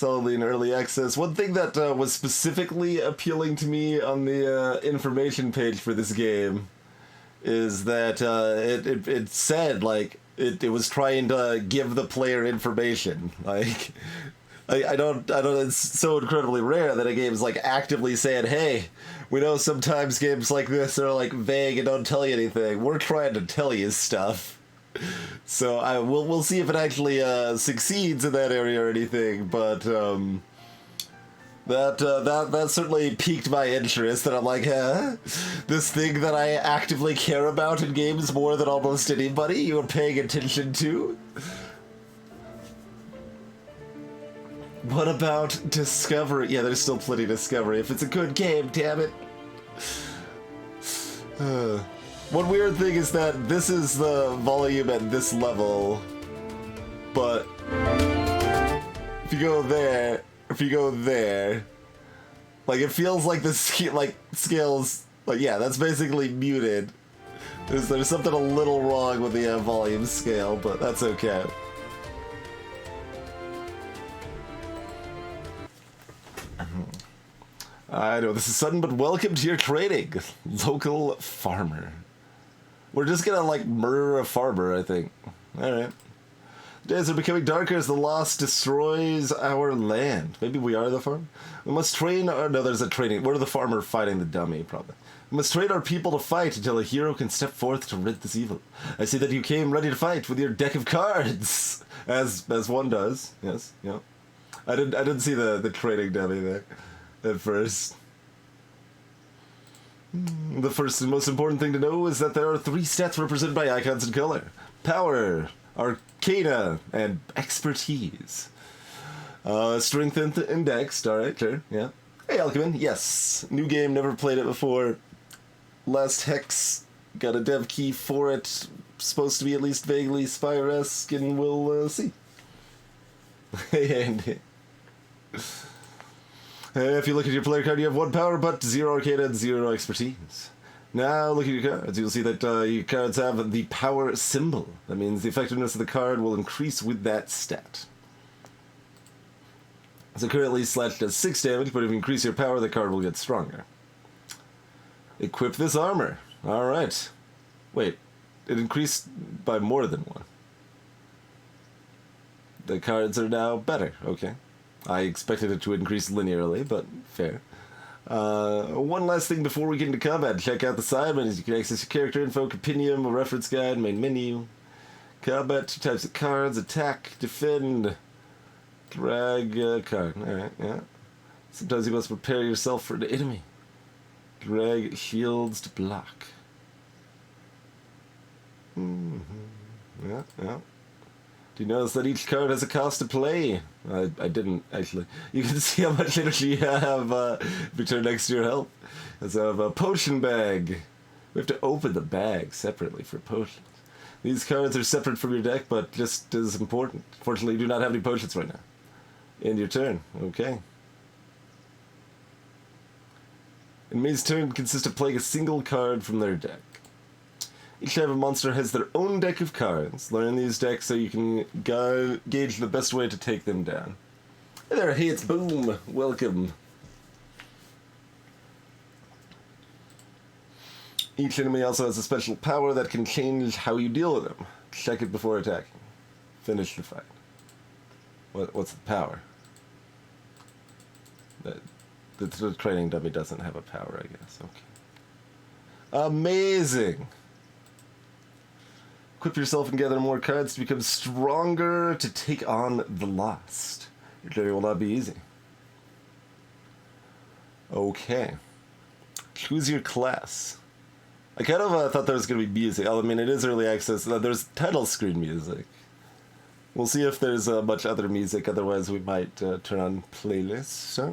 solidly in early access. One thing that was specifically appealing to me on the information page for this game is that it said, like, it was trying to give the player information. Like, I don't, it's so incredibly rare that a game is, like, actively saying, hey, we know sometimes games like this are, like, vague and don't tell you anything. We're trying to tell you stuff. So we'll see if it actually succeeds in that area or anything, but that certainly piqued my interest, and I'm like, huh? This thing that I actively care about in games more than almost anybody, you're paying attention to? What about Discovery? Yeah, there's still plenty of Discovery. If it's a good game, damn it. One weird thing is that this is the volume at this level, but if you go there, like, it feels like the scales, like, yeah, that's basically muted. There's something a little wrong with the volume scale, but that's okay. I know this is sudden, but welcome to your training, local farmer. We're just gonna, like, murder a farmer, I think. Alright. Days are becoming darker as the loss destroys our land. Maybe we are the farm? We must train our... No, there's a training. We're the farmer fighting the dummy, probably. We must train our people to fight until a hero can step forth to rid this evil. I see that you came ready to fight with your deck of cards. As one does. Yes, yeah. I didn't see the training dummy there at first. The first and most important thing to know is that there are 3 stats represented by icons in color. Power, Arcana, and Expertise. Strength and Index, alright, sure, yeah. Hey, Alchemin, yes. New game, never played it before. Last Hex, got a dev key for it. Supposed to be at least vaguely Spire-esque, and we'll see. Hey, Andy. If you look at your player card, you have 1 power, but 0 Arcana and 0 Expertise. Now look at your cards. You'll see that your cards have the power symbol. That means the effectiveness of the card will increase with that stat. So currently Slash does 6 damage, but if you increase your power, the card will get stronger. Equip this armor. Alright. Wait, it increased by more than 1. The cards are now better, okay. I expected it to increase linearly, but fair. One last thing before we get into combat. Check out the side menus. You can access your character info, compendium, a reference guide, main menu. Combat, 2 types of cards, attack, defend, drag card. Alright, yeah. Sometimes you must prepare yourself for an enemy. Drag shields to block. Yeah, yeah. Do you notice that each card has a cost to play? I didn't, actually. You can see how much energy you have if you turn next to your health. So I have a potion bag. We have to open the bag separately for potions. These cards are separate from your deck, but just as important. Fortunately, you do not have any potions right now. End your turn. Okay. Enemy's turn consists of playing a single card from their deck. Each type of monster has their own deck of cards. Learn these decks so you can gauge the best way to take them down. Hey there, hey, it's Boom. Welcome. Each enemy also has a special power that can change how you deal with them. Check it before attacking. Finish the fight. What's the power? The training dummy doesn't have a power, I guess. Okay. Amazing! Equip yourself and gather more cards to become stronger to take on the lost. Your journey will not be easy. Okay. Choose your class. I kind of thought there was going to be music. I mean, it is early access. There's title screen music. We'll see if there's much other music. Otherwise, we might turn on playlists. Huh?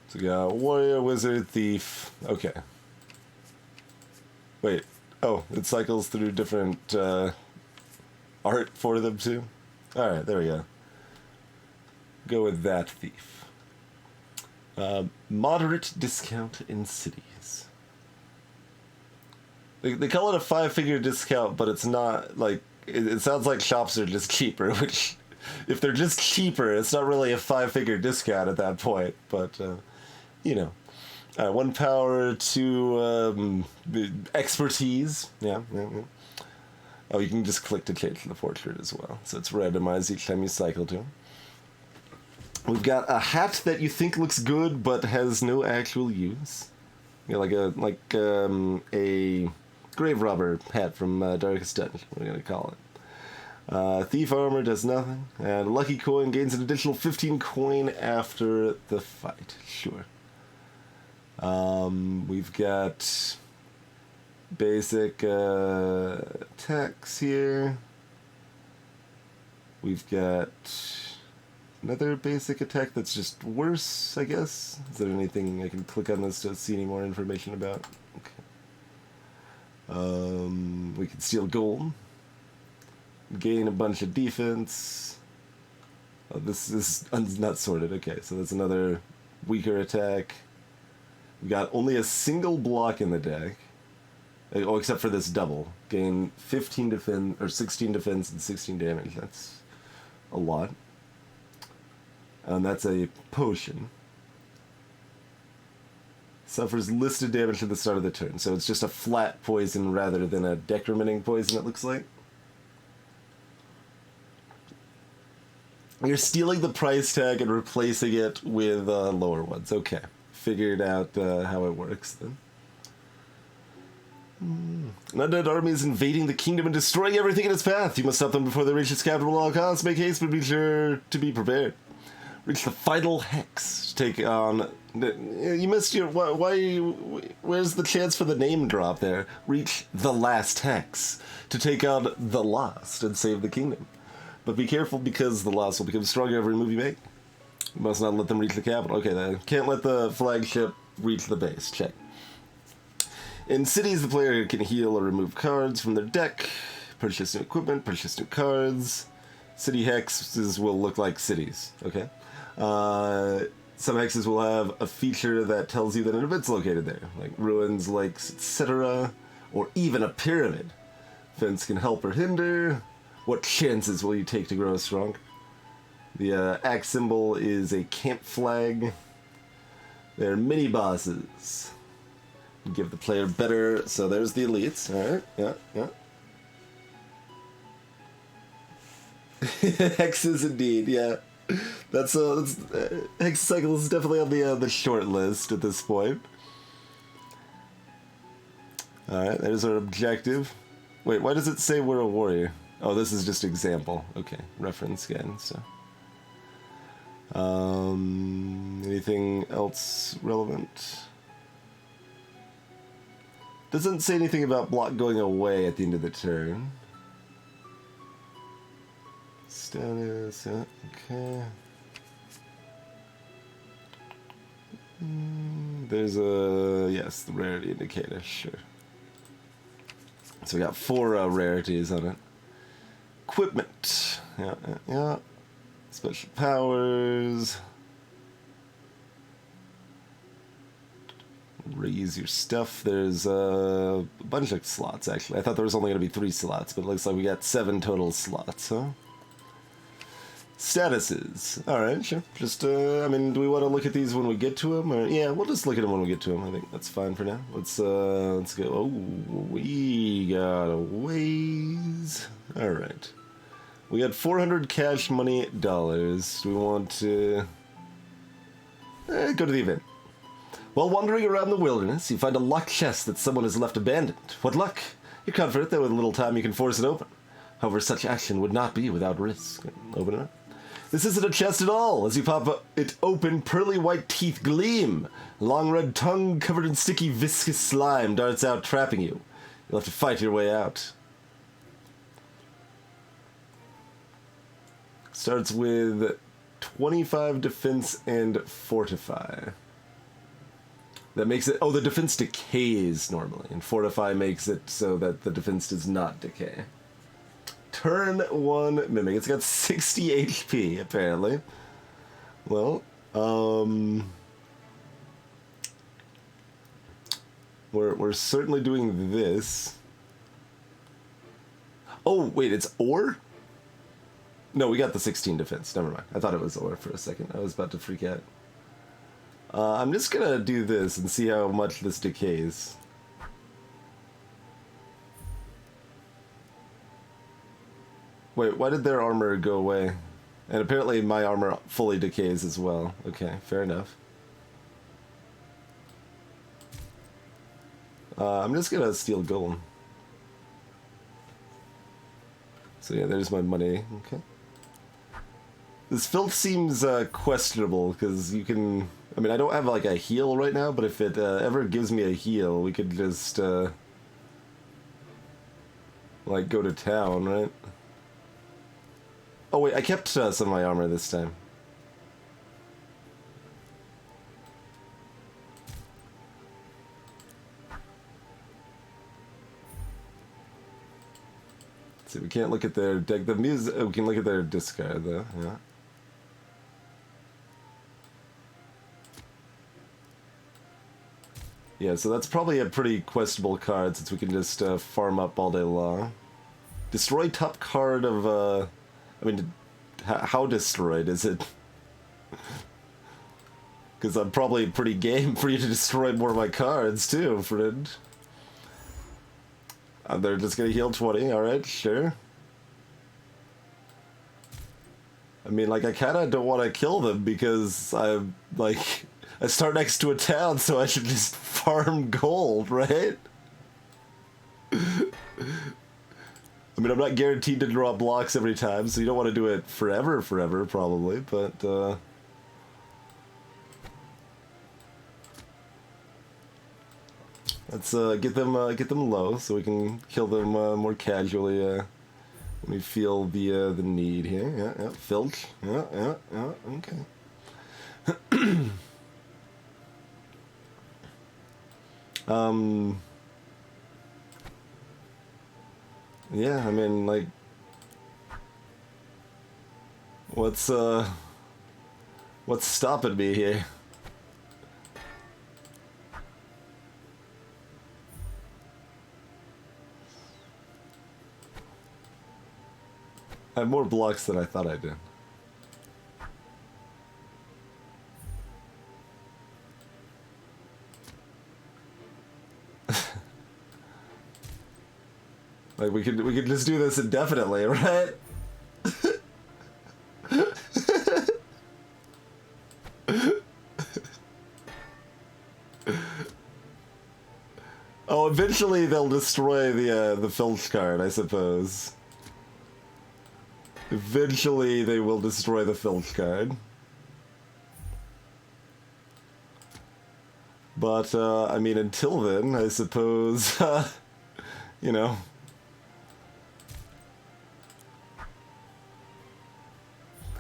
So yeah, warrior, wizard, thief. Okay. Wait. Oh, it cycles through different art for them too. All right, there we go. Go with that thief. Moderate discount in cities. They call it a 5-figure discount, but it's not like it sounds like shops are just cheaper, which, if they're just cheaper, it's not really a 5-figure discount at that point, but, you know. 1 power, 2 expertise. Yeah. Oh, you can just click to change the portrait as well, so it's randomized each time you cycle to. We've got a hat that you think looks good but has no actual use. You know, like a grave robber hat from Darkest Dungeon. We're gonna call it. Thief armor does nothing, and lucky coin gains an additional 15 coin after the fight. Sure. We've got basic attacks here. We've got another basic attack that's just worse, I guess. Is there anything I can click on this to see any more information about? Okay. We can steal gold. Gain a bunch of defense. Oh, this is not sorted. Okay, so that's another weaker attack. We got only a single block in the deck. Oh, except for this double. Gain 15 defense, or 16 defense and 16 damage. That's a lot. And that's a potion. Suffers listed damage at the start of the turn. So it's just a flat poison rather than a decrementing poison, it looks like. You're stealing the price tag and replacing it with lower ones. Okay. Figured out how it works then. An undead army is invading the kingdom and destroying everything in its path. You must stop them before they reach its capital at all costs. Make haste, but be sure to be prepared. Reach the final hex to take on... You missed your... Why... Where's the chance for the name drop there? Reach the last hex to take on the Lost and save the kingdom. But be careful, because the Lost will become stronger every move you make. You must not let them reach the capital. Okay, then. Can't let the flagship reach the base. Check. In cities, the player can heal or remove cards from their deck, purchase new equipment, purchase new cards. City hexes will look like cities, okay? Some hexes will have a feature that tells you that an event's located there, like ruins, lakes, etc., or even a pyramid. Fence can help or hinder. What chances will you take to grow strong? The axe symbol is a camp flag. They're mini bosses. Give the player better. So there's the elites. Alright, yeah. Hexes indeed, yeah. That's Hex Cycle is definitely on the short list at this point. Alright, there's our objective. Wait, why does it say we're a warrior? Oh, this is just example. Okay, reference again, so. Anything else relevant? Doesn't say anything about block going away at the end of the turn. Status, yeah, okay. There's yes, the rarity indicator, sure. So we got 4 rarities on it. Equipment, yeah. Special powers. Raise your stuff. There's a bunch of slots, actually. I thought there was only going to be 3 slots, but it looks like we got 7 total slots, huh? Statuses. Alright, sure. Just, I mean, do we want to look at these when we get to them? Or, yeah, we'll just look at them when we get to them. I think that's fine for now. Let's go. Oh, we got a ways. Alright. We got 400 cash money dollars. Do we want to... go to the event. While wandering around the wilderness, you find a locked chest that someone has left abandoned. What luck! You're confident that with a little time you can force it open. However, such action would not be without risk. Open it up. This isn't a chest at all. As you pop it open, pearly white teeth gleam. A long red tongue covered in sticky, viscous slime darts out, trapping you. You'll have to fight your way out. Starts with 25 defense and fortify. That makes it... Oh, the defense decays normally, and fortify makes it so that the defense does not decay. Turn 1 Mimic. It's got 60 HP, apparently. Well, we're certainly doing this. Oh, wait, it's ore? No, we got the 16 defense. Never mind. I thought it was ore for a second. I was about to freak out. I'm just gonna do this and see how much this decays. Wait, why did their armor go away? And apparently my armor fully decays as well. Okay, fair enough. I'm just gonna steal golem. So yeah, there's my money. Okay. This filth seems questionable, because you can... I mean, I don't have like a heal right now, but if it ever gives me a heal, we could just like go to town, right? Oh wait, I kept some of my armor this time. See, we can't look at their deck. The music. We can look at their discard though. Yeah. Yeah, so that's probably a pretty questionable card since we can just farm up all day long. Destroy top card of. I mean, how destroyed is it? Because I'm probably pretty game for you to destroy more of my cards too, friend. They're just gonna heal 20, alright, sure. I mean, like, I kinda don't want to kill them because I'm, like, I start next to a town, so I should just farm gold, right? I mean, I'm not guaranteed to draw blocks every time, so you don't want to do it forever, probably, but, let's get them low so we can kill them more casually when we feel the need here. Yeah, filch. Yeah, okay. Yeah, I mean, like, what's stopping me here? I have more blocks than I thought I did. Like we could just do this indefinitely, right? Oh, eventually they'll destroy the filch card, I suppose. Eventually they will destroy the filch card. But, I mean, until then, I suppose, you know.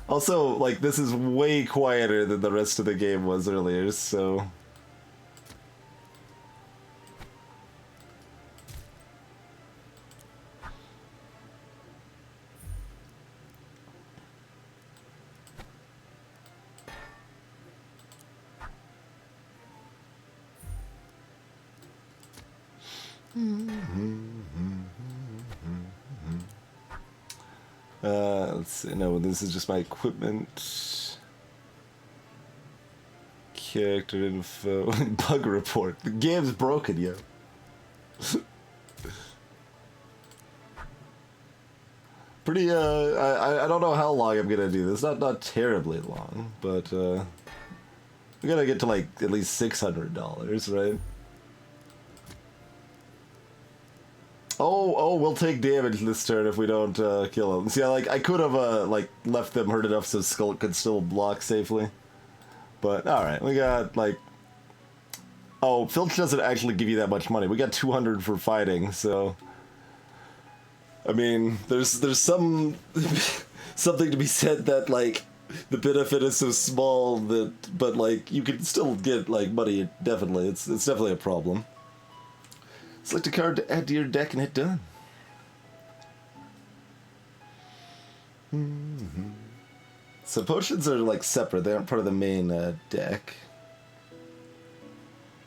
Also, like, this is way quieter than the rest of the game was earlier, so... let's see. No, this is just my equipment. Character info. Bug report. The game's broken, yo. Pretty, I don't know how long I'm gonna do this. Not terribly long, but, we gotta get to, like, at least $600, right? Oh, we'll take damage this turn if we don't kill him. See, I could have like left them hurt enough so Skull could still block safely. But all right, we got like. Oh, Filch doesn't actually give you that much money. We got 200 for fighting, so. I mean, there's some something to be said that like the benefit is so small that, but like you can still get like money. Definitely, it's definitely a problem. Select a card to add to your deck and hit done. So potions are like separate, they aren't part of the main deck.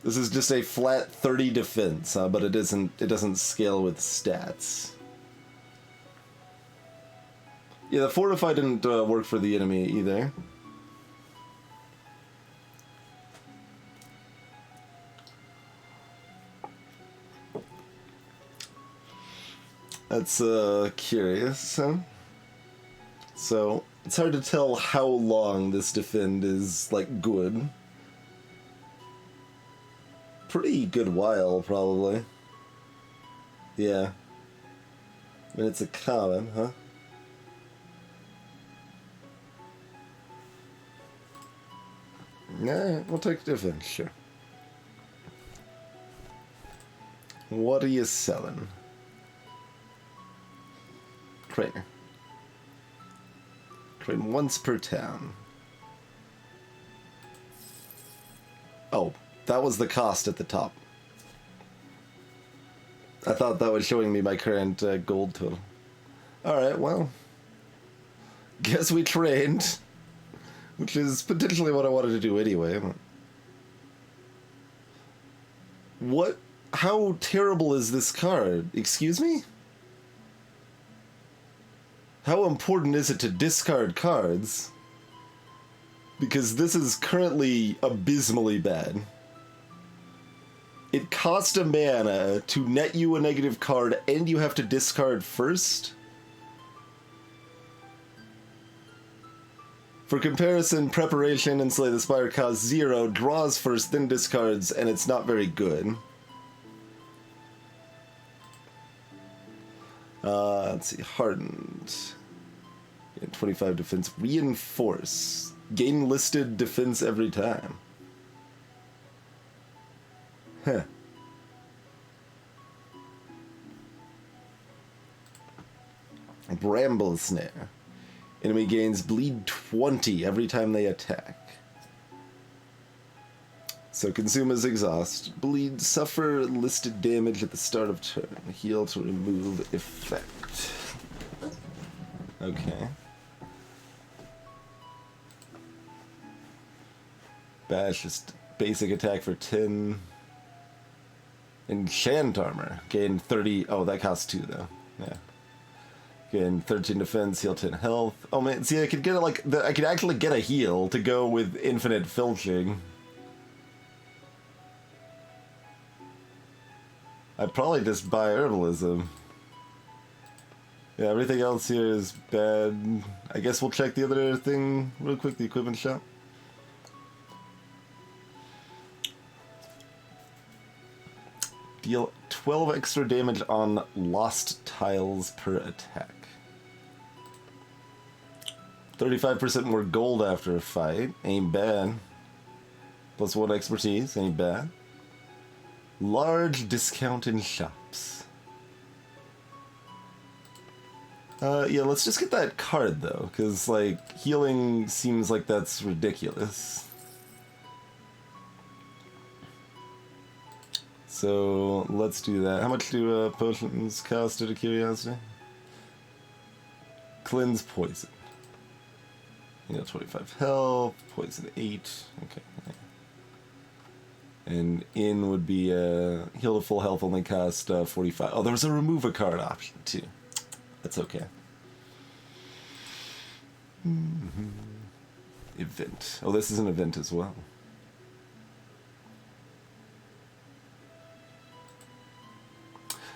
This is just a flat 30 defense, but it doesn't scale with stats. Yeah, the Fortify didn't work for the enemy either. That's curious, huh? So, it's hard to tell how long this defend is, like, good. Pretty good while, probably. Yeah. I mean, it's a common, huh? Alright, we'll take defense, sure. What are you selling? Crater. Trade once per town. Oh, that was the cost at the top. I thought that was showing me my current gold total. Alright, well. Guess we trained. Which is potentially what I wanted to do anyway. What? How terrible is this card? Excuse me? How important is it to discard cards? Because this is currently abysmally bad. It costs a mana to net you a negative card, and you have to discard first? For comparison, Preparation and Slay the Spire cost 0, draws first, then discards, and it's not very good. Let's see, Hardened. 25 defense. Reinforce. Gain listed defense every time. Huh. Bramble Snare. Enemy gains bleed 20 every time they attack. So consume as exhaust. Bleed, suffer listed damage at the start of turn. Heal to remove effect. Okay. Bash, just basic attack for 10. Enchant armor. Gain 30. Oh, that costs 2 though. Yeah. Gain 13 defense, heal 10 health. Oh man, see, I could get I could actually get a heal to go with infinite filching. I'd probably just buy herbalism. Yeah, everything else here is bad. I guess we'll check the other thing real quick, the equipment shop. Deal 12 extra damage on lost tiles per attack. 35% more gold after a fight. Ain't bad. Plus 1 expertise. Ain't bad. Large discount in shops. Yeah, let's just get that card though, because like healing seems like that's ridiculous. So let's do that. How much do potions cost out of curiosity? Cleanse poison. You know, 25 health, poison 8. Okay. And in would be heal to full health, only cost 45. Oh, there was a remove a card option too. That's okay. Event. Oh, this is an event as well.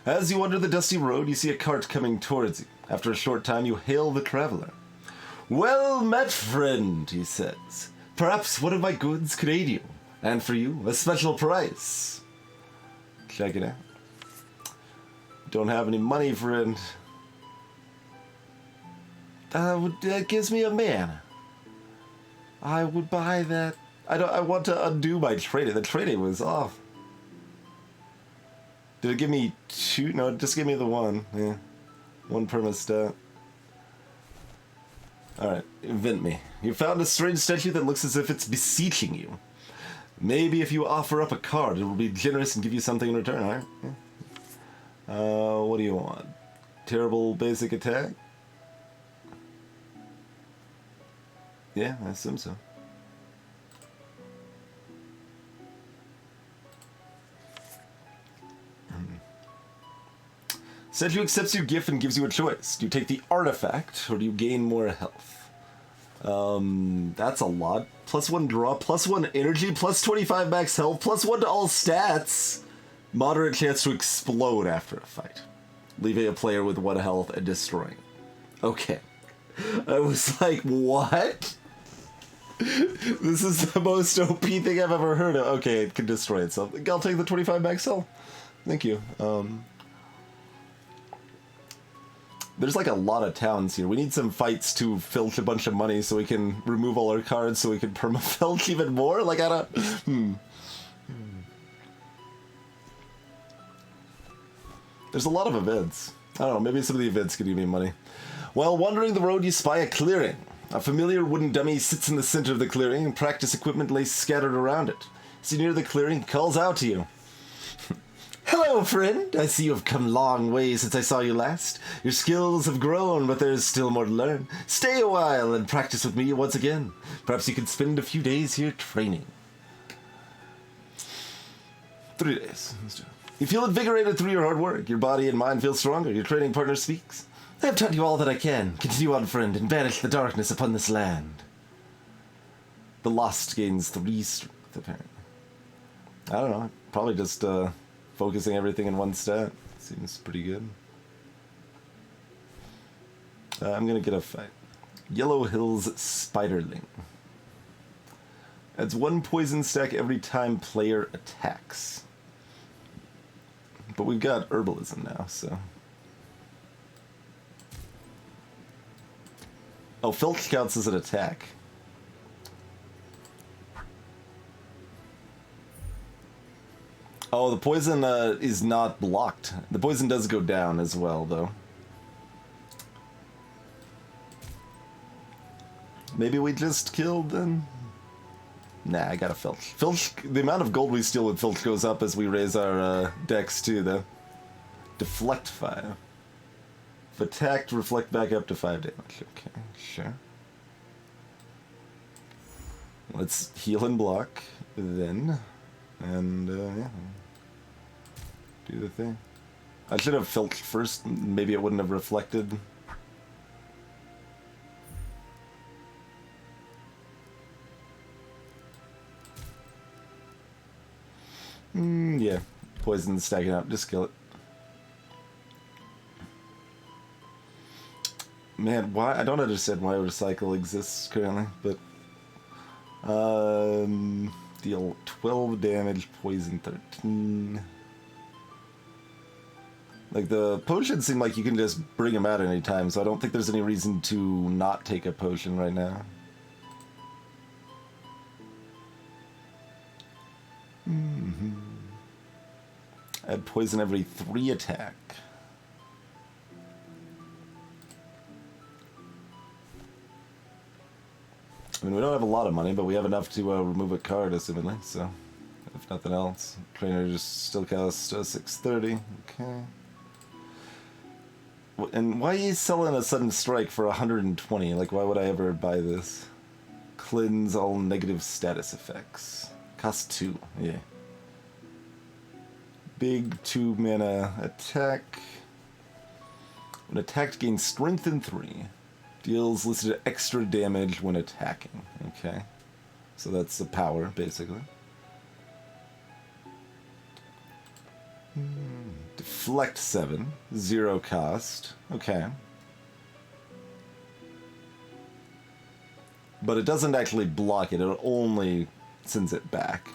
As you wander the dusty road, you see a cart coming towards you. After a short time, you hail the traveler. "Well met, friend," he says. "Perhaps one of my goods could aid you. And for you, a special price." Check it out. Don't have any money, friend. That gives me a mana. I would buy that. I want to undo my trading. The trading was off. Did it give me 2? No, just give me the 1. Yeah. 1 perma-stat. Alright, invent me. You found a strange statue that looks as if it's beseeching you. Maybe if you offer up a card, it will be generous and give you something in return, alright? Yeah. What do you want? Terrible basic attack? Yeah, I assume so. Statue accepts your gift and gives you a choice. Do you take the artifact, or do you gain more health? That's a lot. +1 draw, +1 energy, +25 max health, +1 to all stats. Moderate chance to explode after a fight. Leaving a player with 1 health and destroying. Okay. I was like, what? This is the most OP thing I've ever heard of. Okay, it can destroy itself. I'll take the 25 max health. Thank you. There's like a lot of towns here. We need some fights to filch a bunch of money so we can remove all our cards so we can perma-filch even more. Like, I don't... There's a lot of events. I don't know, maybe some of the events could give me money. While wandering the road, you spy a clearing. A familiar wooden dummy sits in the center of the clearing, and practice equipment lays scattered around it. As you near the clearing, he calls out to you. Hello, friend. I see you have come a long way since I saw you last. Your skills have grown, but there's still more to learn. Stay a while and practice with me once again. Perhaps you could spend a few days here training. 3 days. Let's do it. You feel invigorated through your hard work. Your body and mind feel stronger. Your training partner speaks. I have taught you all that I can. Continue on, friend, and banish the darkness upon this land. The Lost gains 3 strength, apparently. I don't know. Probably just, focusing everything in 1 stat. Seems pretty good. I'm gonna get a fight. Yellow Hills Spiderling. Adds 1 poison stack every time player attacks. But we've got herbalism now, so... Oh, filch counts as an attack. Oh, the poison is not blocked. The poison does go down as well, though. Maybe we just killed them? Nah, I got a filch. Filch, the amount of gold we steal with filch goes up as we raise our dex too, though. Deflect 5. If attacked, reflect back up to 5 damage. Okay, sure. Let's heal and block, then. And, yeah. Do the thing. I should have filched first. Maybe it wouldn't have reflected. Yeah. Poison stacking up. Just kill it. Man, why? I don't understand why Recycle exists currently, but... deal 12 damage, poison 13. Like, the potions seem like you can just bring them out any time, so I don't think there's any reason to not take a potion right now. Add poison every 3 attack. I mean, we don't have a lot of money, but we have enough to remove a card, assumedly, so... If nothing else. Trainer just still costs 630. Okay. And why are you selling a sudden strike for 120? Like, why would I ever buy this? Cleanse all negative status effects. Cost 2, yeah. Big 2 mana attack. When attacked, gains strength in 3. Deals listed extra damage when attacking. Okay. So that's the power, basically. Deflect 7. 0 cost. Okay. But it doesn't actually block it. It only sends it back.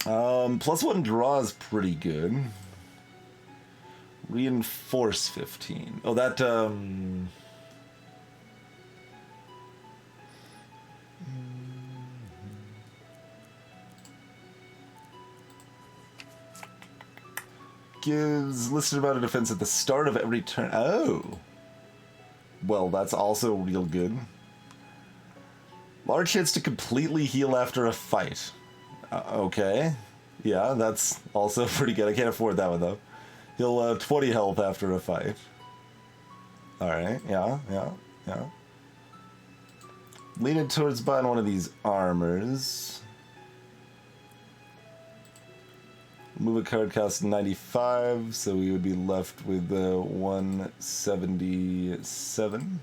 +1 draw is pretty good. Reinforce 15. Oh, that, gives listed amount of defense at the start of every turn. Oh! Well, that's also real good. Large chance to completely heal after a fight. Okay. Yeah, that's also pretty good. I can't afford that one, though. He'll 20 health after a fight. Alright, yeah. Leaning towards buying one of these armors. Move a card costs 95, so we would be left with 177.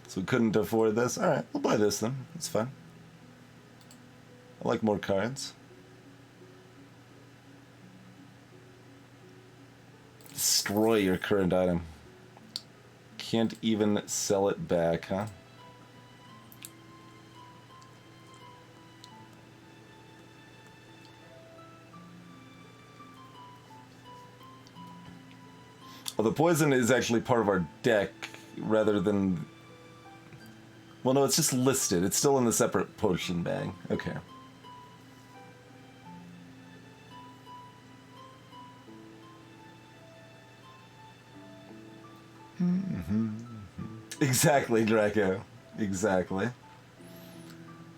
So we couldn't afford this. Alright, we'll buy this then. It's fine. I like more cards. Destroy your current item. Can't even sell it back, huh? Well, the poison is actually part of our deck rather than... Well, no, it's just listed. It's still in the separate potion bag. Okay. Exactly, Draco. Exactly.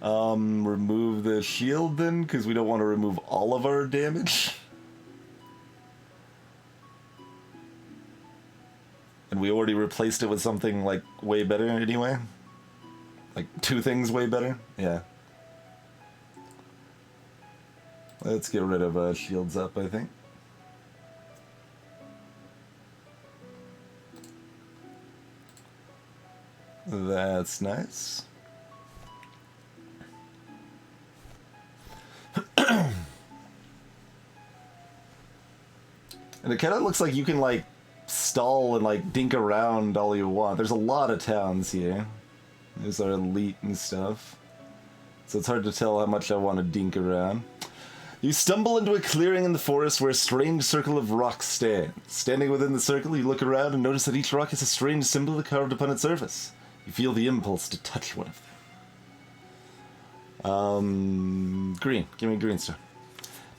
Remove the shield then, because we don't want to remove all of our damage. And we already replaced it with something, like, way better anyway. Like, 2 things way better? Yeah. Let's get rid of shields up, I think. That's nice. And it kind of looks like you can, like, stall and, like, dink around all you want. There's a lot of towns here. There's our elite and stuff. So it's hard to tell how much I want to dink around. You stumble into a clearing in the forest where a strange circle of rocks stands. Standing within the circle, you look around and notice that each rock has a strange symbol carved upon its surface. You feel the impulse to touch one of them. Green. Give me a green star.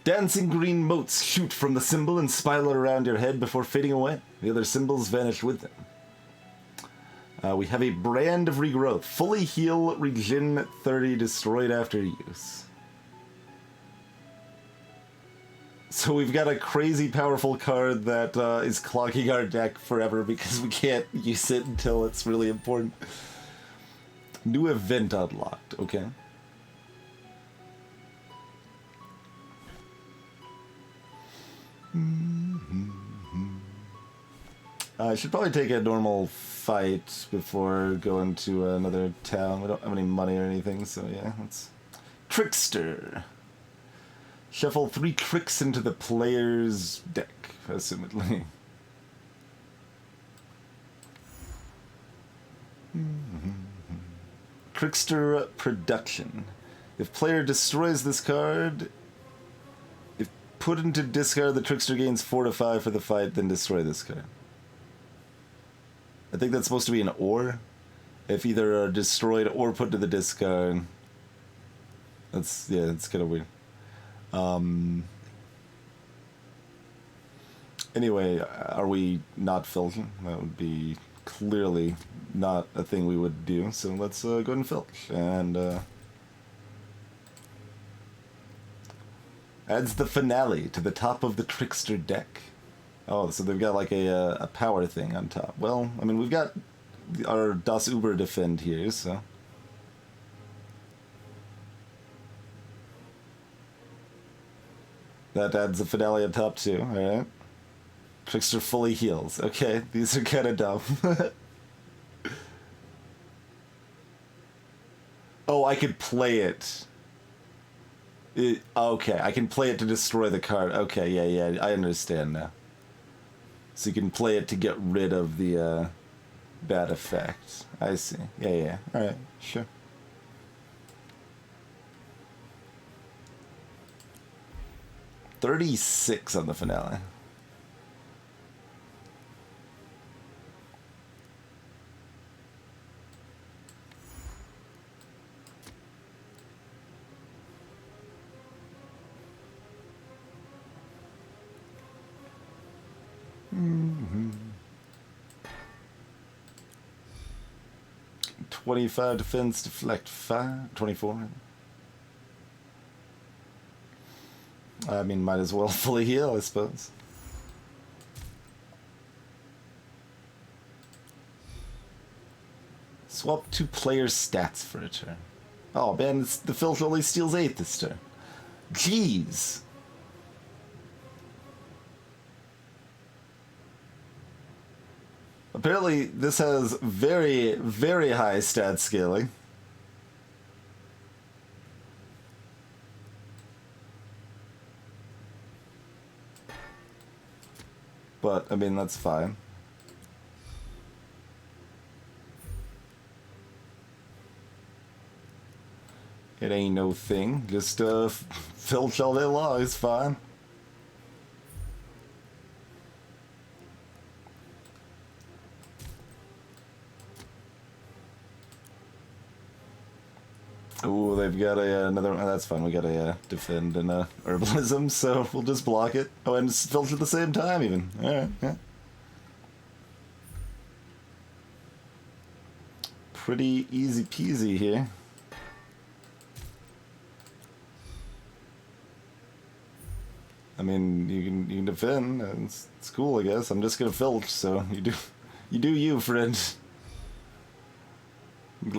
Dancing green motes shoot from the symbol and spiral around your head before fading away. The other symbols vanish with them. We have a brand of regrowth. Fully heal, regen 30, destroyed after use. So we've got a crazy powerful card that is clogging our deck forever because we can't use it until it's really important. New event unlocked, okay. I should probably take a normal fight before going to another town. We don't have any money or anything, so yeah, let's... Trickster. Shuffle 3 tricks into the player's deck, assumedly. Trickster Production. If player destroys this card, if put into discard, the Trickster gains 4 to 5 for the fight, then destroy this card. I think that's supposed to be an or. If either destroyed or put to the discard. That's, yeah, that's kind of weird. Anyway, are we not filching? That would be clearly not a thing we would do, so let's go ahead and filch. And adds the finale to the top of the Trickster deck. Oh, so they've got like a power thing on top. Well, I mean, we've got our Das Uber defend here, so... That adds a finale on top too, alright. Trickster fully heals. Okay, these are kind of dumb. Oh, I could play it. Okay, I can play it to destroy the card. Okay, yeah, I understand now. So you can play it to get rid of the bad effect. I see. Yeah. Alright, sure. $36 on the finale. Mm-hmm. 25 defense, deflect 5, 24. I mean, might as well fully heal, I suppose. Swap 2 player stats for a turn. Oh man, the filch only steals 8 this turn. Jeez. Apparently, this has very, very high stat scaling. But, I mean, that's fine. It ain't no thing. Just, filch all day long. It's fine. Ooh, they've got another. Oh, that's fine. We got a defend and herbalism, so we'll just block it. Oh, and just filter at the same time, even. All right, yeah. Pretty easy peasy here. I mean, you can defend. It's cool, I guess. I'm just gonna filch, so you do you, friend.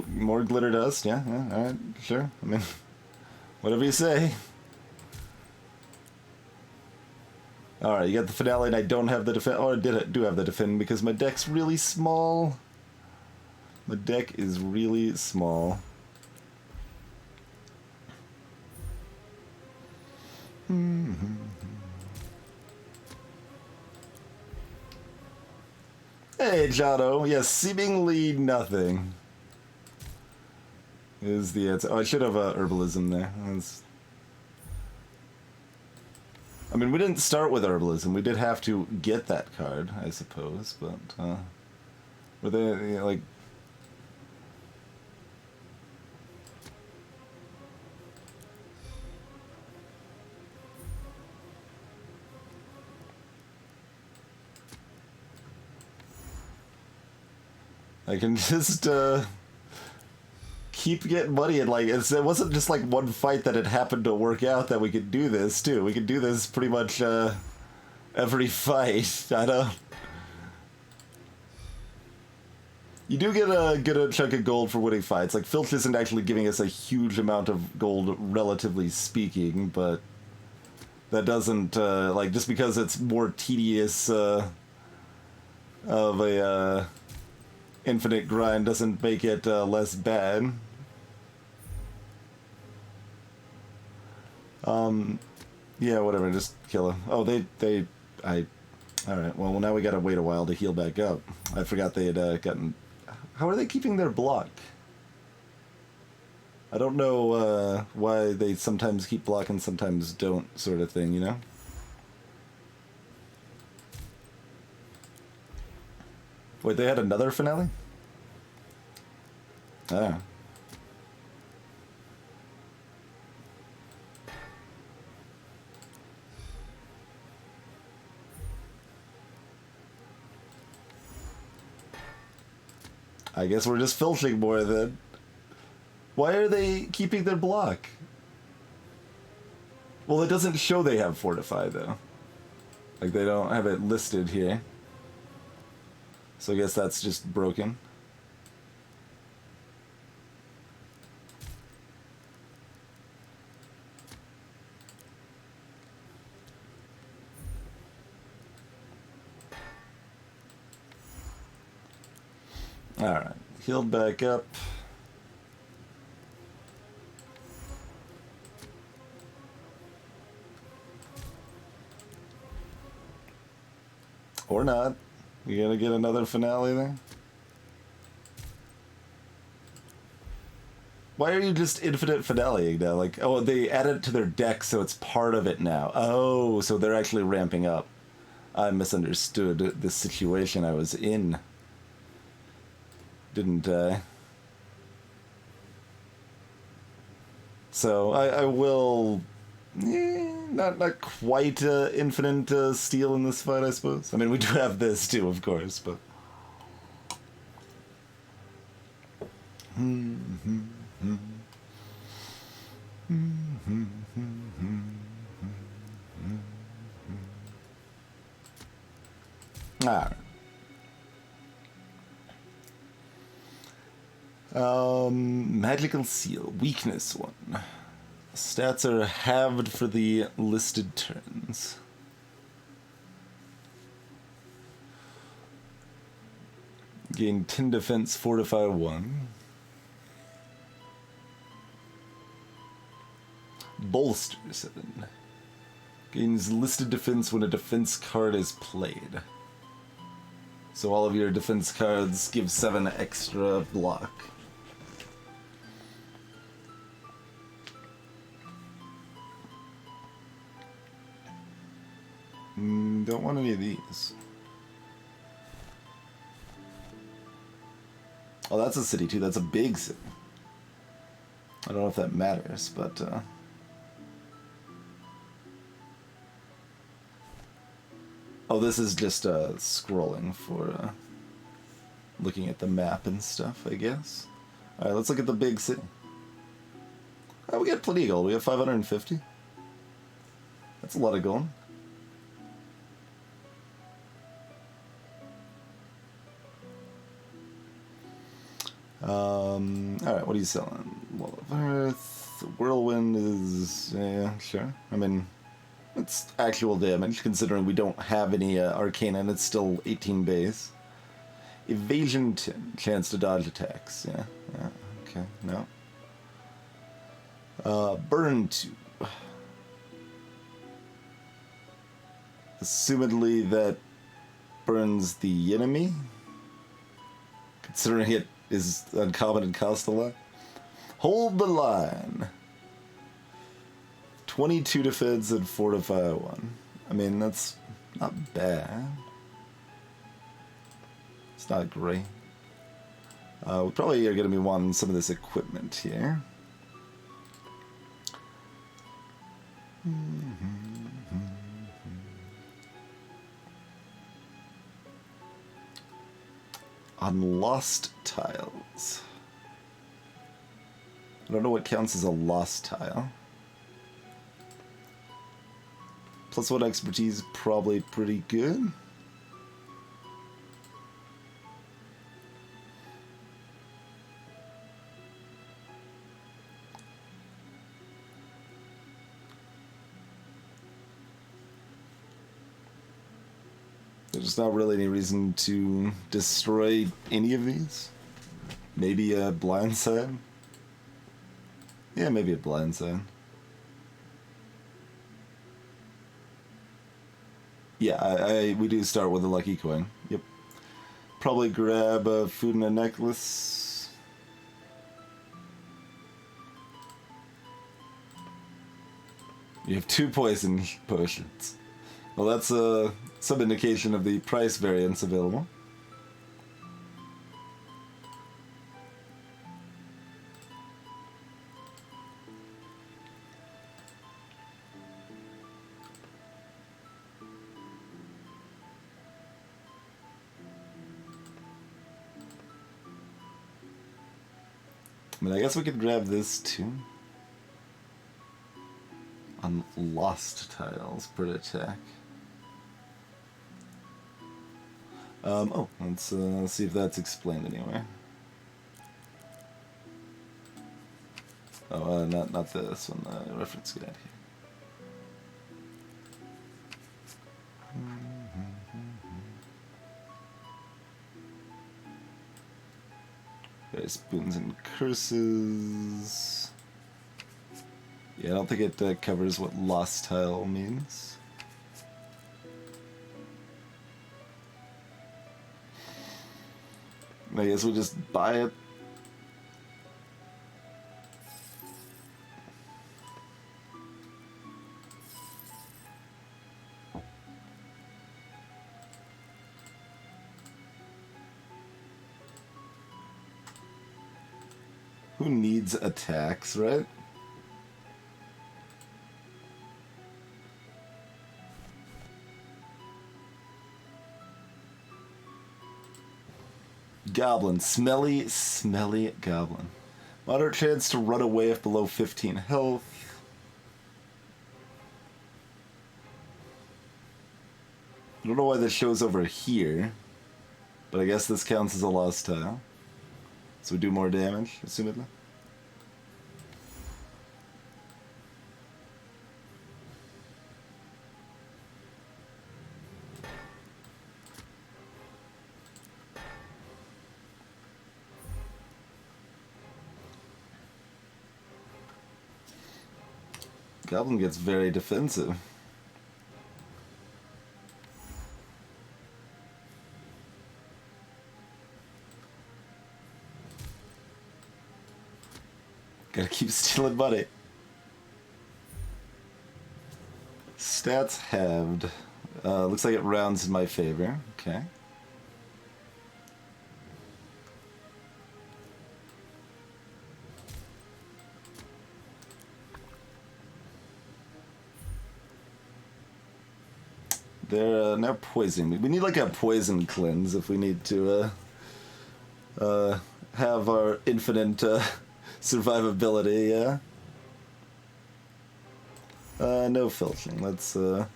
More glitter dust, yeah, alright, sure. I mean, whatever you say. Alright, you got the finale and I don't have the defend. Oh, I do have the defend because my deck's really small. My deck is really small. Hey, Jado. Yes, seemingly nothing is the answer. Oh, I should have herbalism there. I mean, we didn't start with herbalism. We did have to get that card, I suppose, but were they, you know, like... I can just, keep getting money, and like it wasn't just like one fight that had happened to work out that we could do this too. We could do this pretty much every fight. I know. You do get a chunk of gold for winning fights. Like Filch isn't actually giving us a huge amount of gold, relatively speaking, but that doesn't like just because it's more tedious of a infinite grind doesn't make it less bad. Yeah, whatever, just kill him. Oh, alright, well, now we gotta wait a while to heal back up. I forgot they had gotten... How are they keeping their block? I don't know why they sometimes keep block and sometimes don't, sort of thing, you know? Wait, they had another finale? Ah. I guess we're just filching more then. Why are they keeping their block? Well, it doesn't show they have Fortify, though. Like, they don't have it listed here. So I guess that's just broken. Alright, healed back up. Or not. You gonna get another finale there? Why are you just infinite finaleing now? Like, oh, they added it to their deck, so it's part of it now. Oh, so they're actually ramping up. I misunderstood the situation I was in. Didn't I? So I will... not quite infinite steel in this fight, I suppose. I mean, we do have this too, of course, but... Alright. Magical Seal, weakness 1. Stats are halved for the listed turns. Gain 10 defense, fortify 1. Bolster 7. Gains listed defense when a defense card is played. So all of your defense cards give 7 extra block. Don't want any of these. Oh, that's a city too. That's a big city. I don't know if that matters, but oh, this is just scrolling for looking at the map and stuff, I guess. Alright, let's look at the big city. Oh, we got plenty of gold. We have 550. That's a lot of gold. Alright, what are you selling? Wall of Earth. Whirlwind is... yeah, sure. I mean, it's actual damage, considering we don't have any Arcana, and it's still 18 base. Evasion 10. Chance to dodge attacks. Yeah, okay, no. Burn 2. Assumedly that burns the enemy, considering it is uncommon and cost a lot. Hold the line. 22 defense and fortify 1. I mean, that's not bad. It's not great. We probably are going to be wanting some of this equipment here. On lost tiles. I don't know what counts as a lost tile. +1 expertise, probably pretty good. There's not really any reason to destroy any of these. Maybe a blindside. Yeah, maybe a blindside. Yeah, we do start with a lucky coin. Yep. Probably grab a food and a necklace. You have 2 poison potions. Well, that's some indication of the price variance available. I mean, I guess we could grab this too. On lost tiles per attack. Oh, let's see if that's explained anywhere. Oh, not this one, the reference guide here. There's boons and curses. Yeah, I don't think it covers what lost tile means. I guess we'll just buy it. Who needs attacks, right? Goblin. Smelly goblin. Moderate chance to run away if below 15 health. I don't know why this shows over here, but I guess this counts as a lost tile. So we do more damage, assumedly. Goblin gets very defensive. Gotta keep stealing money. Stats halved. Looks like it rounds in my favor. Okay. They're now poison. We need like a poison cleanse if we need to have our infinite survivability, yeah? No filching. Let's do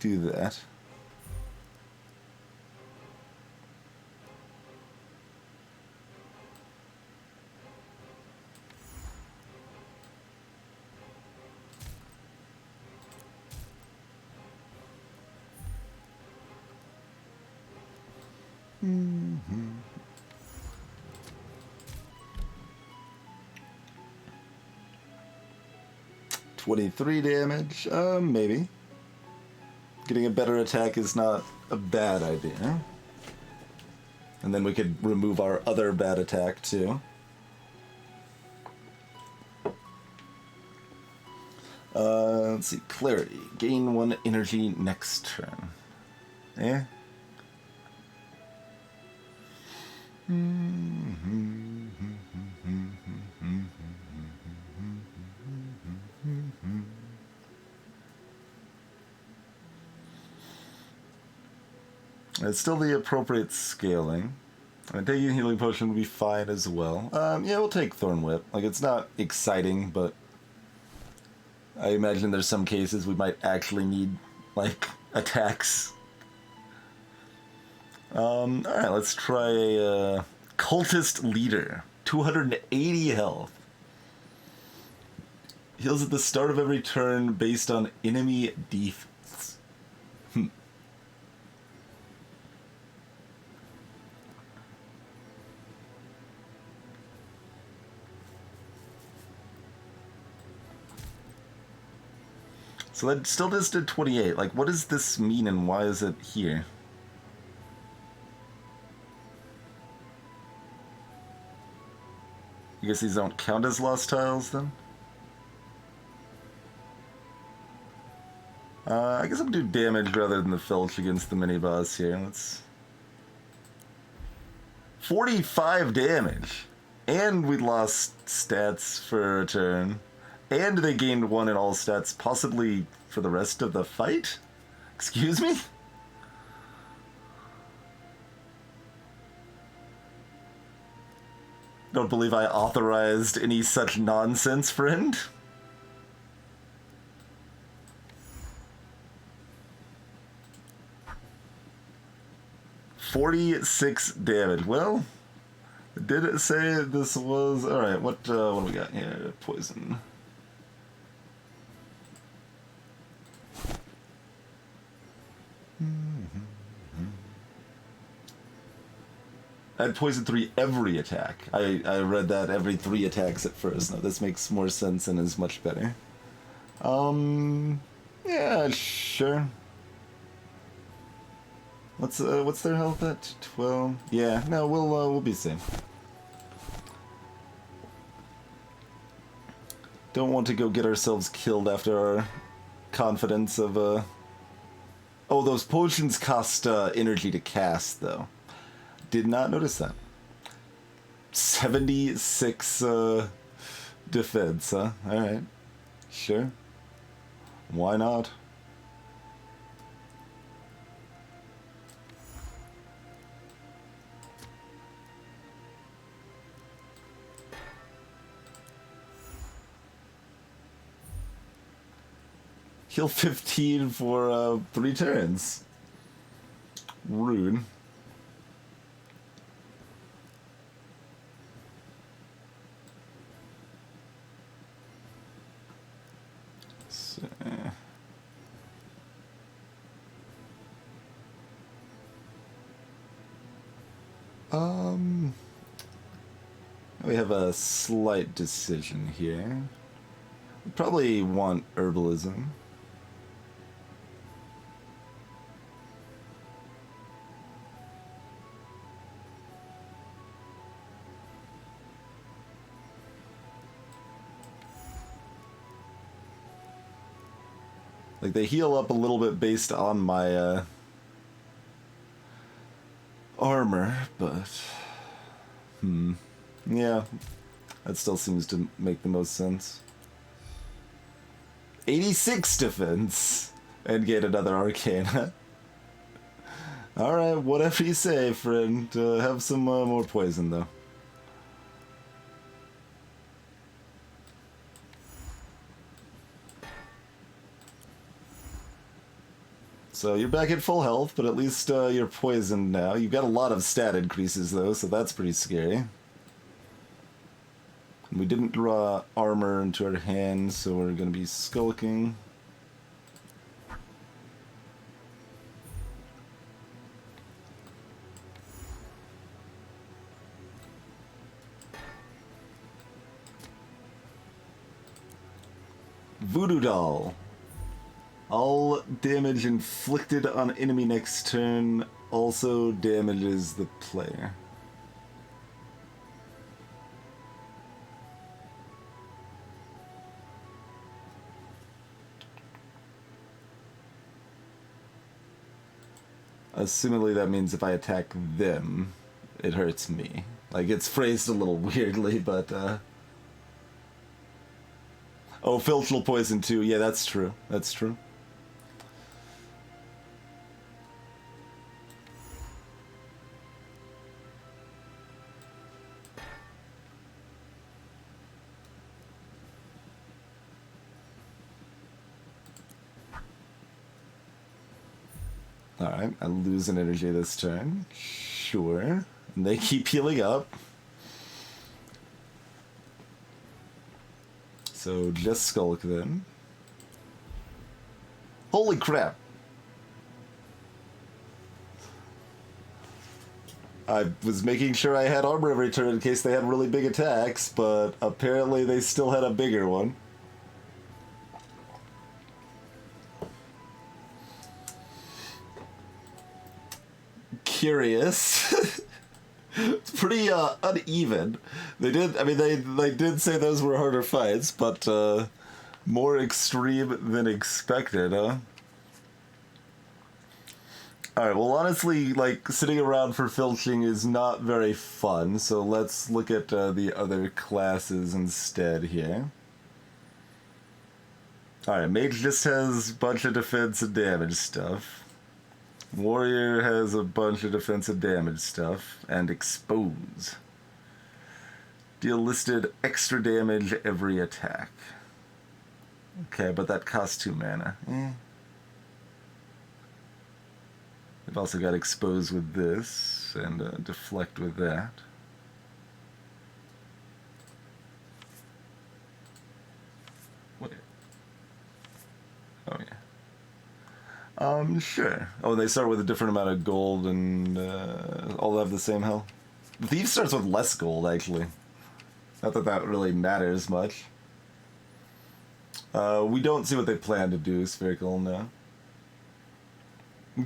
that. Mm-hmm. 23 damage, maybe. Getting a better attack is not a bad idea. And then we could remove our other bad attack too. Let's see, Clarity. Gain 1 energy next turn. Eh? It's still the appropriate scaling. Taking a healing potion would be fine as well. Yeah, we'll take Thorn Whip. Like, it's not exciting, but I imagine there's some cases we might actually need, like, attacks. Alright, let's try a Cultist Leader. 280 health. Heals at the start of every turn based on enemy defense. So that still just did 28. Like, what does this mean and why is it here? I guess these don't count as lost tiles then? I guess I'm gonna do damage rather than the filch against the mini-boss here. Let's... 45 damage! And we lost stats for a turn. And they gained 1 in all stats, possibly for the rest of the fight? Excuse me? Don't believe I authorized any such nonsense, friend. $46 damage. Well, did it say this was... Alright, what do we got here? Poison. I had poison 3 every attack. I read that every 3 attacks at first. No, this makes more sense and is much better. Yeah, sure. What's their health at? 12. Yeah, no, we'll be safe. Don't want to go get ourselves killed after our confidence of Oh, those potions cost energy to cast though. Did not notice that. 76 defense, huh? Alright. Sure. Why not? Heal 15 for 3 turns. Rude. We have a slight decision here. Probably want herbalism. Like, they heal up a little bit based on my armor, but yeah, that still seems to make the most sense. 86 defense and get another Arcana. Alright, whatever you say, friend. Have some more poison, though. So you're back at full health, but at least you're poisoned now. You've got a lot of stat increases, though, so that's pretty scary. We didn't draw armor into our hands, so we're going to be skulking. Voodoo Doll. All damage inflicted on enemy next turn also damages the player. Assumingly that means if I attack them, it hurts me. Like, it's phrased a little weirdly, but oh, Filch will poison too. Yeah, that's true. That's true. Alright, I lose an energy this turn. Sure. And they keep healing up. So just Skulk then. Holy crap! I was making sure I had armor every turn in case they had really big attacks, but apparently they still had a bigger one. Curious. It's pretty uneven. They did. I mean, they did say those were harder fights, but more extreme than expected, huh? All right. Well, honestly, like sitting around for filching is not very fun. So let's look at the other classes instead here. All right. Mage just has a bunch of defense and damage stuff. Warrior has a bunch of defense and damage stuff, and expose. Deal listed extra damage every attack. Okay, but that costs 2 mana. They've also got expose with this, and deflect with that. Wait. Oh, yeah. Sure. Oh, they start with a different amount of gold and all have the same health. Thief starts with less gold, actually. Not that that really matters much. We don't see what they plan to do, Spherical, no.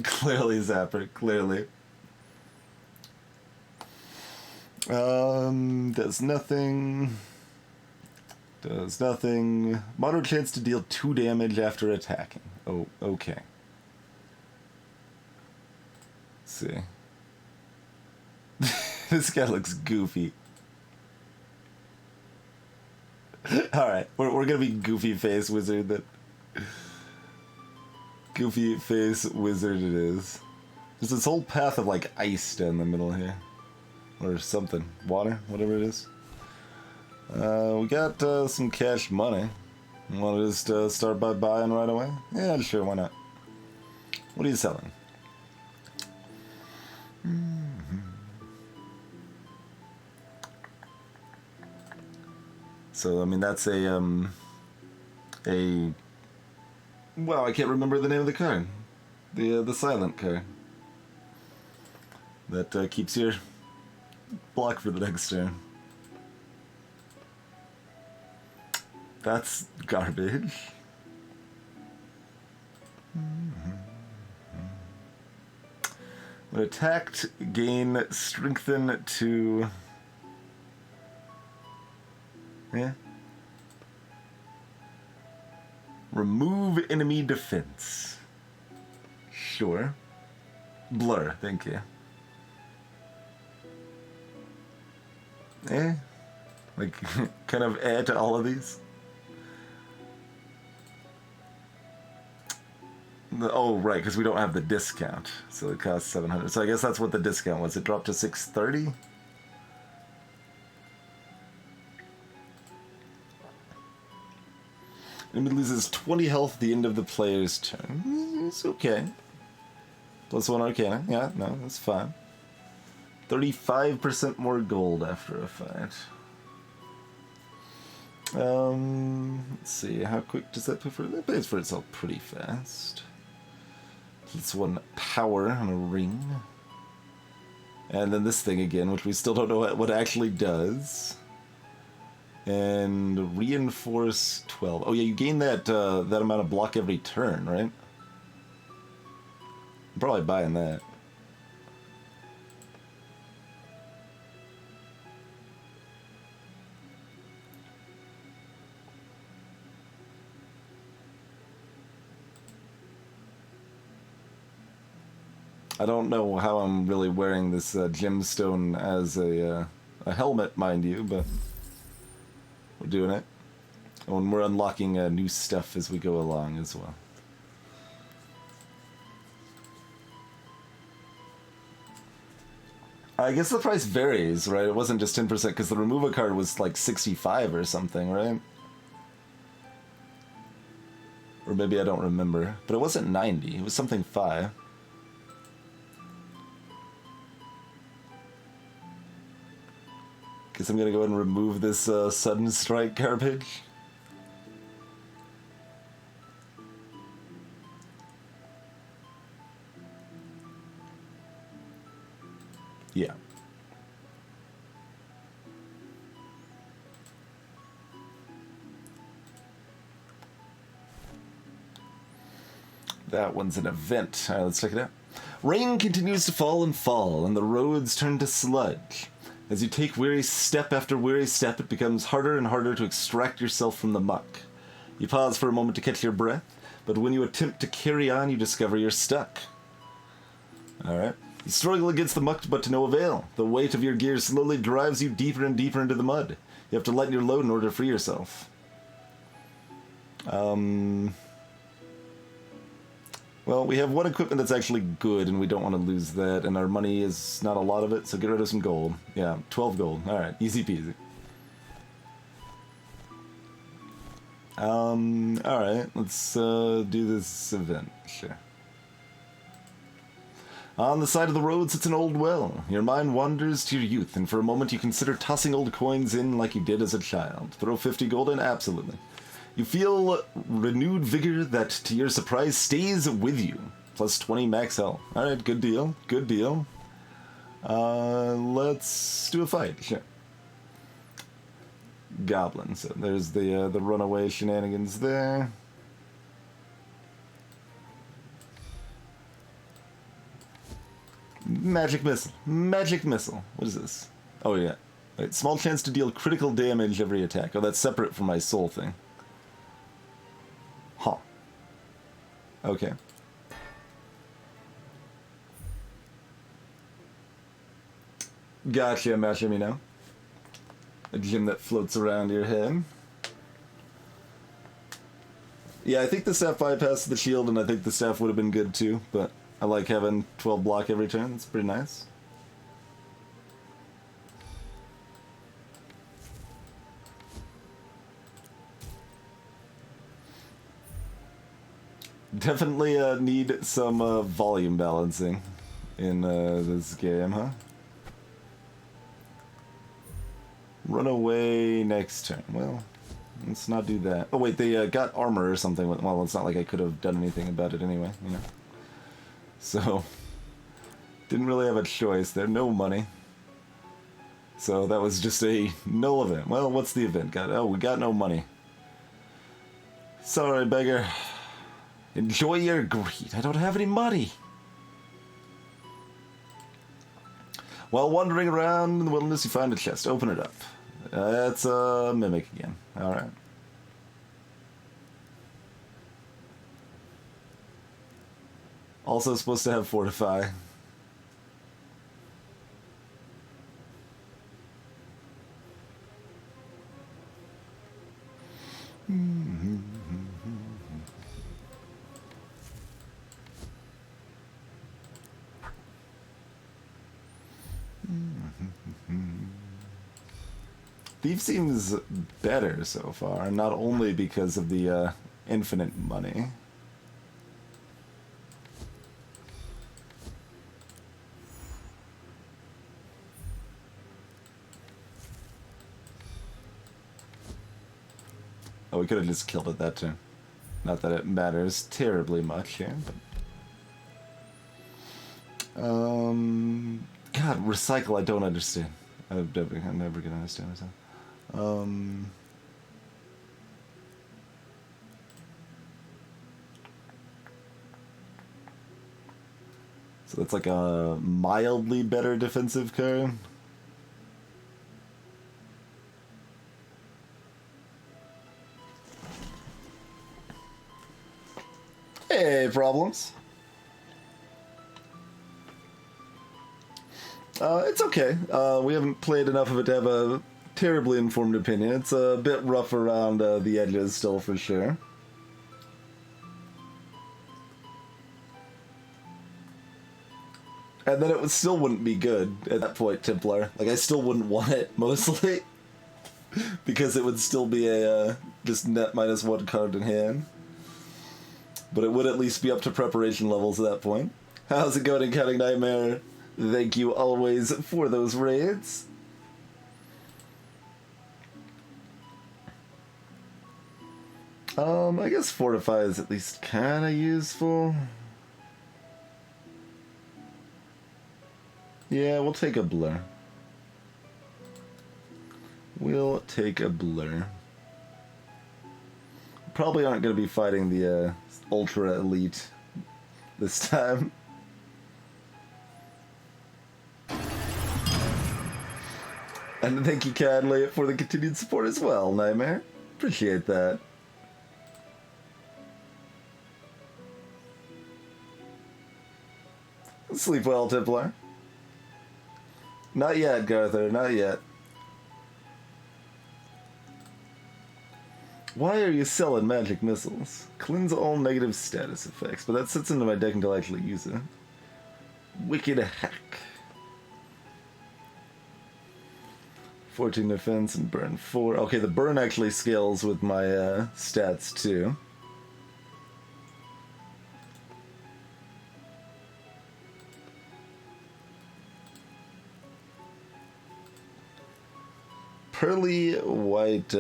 Clearly, Zapper, clearly. Does nothing. Does nothing. Moderate chance to deal 2 damage after attacking. Oh, okay. See. This guy looks goofy. Alright, we're gonna be Goofy Face Wizard then. Goofy Face Wizard it is. There's this whole path of like ice down the middle here. Or something. Water, whatever it is. We got some cash money. You want to just start by buying right away? Yeah, sure, why not? What are you selling? So, I mean, that's a, well, I can't remember the name of the card. The silent card. That keeps your block for the next turn. That's garbage. When attacked, gain strengthen to... Yeah. Remove enemy defense. Sure. Blur, thank you. Like, kind of to all of these. Oh, right, because we don't have the discount. So it costs 700. So I guess that's what the discount was. It dropped to 630? Enemy loses 20 health at the end of the player's turn. It's okay. +1 Arcana. Yeah, no, that's fine. 35% more gold after a fight. Let's see, how quick does that pay for it? That pays for itself pretty fast. It's 1 power on a ring. And then this thing again, which we still don't know what actually does. And reinforce 12. Oh yeah, you gain that that amount of block every turn, right? I'm probably buying that. I don't know how I'm really wearing this gemstone as a helmet, mind you, but we're doing it. And we're unlocking new stuff as we go along as well. I guess the price varies, right? It wasn't just 10%, because the removal card was like 65 or something, right? Or maybe I don't remember. But it wasn't 90, it was something 5. Guess I'm gonna go ahead and remove this sudden strike garbage. Yeah. That one's an event. Alright, let's check it out. Rain continues to fall and fall, and the roads turn to sludge. As you take weary step after weary step, it becomes harder and harder to extract yourself from the muck. You pause for a moment to catch your breath, but when you attempt to carry on, you discover you're stuck. Alright. You struggle against the muck, but to no avail. The weight of your gear slowly drives you deeper and deeper into the mud. You have to lighten your load in order to free yourself. Well, we have one equipment that's actually good, and we don't want to lose that, and our money is not a lot of it, so get rid of some gold. Yeah, 12 gold. Alright, easy peasy. Alright, let's do this event. Sure. On the side of the road sits an old well. Your mind wanders to your youth, and for a moment you consider tossing old coins in like you did as a child. Throw 50 gold in? Absolutely. You feel renewed vigor that, to your surprise, stays with you. Plus 20 max health. Alright, good deal. Good deal. Let's do a fight. Sure. Goblin. So there's the runaway shenanigans there. Magic missile. Magic missile. What is this? Oh yeah. Wait, small chance to deal critical damage every attack. Oh, that's separate from my soul thing. Huh. Okay. Gotcha, Mashimino. A gem that floats around your head. Yeah, I think the staff bypassed the shield, and I think the staff would have been good too, but I like having 12 block every turn. It's pretty nice. Definitely need some volume balancing in this game, huh? Run away next turn. Well, let's not do that. Oh wait, they got armor or something. Well, it's not like I could have done anything about it anyway, you know. So, didn't really have a choice there. No money. So that was just a null event. Well, what's the event? Oh, we got no money. Sorry, beggar. Enjoy your greed. I don't have any money. While wandering around in the wilderness, you find a chest. Open it up. It's a mimic again. Alright. Also supposed to have fortify. Thief seems better so far, not only because of the infinite money. Oh, we could have just killed it that turn. Not that it matters terribly much here, but... God, recycle I don't understand. I'm never gonna understand myself. So that's like a mildly better defensive card. Hey, problems. It's okay. We haven't played enough of it to have a terribly informed opinion. It's a bit rough around the edges still, for sure. And then it still wouldn't be good at that point, Templar. Like, I still wouldn't want it, mostly. Because it would still be a just net -1 card in hand. But it would at least be up to preparation levels at that point. How's it going, Encountering Nightmare? Thank you always for those raids. I guess Fortify is at least kinda useful. Yeah, we'll take a Blur. We'll take a Blur. Probably aren't going to be fighting the Ultra Elite this time. And thank you kindly for the continued support as well, Nightmare. Appreciate that. Sleep well, Templar. Not yet, Garther, not yet. Why are you selling magic missiles? Cleanse all negative status effects, but that sits into my deck until I actually use it. Wicked hack. 14 defense and burn 4. Okay, the burn actually scales with my stats too. Pearly white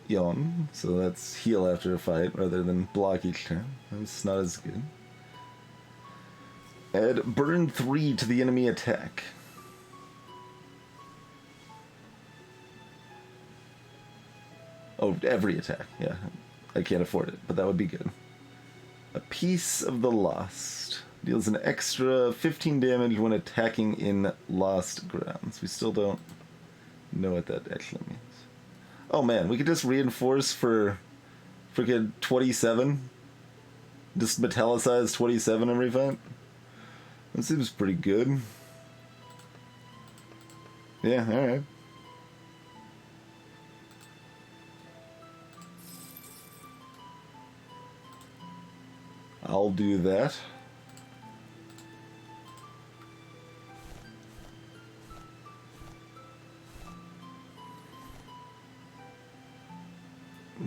yawn, so that's heal after a fight rather than block each turn. That's not as good. Add burn 3 to the enemy attack. Oh, every attack, yeah. I can't afford it, but that would be good. A Piece of the Lost. Deals an extra 15 damage when attacking in lost grounds. We still don't know what that actually means. Oh man, we could just reinforce for freaking 27? Just metallicize 27 every fight? That seems pretty good. Yeah, alright. I'll do that.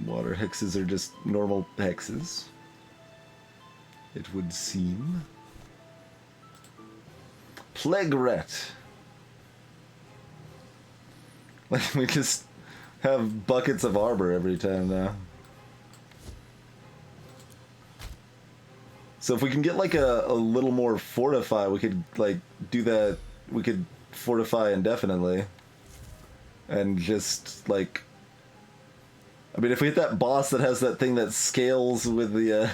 Water hexes are just normal hexes, it would seem. Plague Rat. Like, we just have buckets of arbor every time now. So if we can get like a little more fortify, we could like do that. We could fortify indefinitely. And just like I mean, if we hit that boss that has that thing that scales with the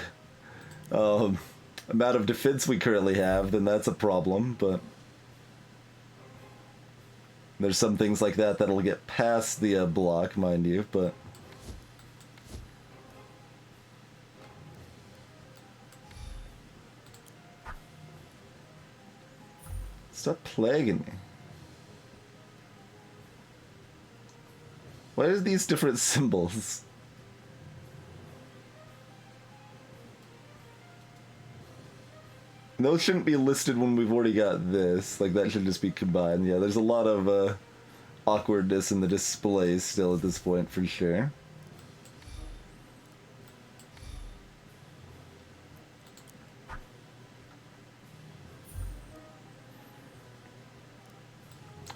amount of defense we currently have, then that's a problem, but there's some things like that that'll get past the block, mind you, but stop plaguing me. Why are these different symbols? Those shouldn't be listed when we've already got this. Like, that should just be combined. Yeah, there's a lot of awkwardness in the display still at this point, for sure.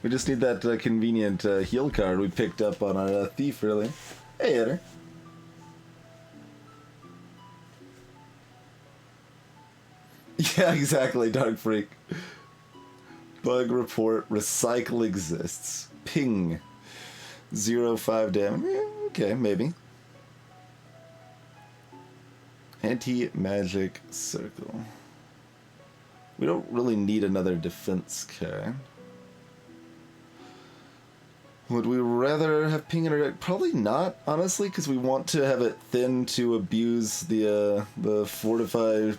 We just need that convenient heal card we picked up on our thief earlier. Hey, Eder. Yeah, exactly, Dark Freak. Bug report, recycle exists. Ping. 0.5 damage. Okay, maybe. Anti-magic circle. We don't really need another defense card. Would we rather have ping in our deck? Probably not, honestly, because we want to have it thin to abuse the fortify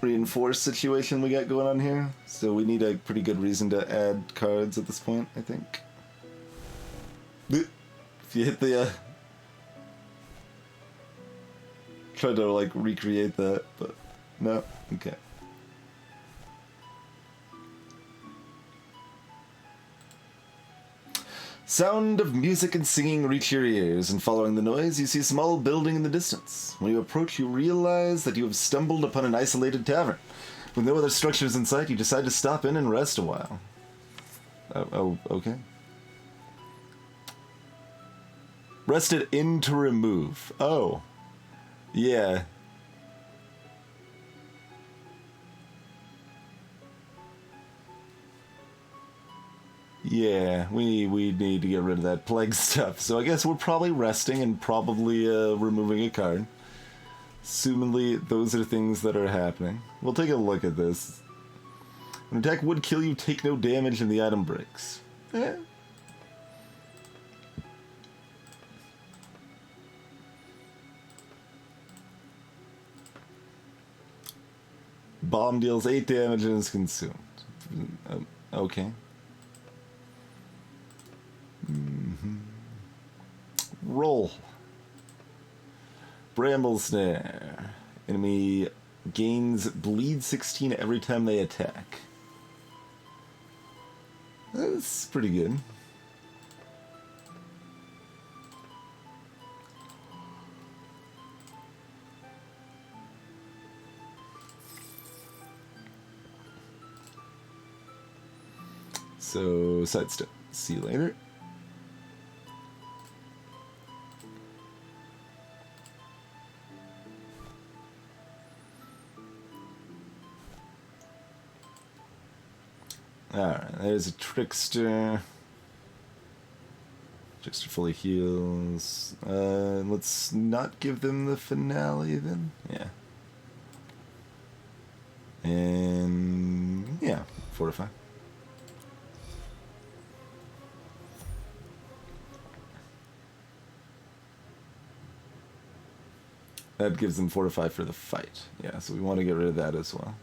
reinforce situation we got going on here. So we need a pretty good reason to add cards at this point, I think. If you hit the try to like recreate that, but no, okay. Sound of music and singing reach your ears, and following the noise, you see a small building in the distance. When you approach, you realize that you have stumbled upon an isolated tavern. With no other structures in sight, you decide to stop in and rest a while. Oh, okay. Rested in to remove. Oh. Yeah. Yeah, we need to get rid of that plague stuff. So I guess we're probably resting and probably removing a card. Assumingly, those are things that are happening. We'll take a look at this. An attack would kill you, take no damage, and the item breaks. Eh. Bomb deals 8 damage and is consumed. Okay. Roll. Bramble Snare. Enemy gains bleed 16 every time they attack. That's pretty good. So, sidestep. See you later. Alright, there's a Trickster. Trickster fully heals. Let's not give them the finale then. Yeah. And yeah, fortify. That gives them fortify for the fight. Yeah, so we want to get rid of that as well.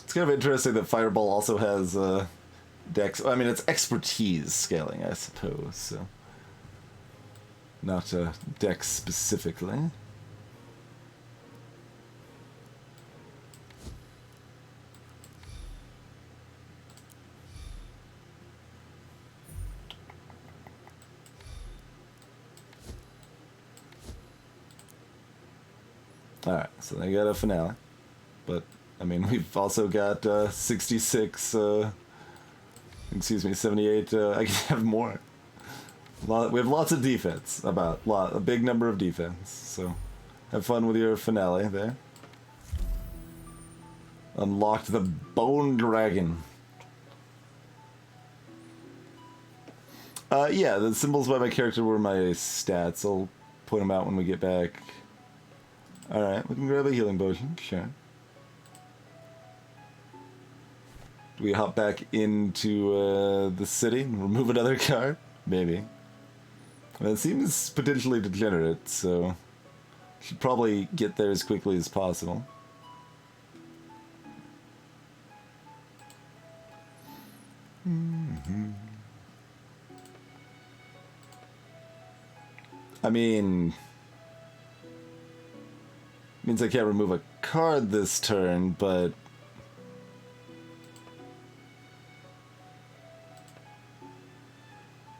It's kind of interesting that Fireball also has Dex. I mean, it's expertise scaling, I suppose. So, not Dex specifically. All right, so they got a finale, but I mean, we've also got 66, excuse me, 78, I can have more. We have lots of defense, a big number of defense, so have fun with your finale there. Unlocked the Bone Dragon. Yeah, the symbols by my character were my stats. I'll point them out when we get back. Alright, we can grab a healing potion, sure. Do we hop back into the city and remove another card? Maybe. Well, it seems potentially degenerate, so should probably get there as quickly as possible. I mean, means I can't remove a card this turn, but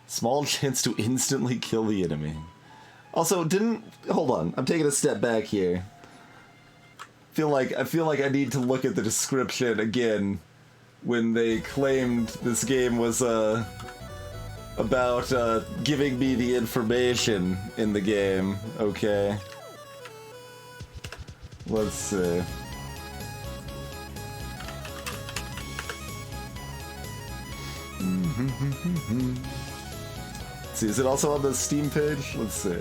small chance to instantly kill the enemy. Also, hold on, I'm taking a step back here. I feel like I need to look at the description again when they claimed this game was about giving me the information in the game. Okay. Let's see. See, is it also on the Steam page? Let's see.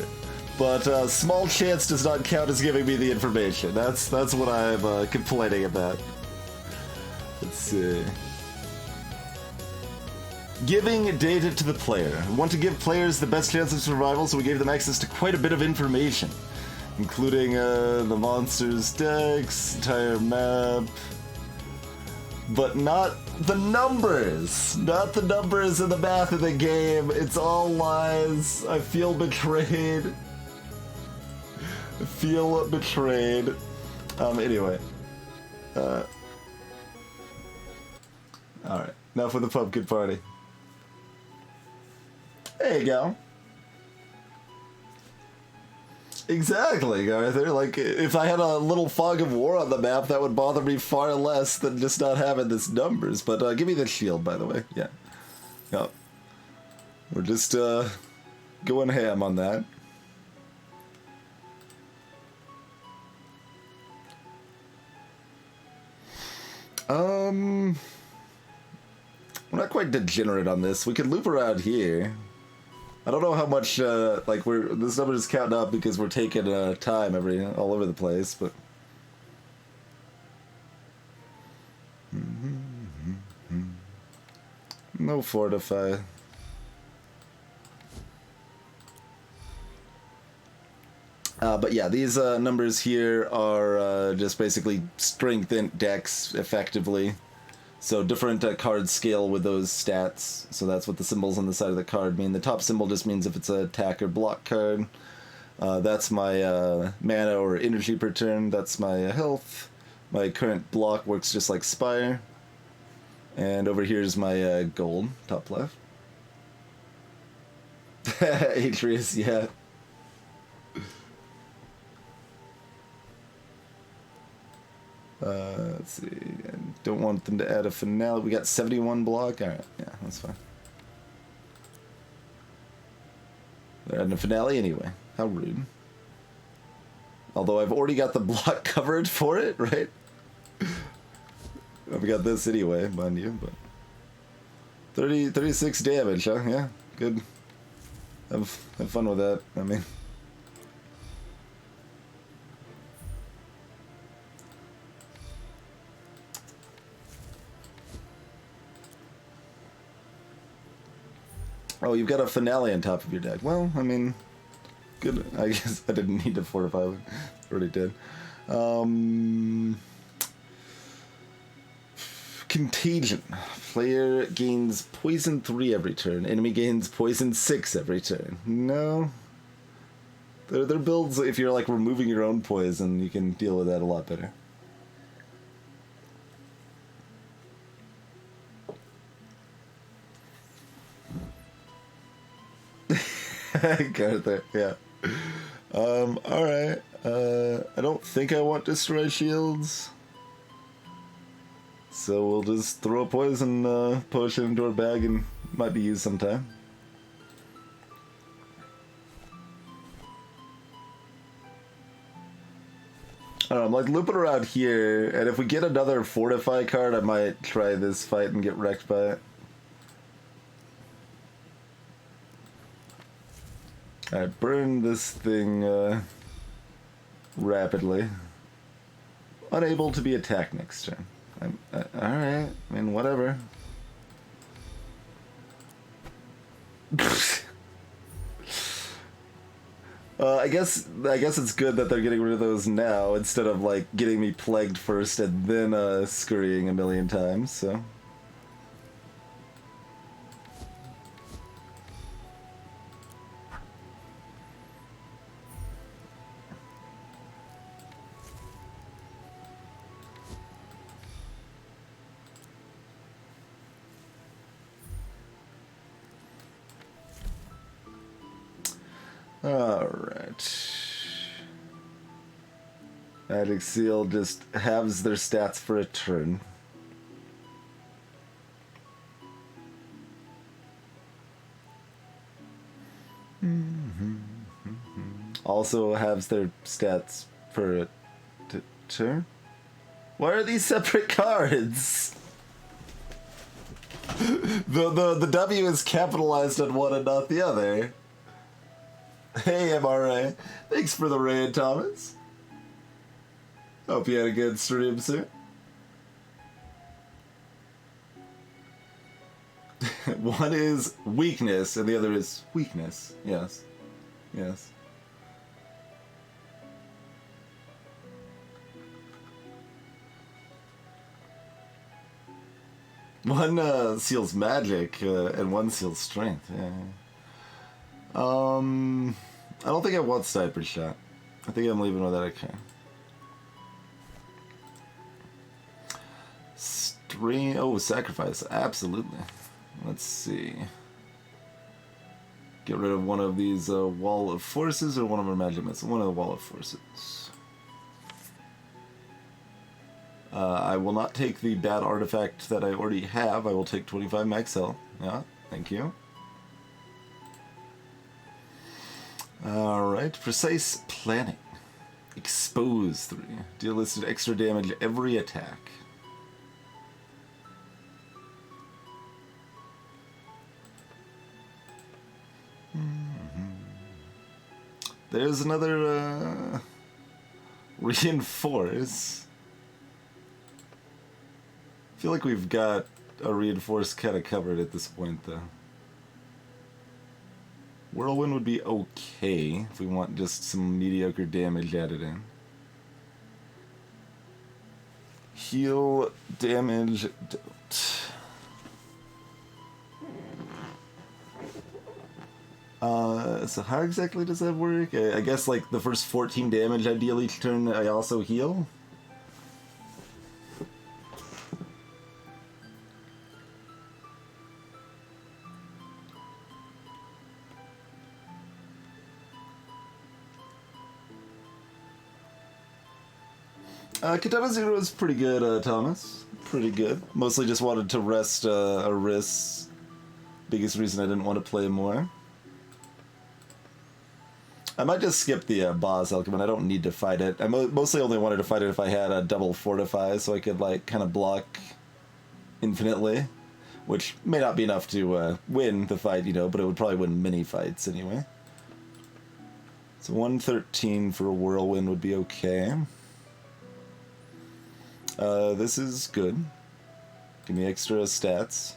But small chance does not count as giving me the information. That's what I'm complaining about. Let's see. Giving data to the player. We want to give players the best chance of survival, so we gave them access to quite a bit of information, including the monsters' decks, entire map, but not the numbers. Not the numbers in the math of the game. It's all lies. I feel betrayed. I feel betrayed. Anyway. Alright, now for the pumpkin party. There you go. Exactly, Arthur. Like, if I had a little fog of war on the map, that would bother me far less than just not having this numbers. But give me the shield, by the way. Yeah. Yep. We're just going ham on that. We're not quite degenerate on this. We could loop around here. I don't know how much, like, this number is counting up because we're taking time all over the place, but... No fortify. But yeah, these numbers here are just basically strengthened decks, effectively. So different cards scale with those stats. So that's what the symbols on the side of the card mean. The top symbol just means if it's an attack or block card. That's my mana or energy per turn. That's my health. My current block works just like Spire. And over here is my gold, top left. Atreus, yeah. Let's see. I don't want them to add a finale. We got 71 block. All right, yeah, that's fine. They're adding a finale anyway. How rude. Although I've already got the block covered for it, right? I've got this anyway, mind you, but 36 damage, huh? Yeah, good. Have fun with that. I mean. Oh, you've got a finale on top of your deck. Well, I mean, good. I guess I didn't need to fortify it. Already did. Contagion. Player gains poison 3 every turn. Enemy gains poison 6 every turn. No. They're builds, if you're like removing your own poison, you can deal with that a lot better. Garther, yeah. Alright. I don't think I want Destroy Shields. So we'll just throw a poison potion into our bag and might be used sometime. I don't know, I'm like looping around here, and if we get another Fortify card, I might try this fight and get wrecked by it. Alright, burn this thing rapidly. Unable to be attacked next turn. Alright, I mean, whatever. I guess it's good that they're getting rid of those now instead of like getting me plagued first and then scurrying a million times, so. Alright. Magic Seal just halves their stats for a turn. Also halves their stats for a turn. Why are these separate cards? The W is capitalized on one and not the other. Hey, MRA. Thanks for the raid, Thomas. Hope you had a good stream, sir. One is weakness, and the other is weakness. Yes. Yes. One seals magic, and one seals strength. Yeah. I don't think I want Sniper Shot. I think I'm leaving with that. Okay. Stream. Oh, sacrifice. Absolutely. Let's see. Get rid of one of these Wall of Forces or one of our magic missiles. One of the Wall of Forces. I will not take the bad artifact that I already have. I will take 25 max health. Yeah, thank you. Alright, Precise Planning. Expose 3. Deal listed extra damage every attack. There's another Reinforce. I feel like we've got a Reinforce kind of covered at this point, though. Whirlwind would be okay if we want just some mediocre damage added in. Heal damage. So how exactly does that work? I guess like the first 14 damage I deal each turn I also heal? Katana Zero is pretty good, Thomas. Pretty good. Mostly just wanted to rest Aris. Biggest reason I didn't want to play more. I might just skip the boss Alchemist. I don't need to fight it. I mostly only wanted to fight it if I had a double Fortify, so I could like kind of block infinitely. Which may not be enough to win the fight, you know, but it would probably win many fights anyway. So 113 for a Whirlwind would be okay. This is good. Give me extra stats.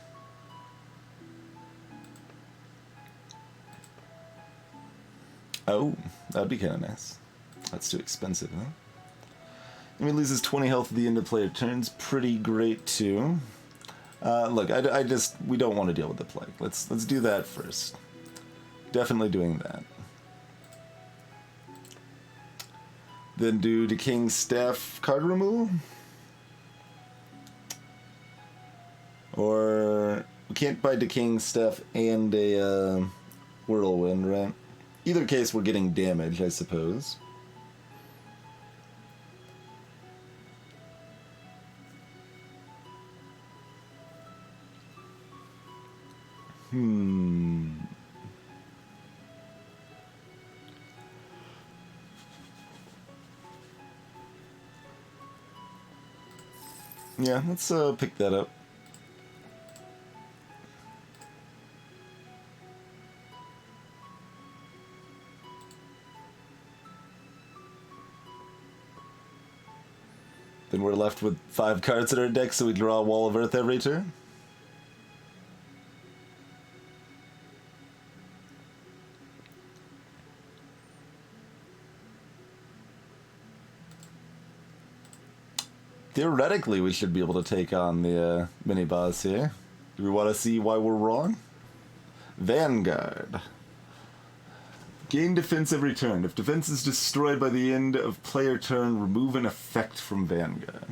Oh, that'd be kind of nice. That's too expensive, huh? And he loses 20 health at the end of player turns. Pretty great, too. Look, we don't want to deal with the plague. Let's do that first. Definitely doing that. Then do Decaying Staff card removal. Or we can't buy Decaying Staff and a Whirlwind, right? Either case, we're getting damage, I suppose. Yeah, let's pick that up. Then we're left with 5 cards in our deck, so we draw a Wall of Earth every turn. Theoretically, we should be able to take on the mini-boss here. Do we want to see why we're wrong? Vanguard. Gain defense every turn. If defense is destroyed by the end of player turn, remove an effect from Vanguard.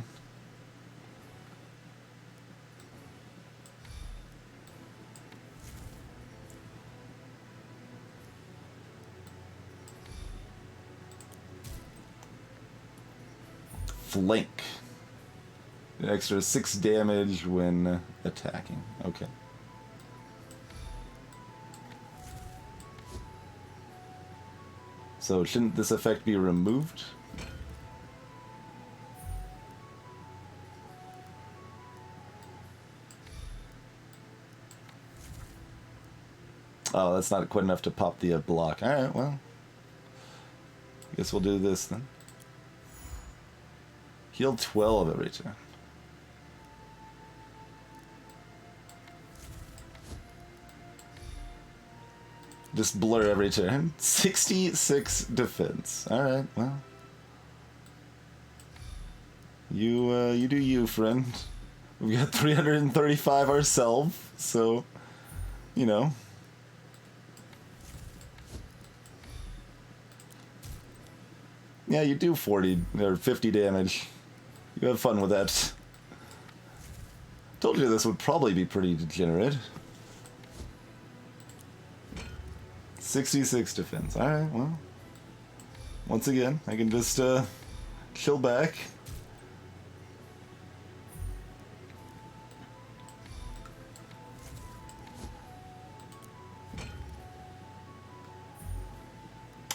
Flank. An extra 6 damage when attacking. Okay. So shouldn't this effect be removed? Oh, that's not quite enough to pop the block. Alright, well. Guess we'll do this then. Heal 12 every turn. Just blur every turn. 66 defense. Alright, well. You do you, friend. We've got 335 ourselves, so, you know. Yeah, you do 40 or 50 damage. You have fun with that. Told you this would probably be pretty degenerate. 66 defense. Alright, well. Once again, I can just chill back.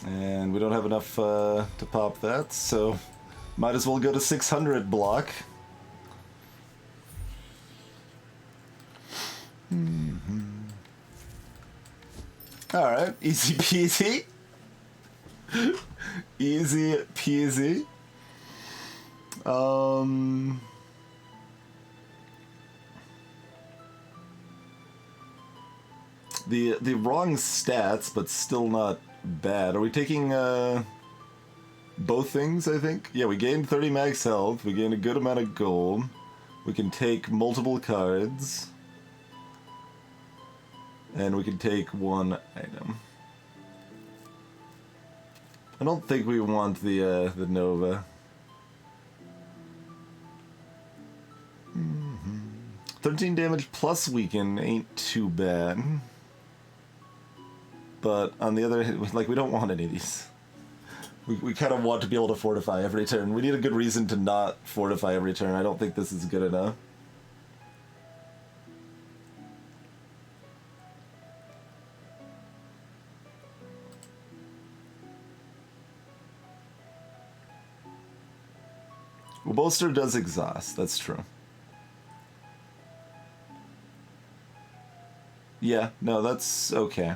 And we don't have enough to pop that, so might as well go to 600 block. Alright, easy peasy. Easy peasy. The wrong stats, but still not bad. Are we taking both things, I think? Yeah, we gained 30 max health, we gained a good amount of gold. We can take multiple cards. And we can take one item. I don't think we want the Nova. 13 damage plus weaken ain't too bad. But on the other hand, like, we don't want any of these. We kind of want to be able to fortify every turn. We need a good reason to not fortify every turn. I don't think this is good enough. Well, Bolster does exhaust, that's true. Yeah, no, that's okay.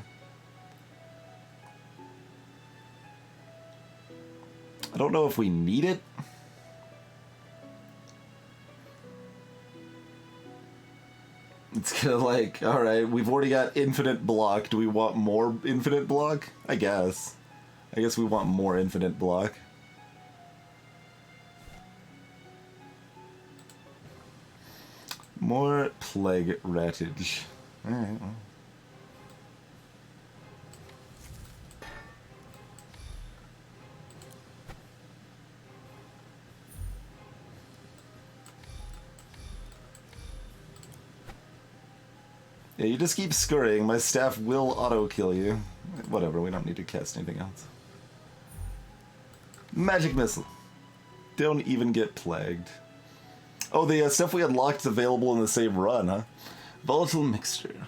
I don't know if we need it. It's kind of like, alright, we've already got infinite block. Do we want more infinite block? I guess. I guess we want more infinite block. More plague rattage. Alright, well. Yeah, you just keep scurrying. My staff will auto-kill you. Whatever, we don't need to cast anything else. Magic Missile. Don't even get plagued. Oh, the stuff we unlocked is available in the same run, huh? Volatile Mixture.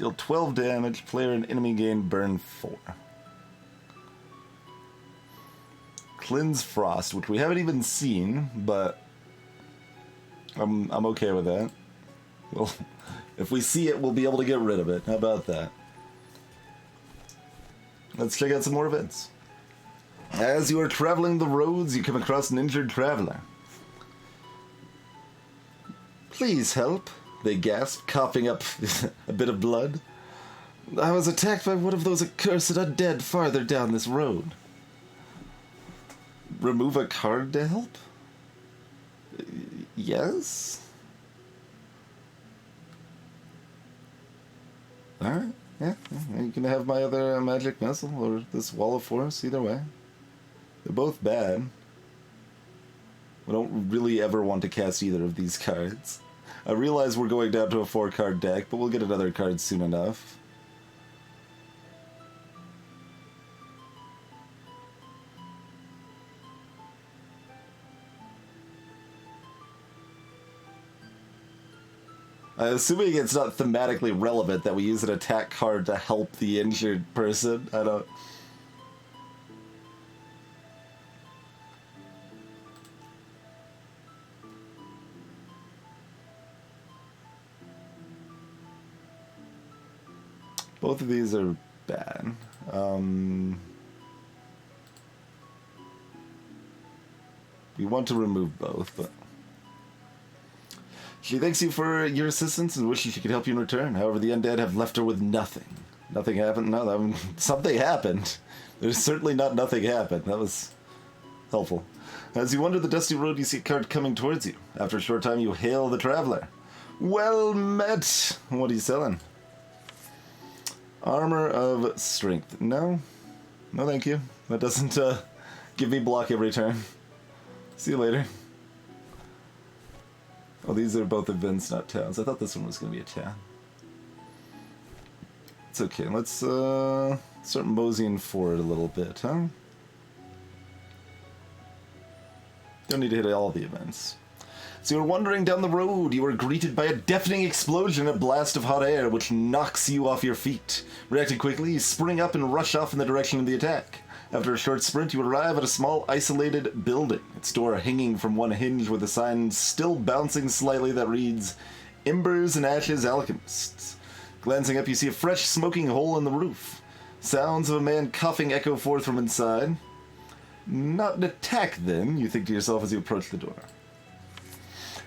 Deal 12 damage. Player and enemy gain burn 4. Cleanse Frost, which we haven't even seen, but I'm okay with that. Well, if we see it, we'll be able to get rid of it. How about that? Let's check out some more events. As you are traveling the roads, you come across an injured traveler. Please help, they gasp, coughing up a bit of blood. I was attacked by one of those accursed undead farther down this road. Remove a card to help? Yes? Alright, yeah. You can have my other magic missile or this wall of force, either way. They're both bad. We don't really ever want to cast either of these cards. I realize we're going down to a 4-card deck, but we'll get another card soon enough. Assuming it's not thematically relevant that we use an attack card to help the injured person. I don't... Both of these are bad. We want to remove both, but... She thanks you for your assistance and wishes she could help you in return. However, the undead have left her with nothing. Nothing happened? No, something happened. There's certainly not nothing happened. That was helpful. As you wander the dusty road, you see a cart coming towards you. After a short time, you hail the traveler. Well met! What are you selling? Armor of Strength. No. No, thank you. That doesn't give me block every turn. See you later. Oh, these are both events, not towns. I thought this one was going to be a town. It's okay. Let's start moseying forward a little bit, huh? Don't need to hit all the events. So you're wandering down the road. You are greeted by a deafening explosion, a blast of hot air, which knocks you off your feet. Reacting quickly, you spring up and rush off in the direction of the attack. After a short sprint, you arrive at a small, isolated building, its door hanging from one hinge with a sign still bouncing slightly that reads, Embers and Ashes Alchemists. Glancing up, you see a fresh, smoking hole in the roof. Sounds of a man coughing echo forth from inside. Not an attack, then, you think to yourself as you approach the door.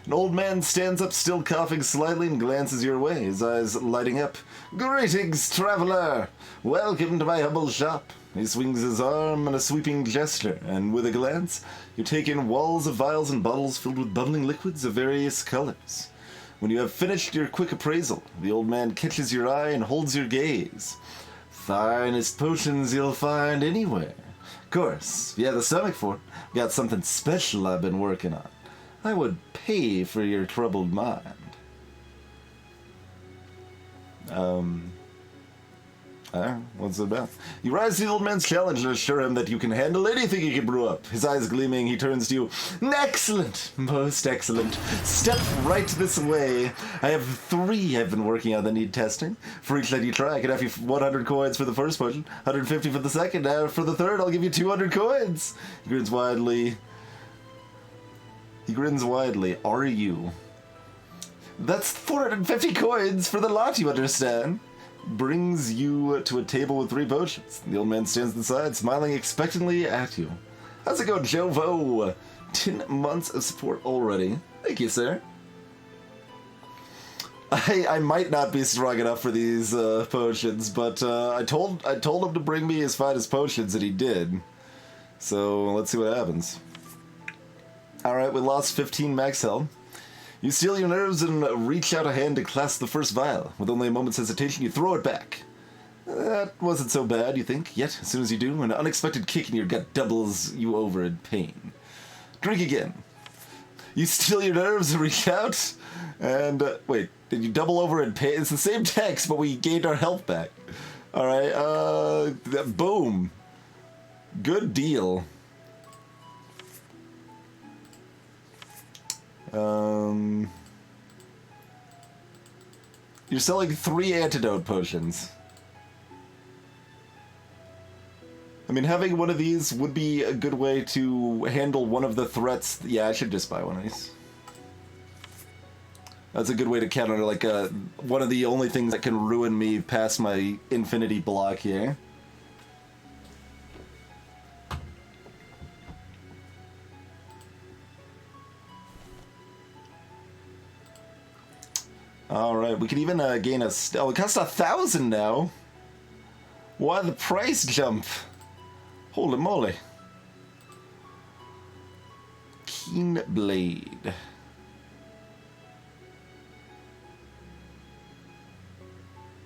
An old man stands up, still coughing slightly, and glances your way, his eyes lighting up. Greetings, traveler! Welcome to my humble shop. He swings his arm in a sweeping gesture, and with a glance, you take in walls of vials and bottles filled with bubbling liquids of various colors. When you have finished your quick appraisal, the old man catches your eye and holds your gaze. Finest potions you'll find anywhere. Of course, if you have the stomach for it, got something special I've been working on. I would pay for your troubled mind. What's it about? You rise to the old man's challenge and assure him that you can handle anything he can brew up. His eyes gleaming, he turns to you. Excellent! Most excellent. Step right this way. I have 3 I've been working on that need testing. For each that you try, I can have you 100 coins for the first potion, 150 for the second. For the third, I'll give you 200 coins. He grins widely. Are you? That's 450 coins for the lot, you understand? Brings you to a table with 3 potions. The old man stands inside, smiling expectantly at you. How's it going, Jovo? 10 months of support already. Thank you, sir. I might not be strong enough for these potions, but I told him to bring me his finest potions, and he did. So let's see what happens. Alright, we lost 15 max health. You steel your nerves and reach out a hand to clasp the first vial. With only a moment's hesitation, you throw it back. That wasn't so bad, you think, yet as soon as you do, an unexpected kick in your gut doubles you over in pain. Drink again. You steel your nerves and reach out, and, wait, did you double over in pain? It's the same text, but we gained our health back. Alright, boom. Good deal. You're selling 3 antidote potions. I mean, having one of these would be a good way to handle one of the threats. Yeah, I should just buy one of these. That's a good way to counter, like, one of the only things that can ruin me past my infinity block here. Alright, we can even gain a... Oh, it costs 1,000 now! Why the price jump? Holy moly. Keen Blade.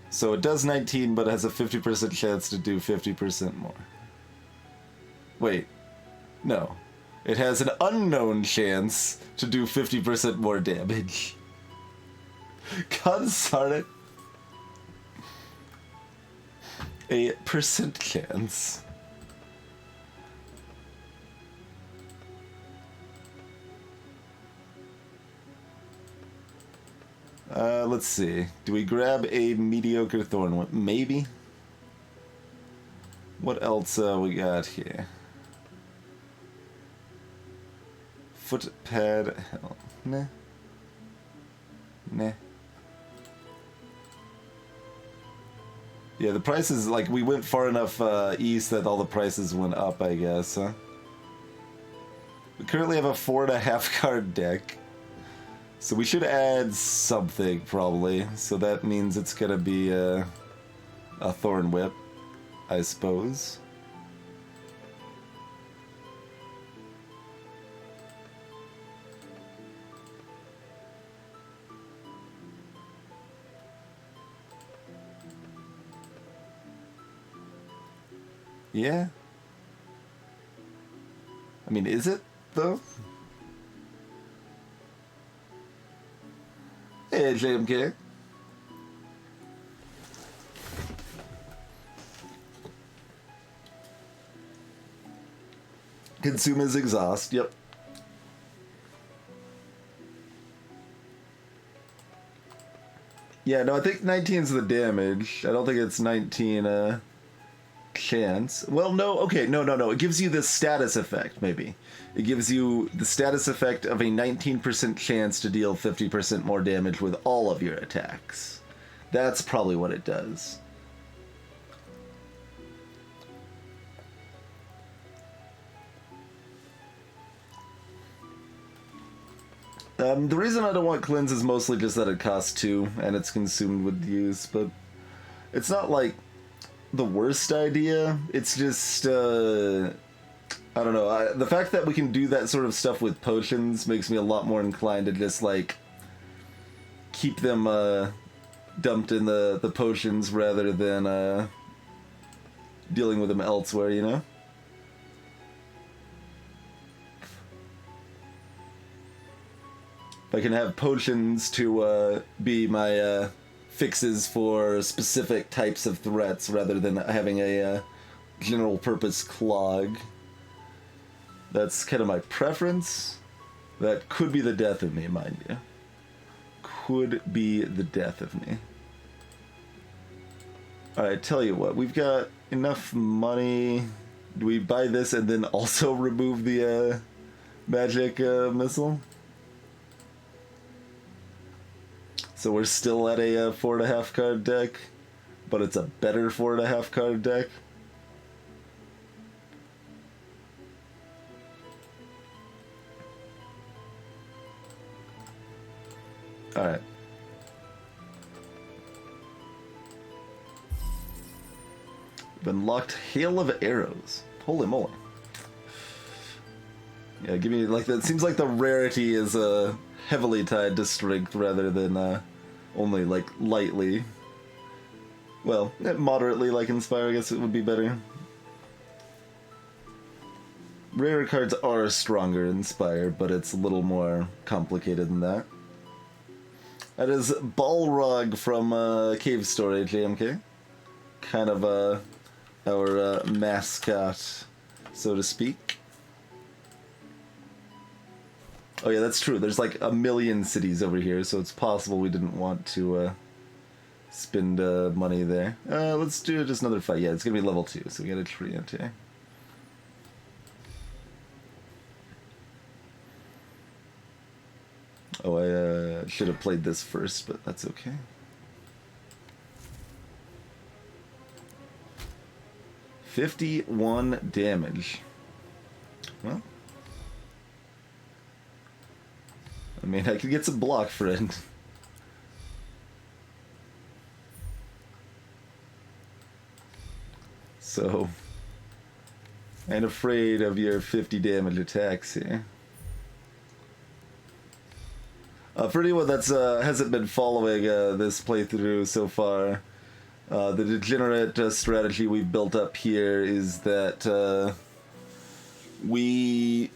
So it does 19, but has a 50% chance to do 50% more. Wait. No. It has an unknown chance to do 50% more damage. God darn it. A percent chance. Let's see. Do we grab a mediocre thorn whip? Maybe. What else we got here? Foot pad. Hell. Nah. Nah. Yeah, the prices, like, we went far enough east that all the prices went up, I guess, huh? We currently have a 4.5 card deck. So we should add something, probably. So that means it's gonna be a Thorn Whip, I suppose. Yeah? I mean, is it, though? Hey, JMK. Consume his exhaust, yep. Yeah, no, I think 19 is the damage. I don't think it's 19, chance. Well, no, okay, no. It gives you the status effect, maybe. It gives you the status effect of a 19% chance to deal 50% more damage with all of your attacks. That's probably what it does. The reason I don't want cleanse is mostly just that it costs 2 and it's consumed with use, but it's not like the worst idea. It's just I don't know. The fact that we can do that sort of stuff with potions makes me a lot more inclined to just like keep them dumped in the potions rather than dealing with them elsewhere, you know? If I can have potions to be my fixes for specific types of threats rather than having a general purpose clog. That's kind of my preference. That could be the death of me, mind you. Could be the death of me. Alright, tell you what, we've got enough money. Do we buy this and then also remove the magic missile? So we're still at a 4.5 card deck, but it's a better 4.5 card deck. Alright. Been locked Hail of Arrows. Holy moly. Yeah, give me, like, that seems like the rarity is heavily tied to strength rather than only, like, lightly. Well, moderately like Inspire, I guess it would be better. Rare cards are stronger Inspire, but it's a little more complicated than that. That is Balrog from Cave Story, JMK. Kind of our mascot, so to speak. Oh yeah, that's true. There's like a million cities over here, so it's possible we didn't want to spend money there. Let's do just another fight. Yeah, it's gonna be level 2, so we got a Triente. Oh, I should have played this first, but that's okay. $51 damage. Well, I mean, I could get some block, friend. So, I'm afraid of your 50 damage attacks here. For anyone that's hasn't been following this playthrough so far, the degenerate strategy we've built up here is that we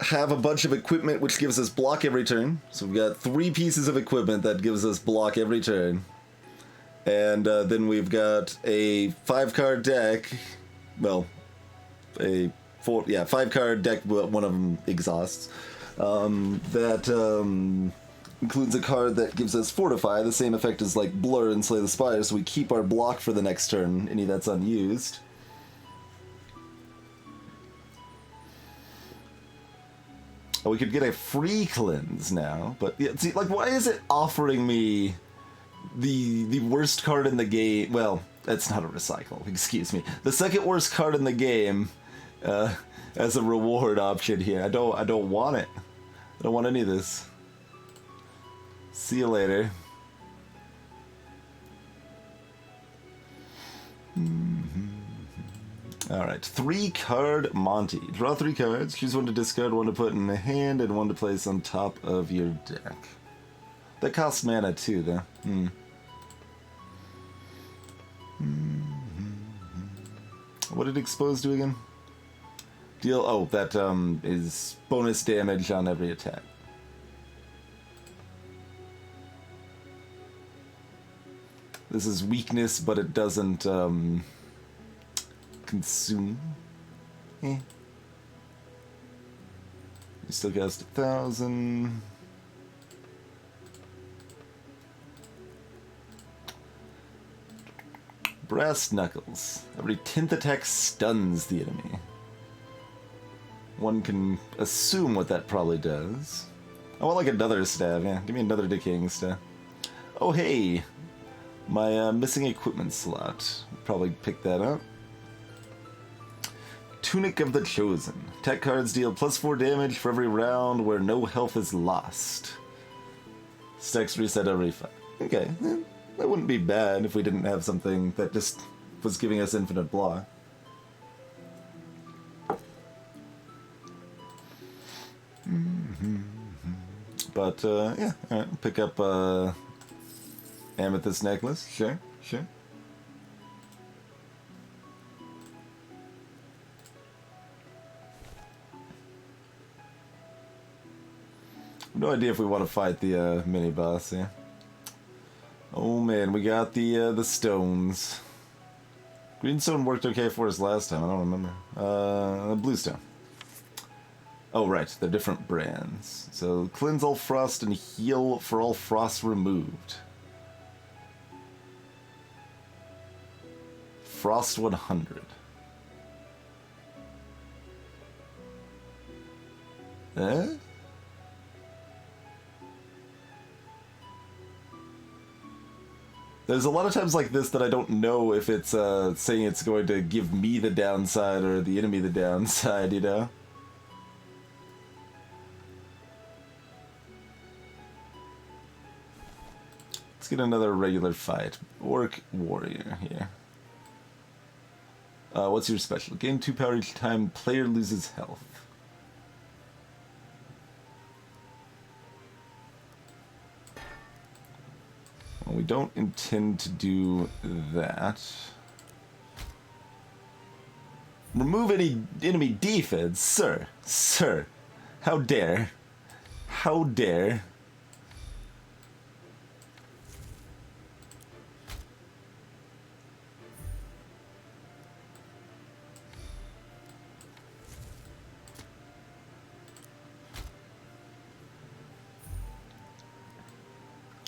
have a bunch of equipment which gives us block every turn. So we've got 3 pieces of equipment that gives us block every turn. And then we've got a 5-card deck, well, a 5-card deck, but one of them exhausts, that includes a card that gives us Fortify, the same effect as like Blur and Slay the Spire, so we keep our block for the next turn, any that's unused. Oh, we could get a free cleanse now, but yeah, see, like, why is it offering me the worst card in the game? Well, that's not a recycle, excuse me. The second worst card in the game as a reward option here. I don't want it. I don't want any of this. See you later. Alright, 3-card Monty. Draw 3 cards, choose one to discard, one to put in the hand, and one to place on top of your deck. That costs mana too, though. What did Expose do again? Deal, oh, that is bonus damage on every attack. This is weakness, but it doesn't consume. You still cast 1,000. Brass Knuckles. Every 10th attack stuns the enemy. One can assume what that probably does. I want like another stab, yeah. Give me another decaying stab. Oh hey! My missing equipment slot. Probably pick that up. Tunic of the Chosen. Attack cards deal +4 damage for every round where no health is lost. Stacks reset every 5. Okay, that wouldn't be bad if we didn't have something that just was giving us infinite block. But, yeah, alright, pick up Amethyst Necklace. Sure, sure. No idea if we want to fight the mini boss. Yeah. Oh man, we got the stones. Greenstone worked okay for us last time. I don't remember. Bluestone. Oh right, they're different brands. So cleanse all frost and heal for all frost removed. Frost 100. Eh? There's a lot of times like this that I don't know if it's saying it's going to give me the downside or the enemy the downside, you know? Let's get another regular fight. Orc Warrior here. What's your special? Gain 2 power each time player loses health. Well, we don't intend to do that. Remove any enemy defense, sir. Sir. How dare. How dare.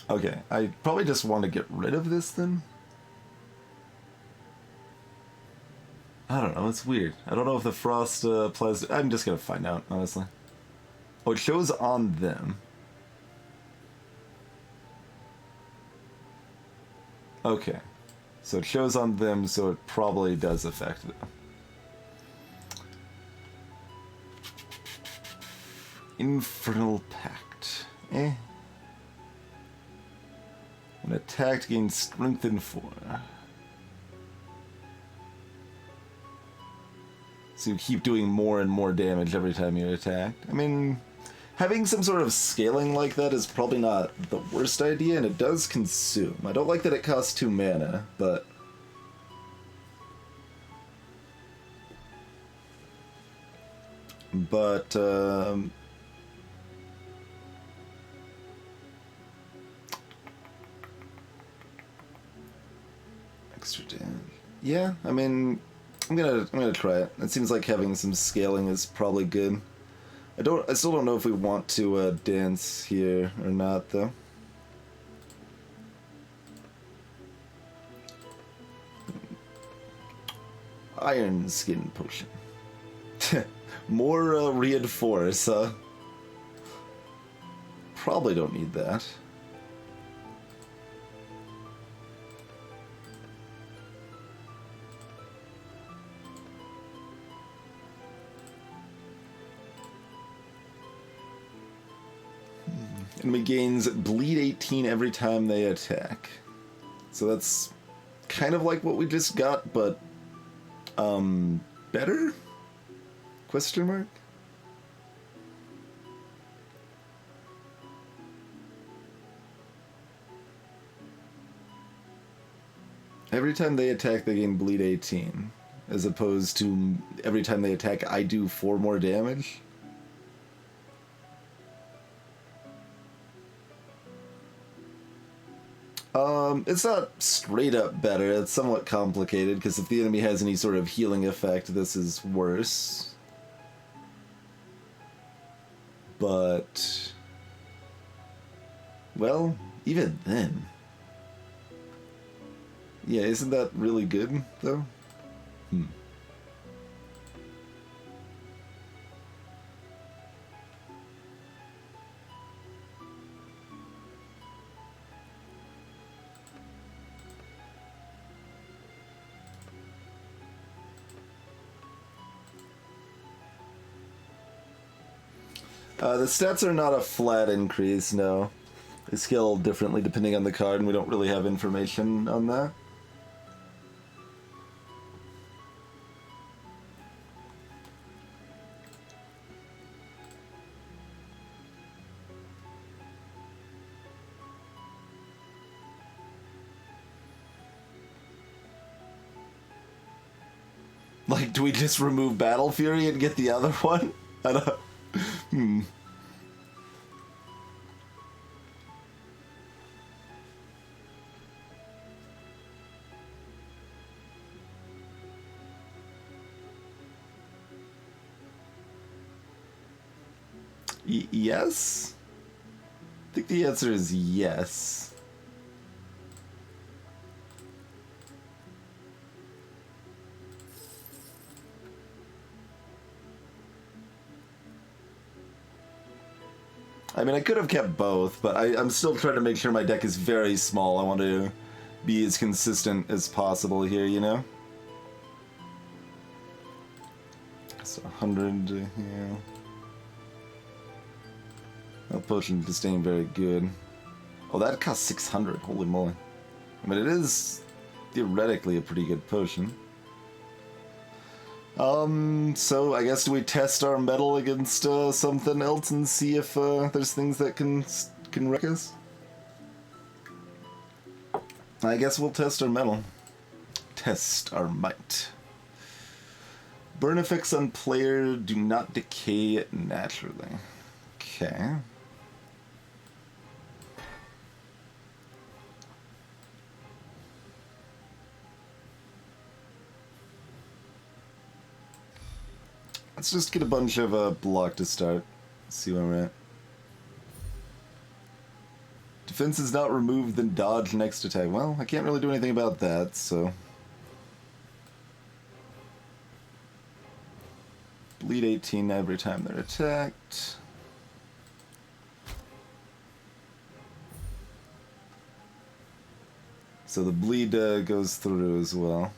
Okay, I probably just want to get rid of this then. I don't know, it's weird. I don't know if the frost applies. I'm just gonna find out, honestly. Oh, it shows on them. Okay. So it shows on them, so it probably does affect them. Infernal Pact. Eh. When attacked, gains strength in 4. So you keep doing more and more damage every time you attack. I mean, having some sort of scaling like that is probably not the worst idea, and it does consume. I don't like that it costs 2 mana, but... extra damage. Yeah, I mean, I'm gonna try it. It seems like having some scaling is probably good. I still don't know if we want to dance here or not, though. Iron Skin Potion. More reinforce, huh? Probably don't need that. Enemy gains bleed 18 every time they attack. So that's kind of like what we just got, but better? Question mark? Every time they attack, they gain bleed 18, as opposed to every time they attack, I do 4 more damage. It's not straight up better, it's somewhat complicated, because if the enemy has any sort of healing effect, this is worse. But... well, even then... yeah, isn't that really good, though? The stats are not a flat increase, no. They scale differently depending on the card, and we don't really have information on that. Like, do we just remove Battle Fury and get the other one? I don't... Yes? I think the answer is yes. I mean, I could have kept both, but I'm still trying to make sure my deck is very small. I want to be as consistent as possible here, you know? So 100 here. That potion just ain't very good. Oh, that costs 600. Holy moly. I mean, it is theoretically a pretty good potion. So I guess do we test our metal against something else and see if there's things that can wreck us? I guess we'll test our metal. Test our might. Burn effects on player do not decay naturally. Okay. Let's just get a bunch of block to start. See where we're at. defense is not removed, then dodge next attack. Well, I can't really do anything about that, so... Bleed 18 every time they're attacked. So the bleed goes through as well.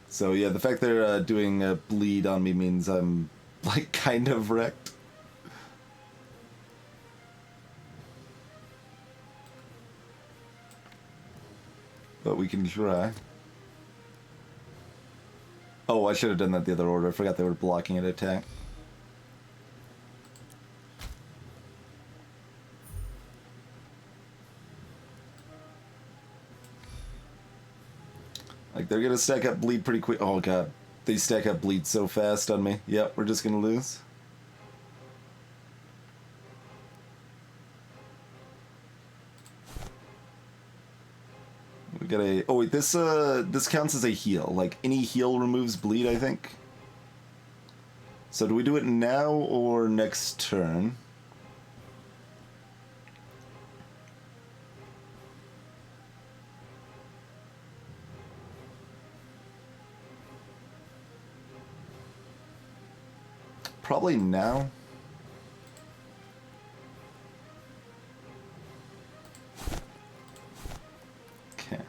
So yeah, the fact they're doing a bleed on me means I'm like kind of wrecked. But we can try. Oh, I should have done that the other order. I forgot they were blocking an attack. Like, they're gonna stack up bleed pretty quick. Oh, God. They stack up bleed so fast on me. Yep, we're just gonna lose. We got a... Oh, wait, this counts as a heal. Like, any heal removes bleed, I think. So do we do it now or next turn? Probably now. Okay.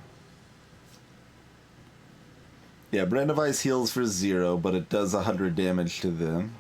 Yeah, Brand of Ice heals for 0, but it does 100 damage to them.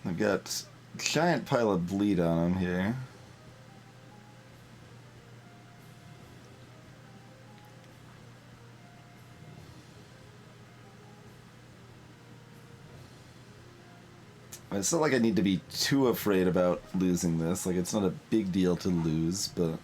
I've got a giant pile of bleed on him here. It's not like I need to be too afraid about losing this. Like, it's not a big deal to lose, but...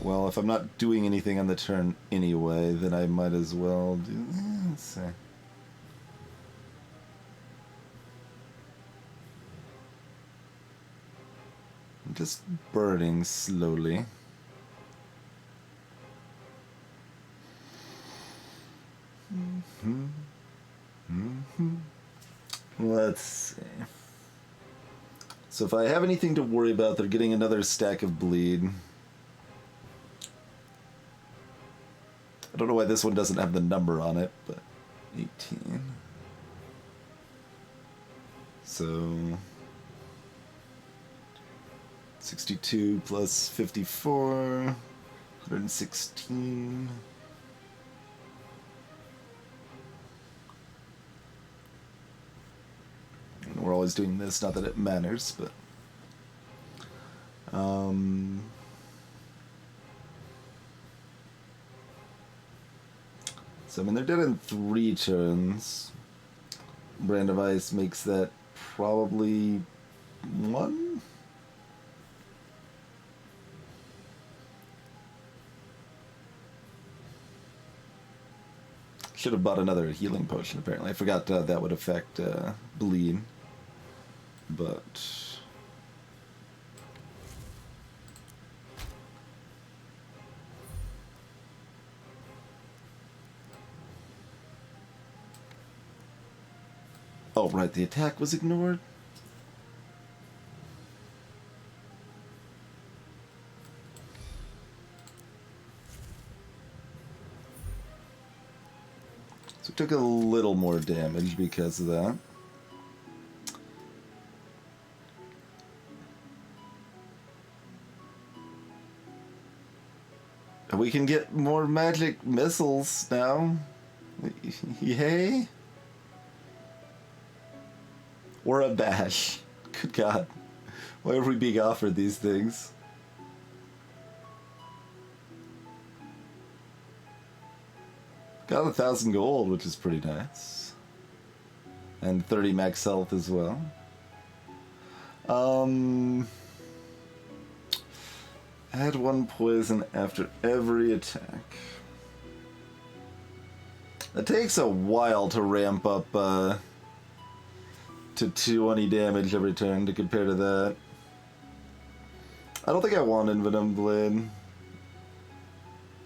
well, if I'm not doing anything on the turn anyway, then I might as well do... Let's see. I'm just burning slowly. Let's see. So if I have anything to worry about, they're getting another stack of bleed. I don't know why this one doesn't have the number on it, but 18. So 62 plus 54, 116. And we're always doing this, not that it matters, but so I mean they're dead in 3 turns. Brand of Ice makes that probably 1. Should have bought another healing potion, apparently. I forgot that would affect bleed. But... oh, right, the attack was ignored? So it took a little more damage because of that. We can get more magic missiles now. Yay! Or a bash. Good God. Why are we being offered these things? Got 1,000 gold, which is pretty nice. And 30 max health as well. Add 1 poison after every attack. It takes a while to ramp up to 20 damage every turn to compare to that. I don't think I want Envenom Blade.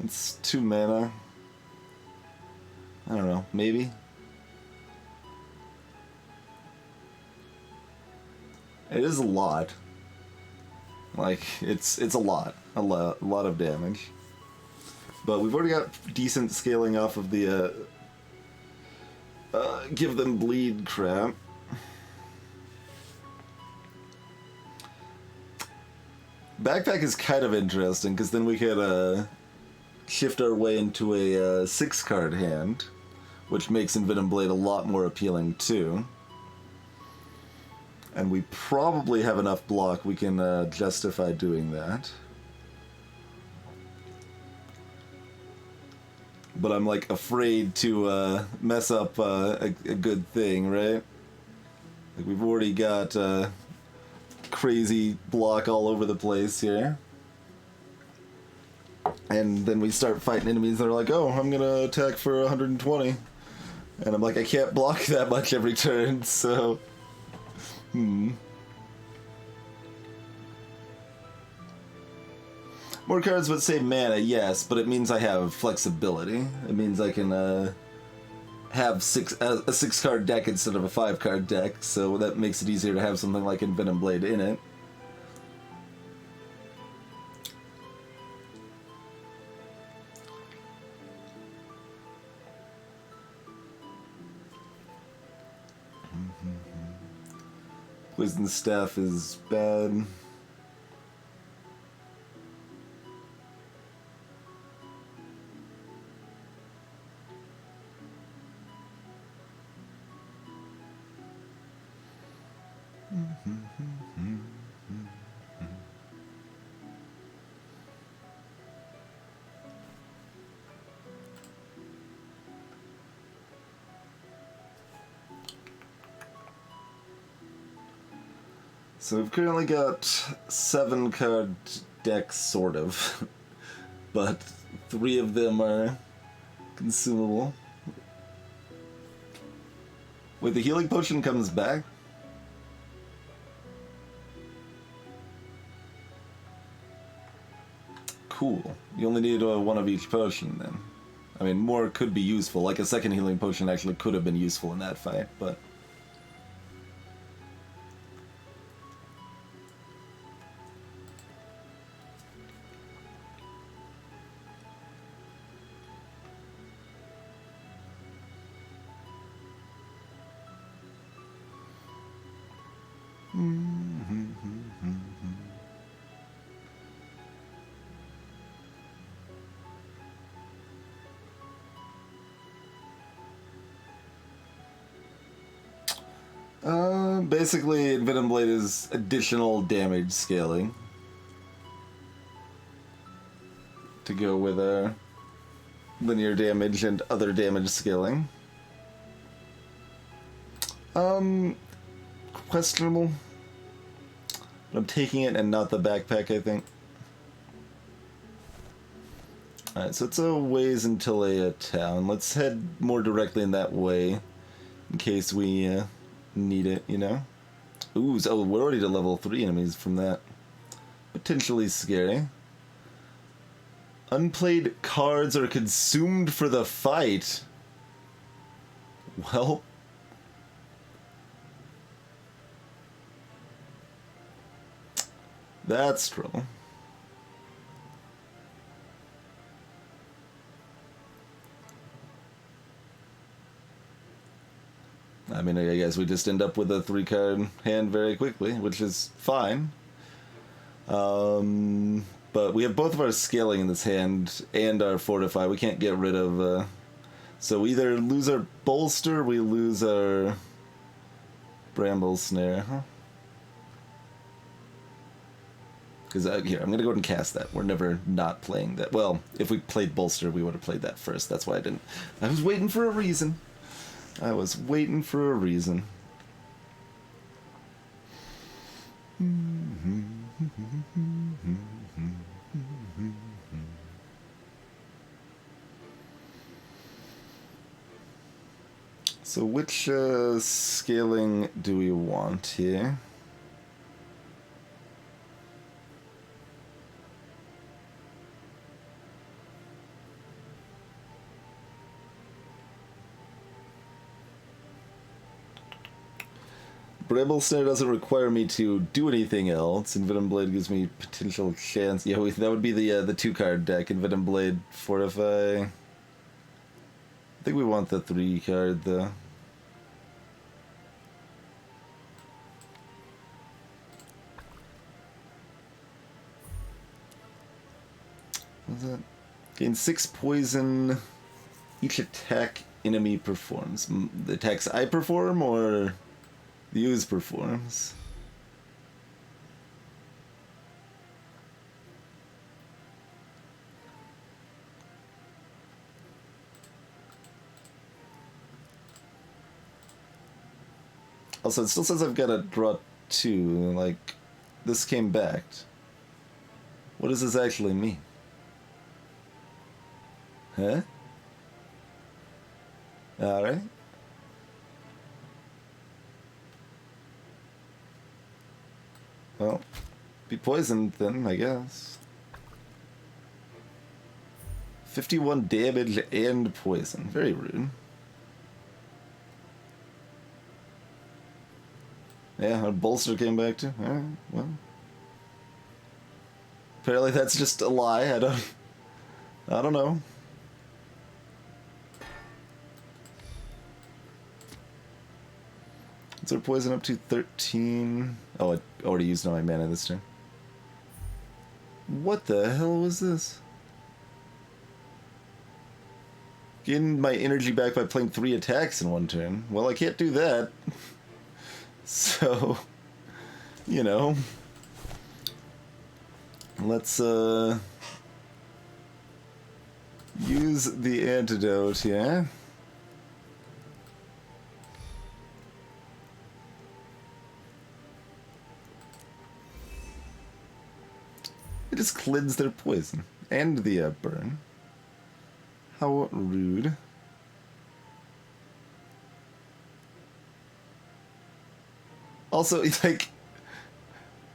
It's 2 mana. I don't know, maybe? It is a lot. Like, it's a lot of damage. But we've already got decent scaling off of the give them bleed crap. Backpack is kind of interesting because then we could shift our way into a 6-card hand, which makes Envenom Blade a lot more appealing too. And we probably have enough block we can justify doing that. But I'm like afraid to mess up a good thing, right? Like we've already got crazy block all over the place here. And then we start fighting enemies that are like, oh, I'm gonna attack for 120. And I'm like, I can't block that much every turn, so... More cards would save mana, yes, but it means I have flexibility. It means I can have a 6-card deck instead of a 5-card deck, so that makes it easier to have something like Envenom Blade in it. Poison Staff is bad. So we've currently got 7-card decks, sort of, but 3 of them are consumable. Wait, the healing potion comes back? Cool. You only need 1 of each potion then. I mean, more could be useful. Like a second healing potion actually could have been useful in that fight, but... Basically, Envenom Blade is additional damage scaling to go with linear damage and other damage scaling. Questionable. But I'm taking it and not the backpack, I think. Alright, so it's a ways until a town. Let's head more directly in that way in case we need it, you know? Ooh, so we're already to level 3 enemies from that. Potentially scary. Unplayed cards are consumed for the fight. Well... that's trouble. I mean, I guess we just end up with a 3-card hand very quickly, which is fine. But we have both of our scaling in this hand and our fortify. We can't get rid of... so we either lose our bolster, we lose our bramble snare, huh? Because here, I'm going to go ahead and cast that. We're never not playing that. Well, if we played Bolster, we would have played that first. That's why I didn't. I was waiting for a reason. I was waiting for a reason. So which scaling do we want here? Bramble Snare doesn't require me to do anything else. And Venom Blade gives me potential chance. Yeah, that would be the 2-card deck. And Venom Blade Fortify. I think we want the 3-card though. What's that? Gain 6 poison. Each attack enemy performs. The attacks I perform or the use performs? Also, it still says I've got to draw 2. Like, this came back. What does this actually mean? Huh? Alright. Well, be poisoned then, I guess. 51 damage and poison. Very rude. Yeah, our bolster came back too. Alright, well. Apparently that's just a lie. I don't know. What's our poison up to? 13. Oh, I already used all my mana this turn. What the hell was this? Getting my energy back by playing 3 attacks in one turn. Well, I can't do that. So, you know. Let's, use the antidote here. It just cleanse their poison and the burn. How rude. Also, like,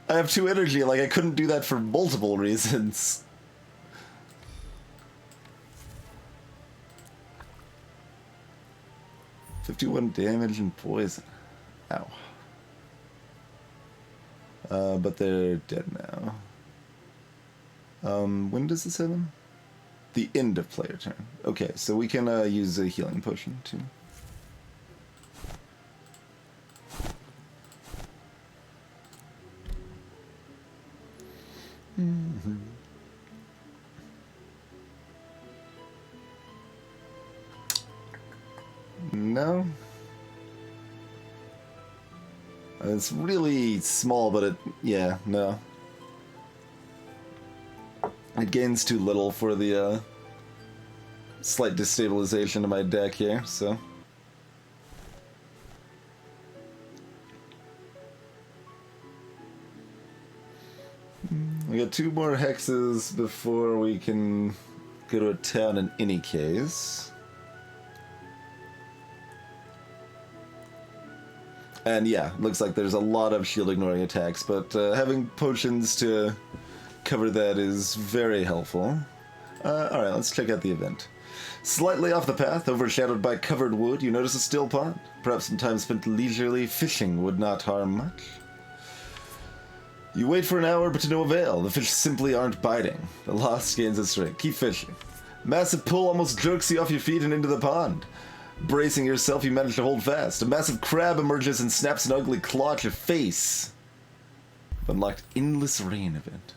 I have 2 energy, like, I couldn't do that for multiple reasons. $51 damage and poison. Ow. But they're dead now. When does this happen? The end of player turn. Okay, so we can use a healing potion too. No. It's really small, but yeah, no. It gains too little for the slight destabilization of my deck here, so. We got 2 more hexes before we can go to a town in any case. And yeah, looks like there's a lot of shield ignoring attacks, but having potions to cover that is very helpful. Alright, let's check out the event. Slightly off the path, overshadowed by covered wood, you notice a still pond. Perhaps some time spent leisurely fishing would not harm much. You wait for an hour, but to no avail. The fish simply aren't biting. The lost gains its strength. Keep fishing. Massive pull almost jerks you off your feet and into the pond. Bracing yourself, you manage to hold fast. A massive crab emerges and snaps an ugly claw at your face. Unlocked Endless Rain event.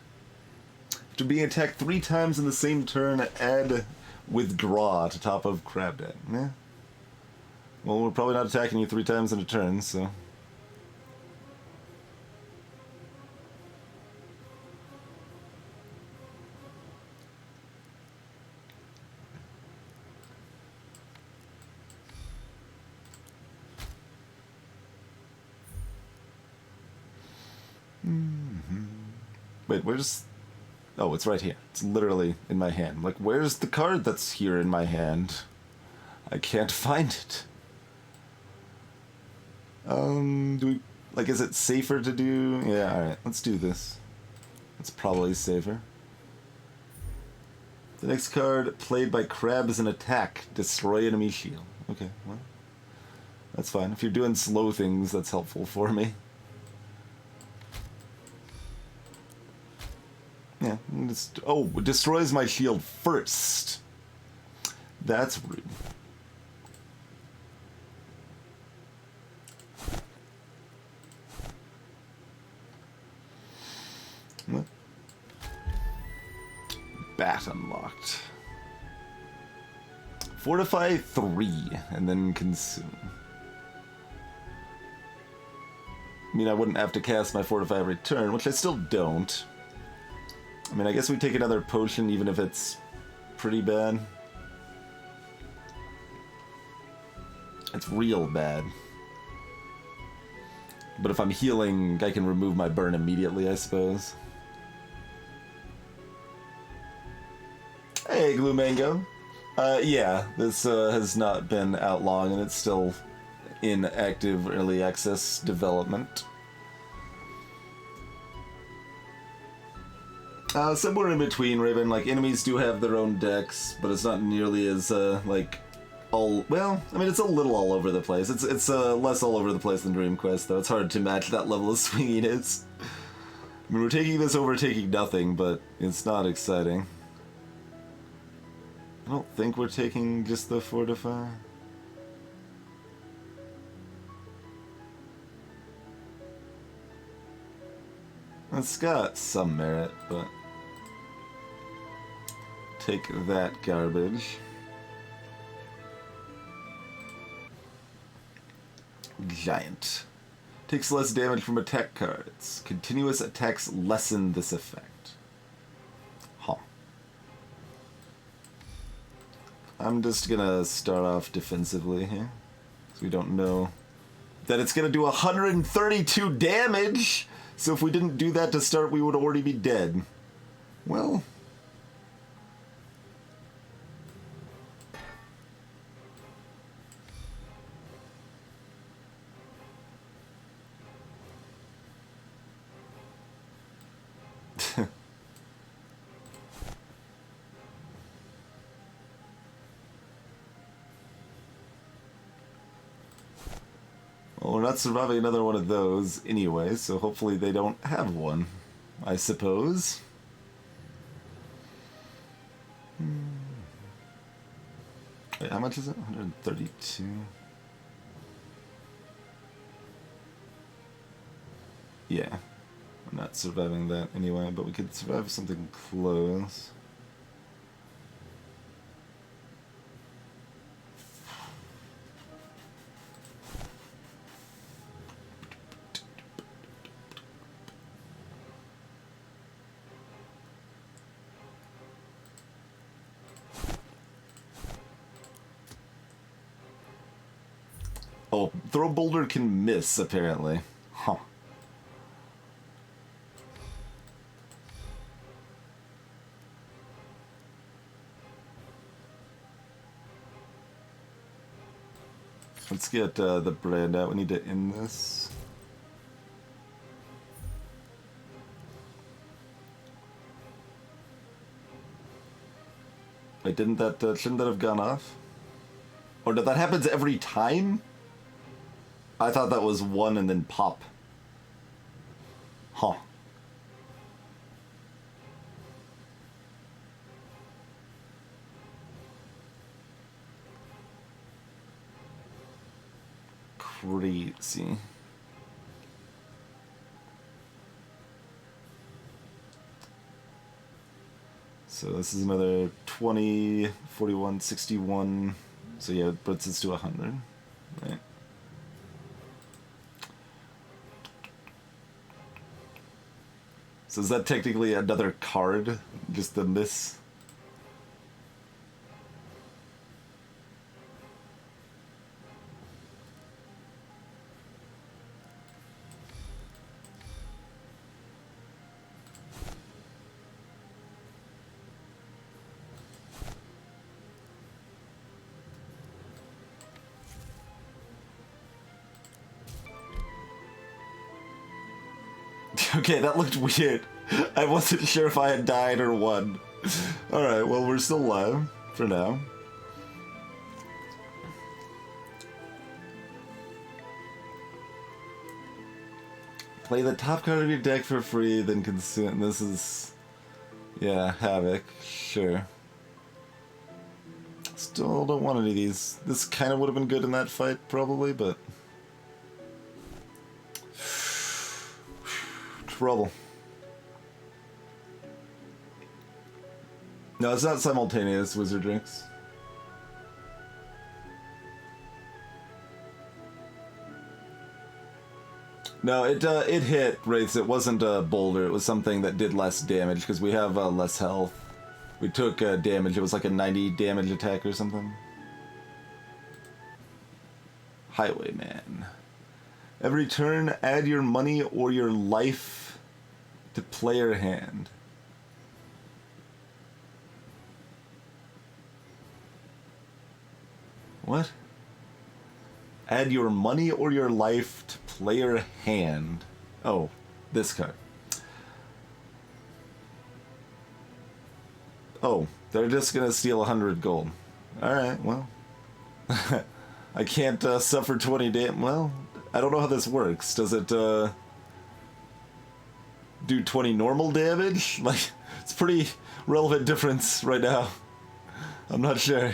After being attacked 3 times in the same turn, add Withdraw to top of Crab Den. Yeah. Well, we're probably not attacking you 3 times in a turn, so. Wait, where's... Oh, it's right here. It's literally in my hand. Like, where's the card that's here in my hand? I can't find it. Do we... Like, is it safer to do... Yeah, alright, let's do this. It's probably safer. The next card, played by Crab as an attack. Destroy enemy shield. Okay, well... That's fine. If you're doing slow things, that's helpful for me. Yeah, oh, destroys my shield first. That's rude. What? Bat unlocked. Fortify 3, and then consume. I mean, I wouldn't have to cast my Fortify every turn, which I still don't. I mean, I guess we take another potion even if it's pretty bad. It's real bad. But if I'm healing, I can remove my burn immediately, I suppose. Hey, Glue Mango. Yeah, this has not been out long, and it's still in active early access development. Somewhere in between, Raven. Like, enemies do have their own decks, but it's not nearly as, like, all... Well, I mean, it's a little all over the place. It's less all over the place than Dream Quest, though. It's hard to match that level of swinginess. I mean, we're taking this over taking nothing, but it's not exciting. I don't think we're taking just the Fortify. It's got some merit, but... Take that garbage. Giant. Takes less damage from attack cards. Continuous attacks lessen this effect. Huh. I'm just gonna start off defensively here. So we don't know that it's gonna do 132 damage! So if we didn't do that to start, we would already be dead. Well... Well, we're not surviving another one of those anyway, so hopefully they don't have one, I suppose. Wait, how much is it? 132? Yeah. I'm not surviving that anyway, but we could survive something close. Oh, Throw Boulder can miss, apparently. Huh. Let's get the brand out. We need to end this. Wait, shouldn't that have gone off? Or that happens every time? I thought that was one and then pop. Huh. Crazy. So this is another 20, 41, 61. So yeah, it puts us to 100. Right. So is that technically another card? Just the miss? Okay, that looked weird. I wasn't sure if I had died or won. Alright, well, we're still alive for now. Play the top card of your deck for free, then consume. This is. Yeah, Havoc. Sure. Still don't want any of these. This kind of would have been good in that fight, probably, but. Trouble. No, it's not simultaneous, Wizard Drinks. No, it hit Wraiths. It wasn't a boulder. It was something that did less damage because we have less health. We took damage. It was like a 90 damage attack or something. Highwayman. Every turn, add your money or your life to player hand. What? Add your money or your life to player hand. Oh, this card. Oh, they're just gonna steal 100 gold. Alright, well. I can't suffer 20 damage. Well, I don't know how this works. Does it do 20 normal damage? Like, it's pretty relevant difference right now. I'm not sure.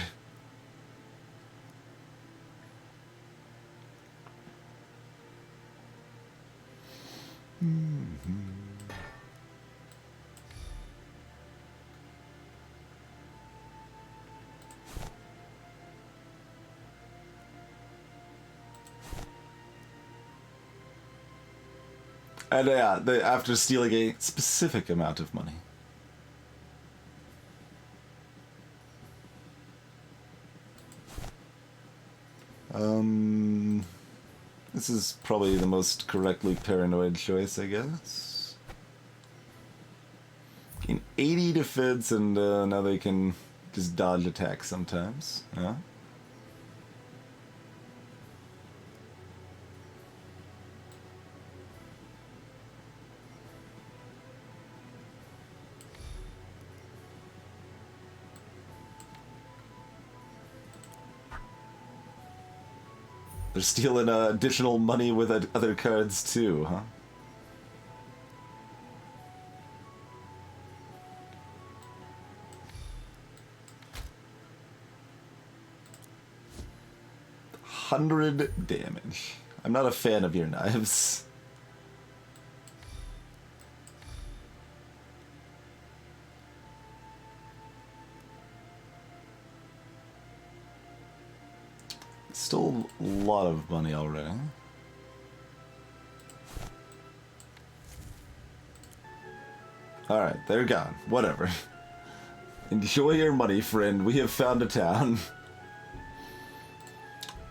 And yeah, after stealing a specific amount of money. This is probably the most correctly paranoid choice, I guess. In 80 defense, and now they can just dodge attacks sometimes. Yeah. They're stealing additional money with other cards too, huh? $100 damage. I'm not a fan of your knives. Still a lot of money already. Alright, they're gone. Whatever. Enjoy your money, friend. We have found a town.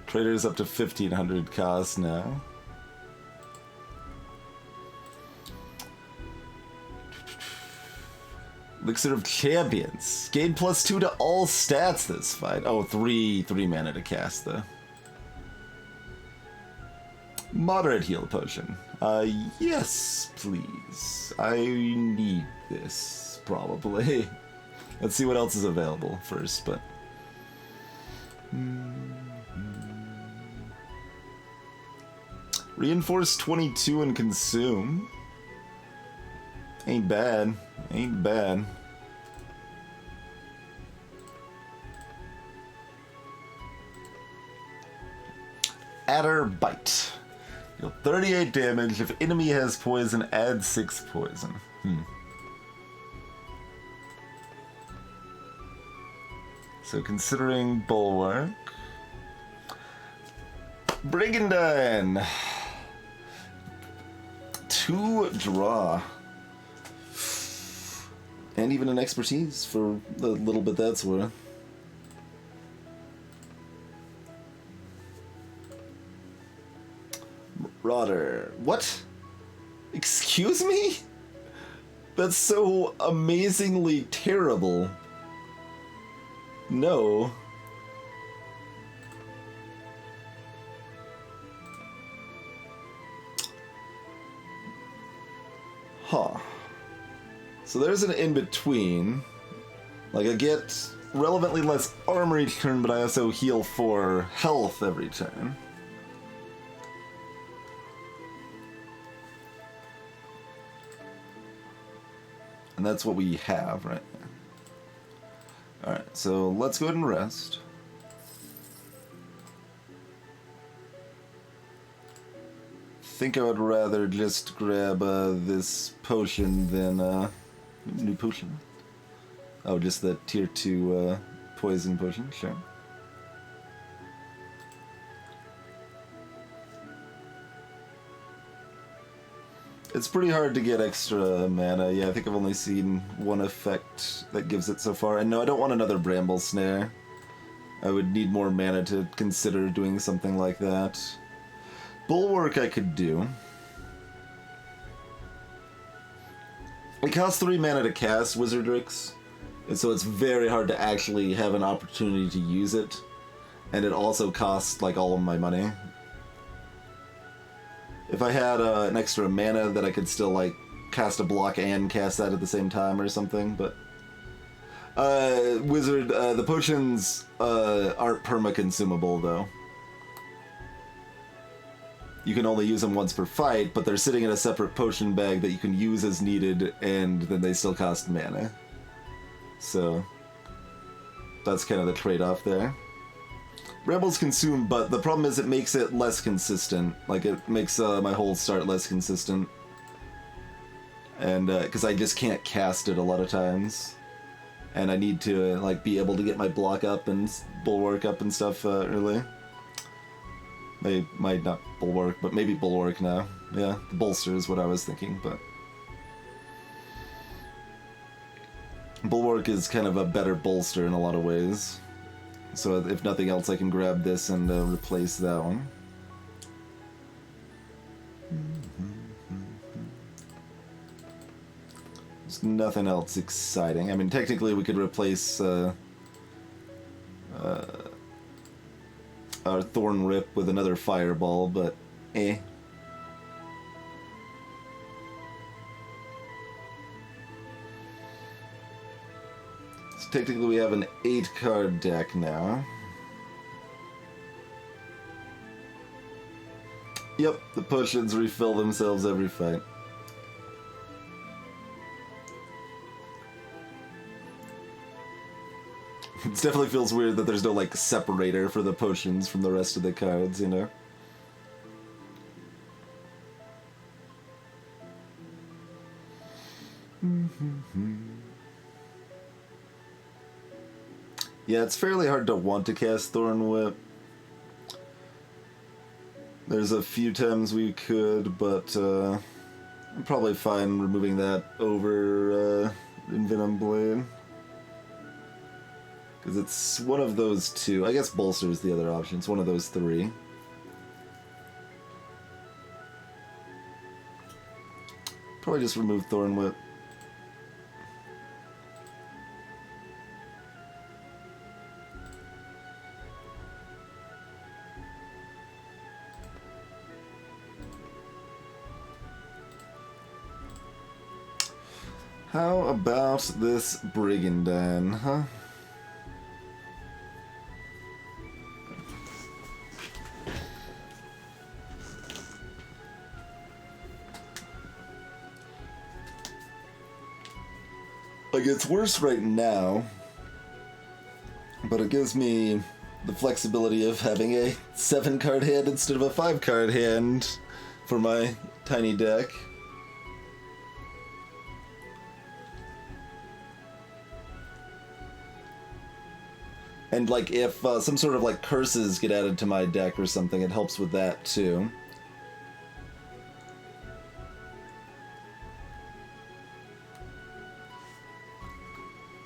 Trader's up to 1,500 cost now. Elixir of Champions. Gain +2 to all stats this fight. Oh, three mana to cast, though. Moderate heal potion. Yes, please. I need this, probably. Let's see what else is available first, but... Reinforce 22 and consume. Ain't bad. Ain't bad. Adder Bite. Deal 38 damage. If enemy has poison, add 6 poison. So considering Bulwark. Brigandine. 2 draw. And even an expertise for the little bit that's worth. Marauder. What? Excuse me? That's so amazingly terrible. No. Huh. So there's an in-between. Like, I get relevantly less armor each turn, but I also heal 4 health every turn. And that's what we have right now. Alright, so let's go ahead and rest. Think I would rather just grab this potion than new potion. Oh, just the tier 2 poison potion, sure. It's pretty hard to get extra mana. Yeah, I think I've only seen one effect that gives it so far. And no, I don't want another Bramble Snare. I would need more mana to consider doing something like that. Bulwark I could do. It costs 3 mana to cast Wizardrix, and so it's very hard to actually have an opportunity to use it. And it also costs, like, all of my money. If I had an extra mana that I could still, like, cast a block and cast that at the same time or something, but... the potions aren't perma-consumable, though. You can only use them once per fight, but they're sitting in a separate potion bag that you can use as needed, and then they still cost mana. So, that's kind of the trade-off there. Rebels consume, but the problem is it makes it less consistent. Like, it makes my whole start less consistent. And, because I just can't cast it a lot of times. And I need to, like, be able to get my block up and bulwark up and stuff early. They might not bulwark, but maybe bulwark now. Yeah, the bolster is what I was thinking, but... Bulwark is kind of a better bolster in a lot of ways. So if nothing else, I can grab this and replace that one. There's nothing else exciting. I mean, technically we could replace our Thorn Rip with another Fireball, but eh. So technically we have an 8-card deck now. Yep, the potions refill themselves every fight. It definitely feels weird that there's no, like, separator for the potions from the rest of the cards, you know? Yeah, it's fairly hard to want to cast Thorn Whip. There's a few times we could, but I'm probably fine removing that over Envenom Blade. Because it's one of those two. I guess Bolster is the other option. It's one of those 3. Probably just remove Thorn Whip. How about this Brigandine, huh? Like, it's worse right now, but it gives me the flexibility of having a 7-card hand instead of a 5-card hand for my tiny deck. And, like, if some sort of, like, curses get added to my deck or something, it helps with that, too.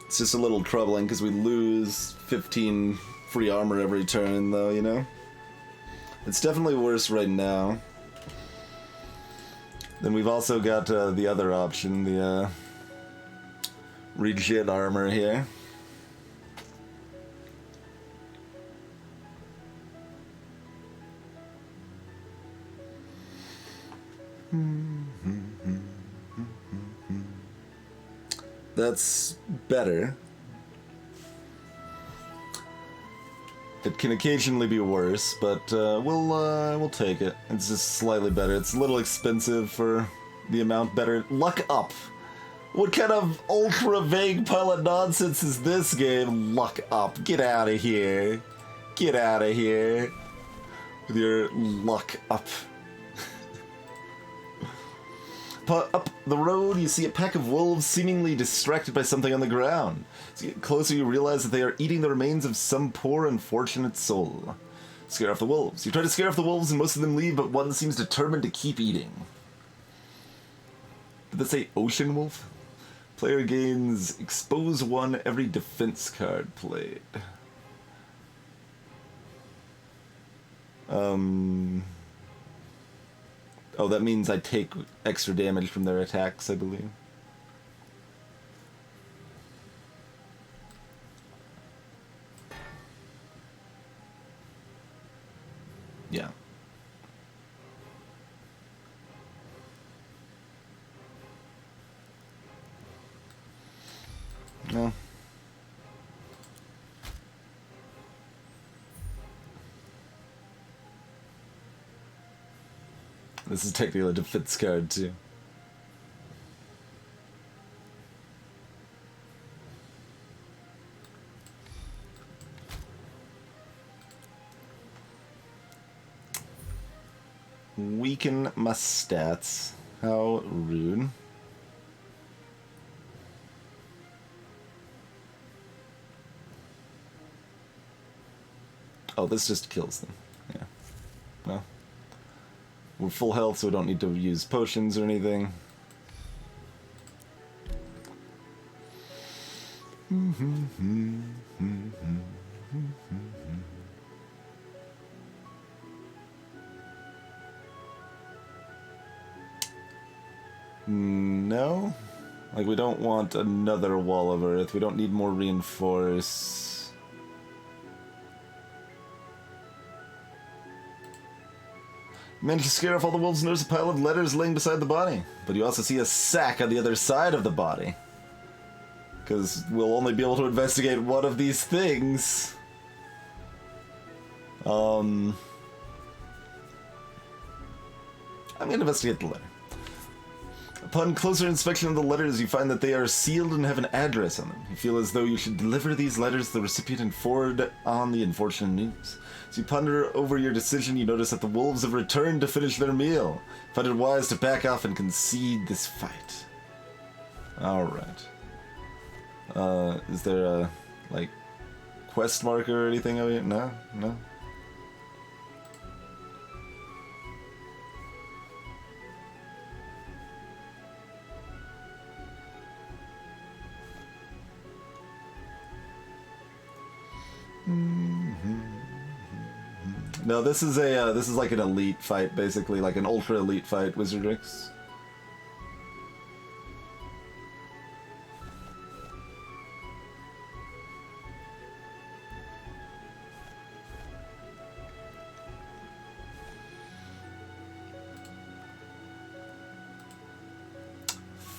It's just a little troubling, because we lose 15 free armor every turn, though, you know? It's definitely worse right now. Then we've also got the other option, the Regen armor here. That's better. It can occasionally be worse, but we'll take it. It's just slightly better. It's a little expensive for the amount better. Luck up. What kind of ultra vague pile of nonsense is this game? Luck up. Get out of here. Get out of here. With your luck up. Up the road, you see a pack of wolves seemingly distracted by something on the ground. As you get closer, you realize that they are eating the remains of some poor, unfortunate soul. Scare off the wolves. You try to scare off the wolves, and most of them leave, but one seems determined to keep eating. Did that say Ocean Wolf? Player gains expose 1 every defense card played. Oh, that means I take extra damage from their attacks, I believe. Yeah. No. This is technically a defense card, too. Weaken my stats. How rude. Oh, this just kills them. Yeah. Well. We're full health, so we don't need to use potions or anything. No? Like, we don't want another wall of earth. We don't need more reinforce. Managed to scare off all the wolves and notice a pile of letters laying beside the body. But you also see a sack on the other side of the body. Because we'll only be able to investigate one of these things. I'm going to investigate the letter. Upon closer inspection of the letters, you find that they are sealed and have an address on them. You feel as though you should deliver these letters to the recipient and forward on the unfortunate news. As you ponder over your decision, you notice that the wolves have returned to finish their meal. Find it wise to back off and concede this fight. Alright. Is there a, like, quest marker or anything over here? No? No? No, this is a this is like an elite fight, basically, like an ultra elite fight, Wizardrix.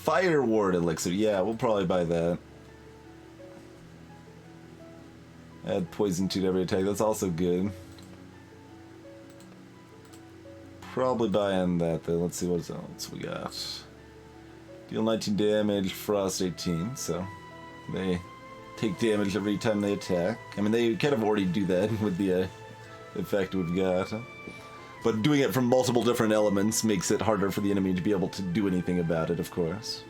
Fire Ward Elixir, yeah, we'll probably buy that. Add poison to every attack, that's also good. Probably buying that though. Let's see what else we got. Deal 19 damage, Frost 18, so they take damage every time they attack. I mean, they kind of already do that with the effect we've got. But doing it from multiple different elements makes it harder for the enemy to be able to do anything about it, of course.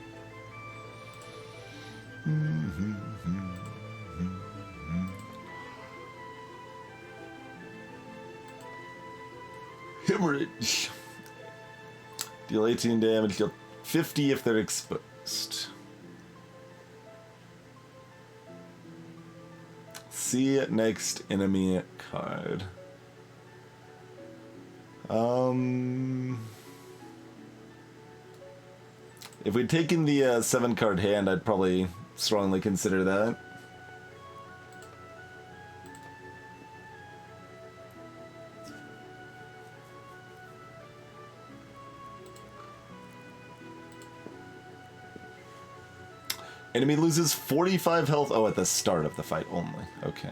Hemorrhage. Deal 18 damage, deal 50 if they're exposed. See next enemy card. If we'd taken the 7-card hand, I'd probably strongly consider that. Enemy loses 45 health. Oh, at the start of the fight only. Okay.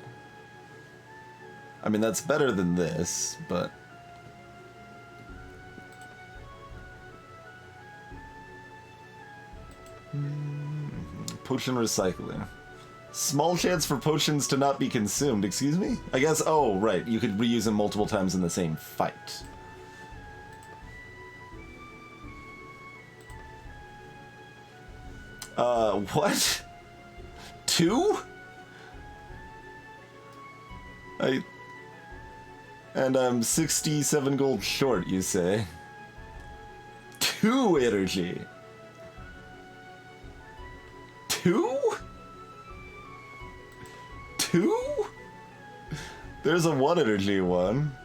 I mean, that's better than this, but... Potion recycling. Small chance for potions to not be consumed. Excuse me? I guess, oh, right. You could reuse them multiple times in the same fight. What? 2? And I'm 67 gold short, you say? 2 energy. 2? 2? There's a 1 energy one.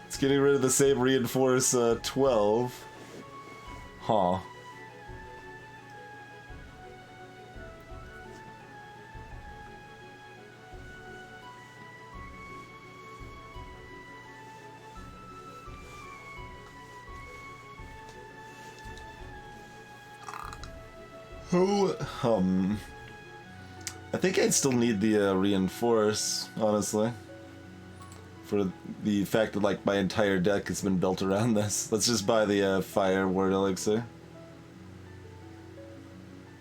It's getting rid of the same reinforce 12. Huh. I think I'd still need the reinforce, honestly. For the fact that, like, my entire deck has been built around this. Let's just buy the fire word elixir.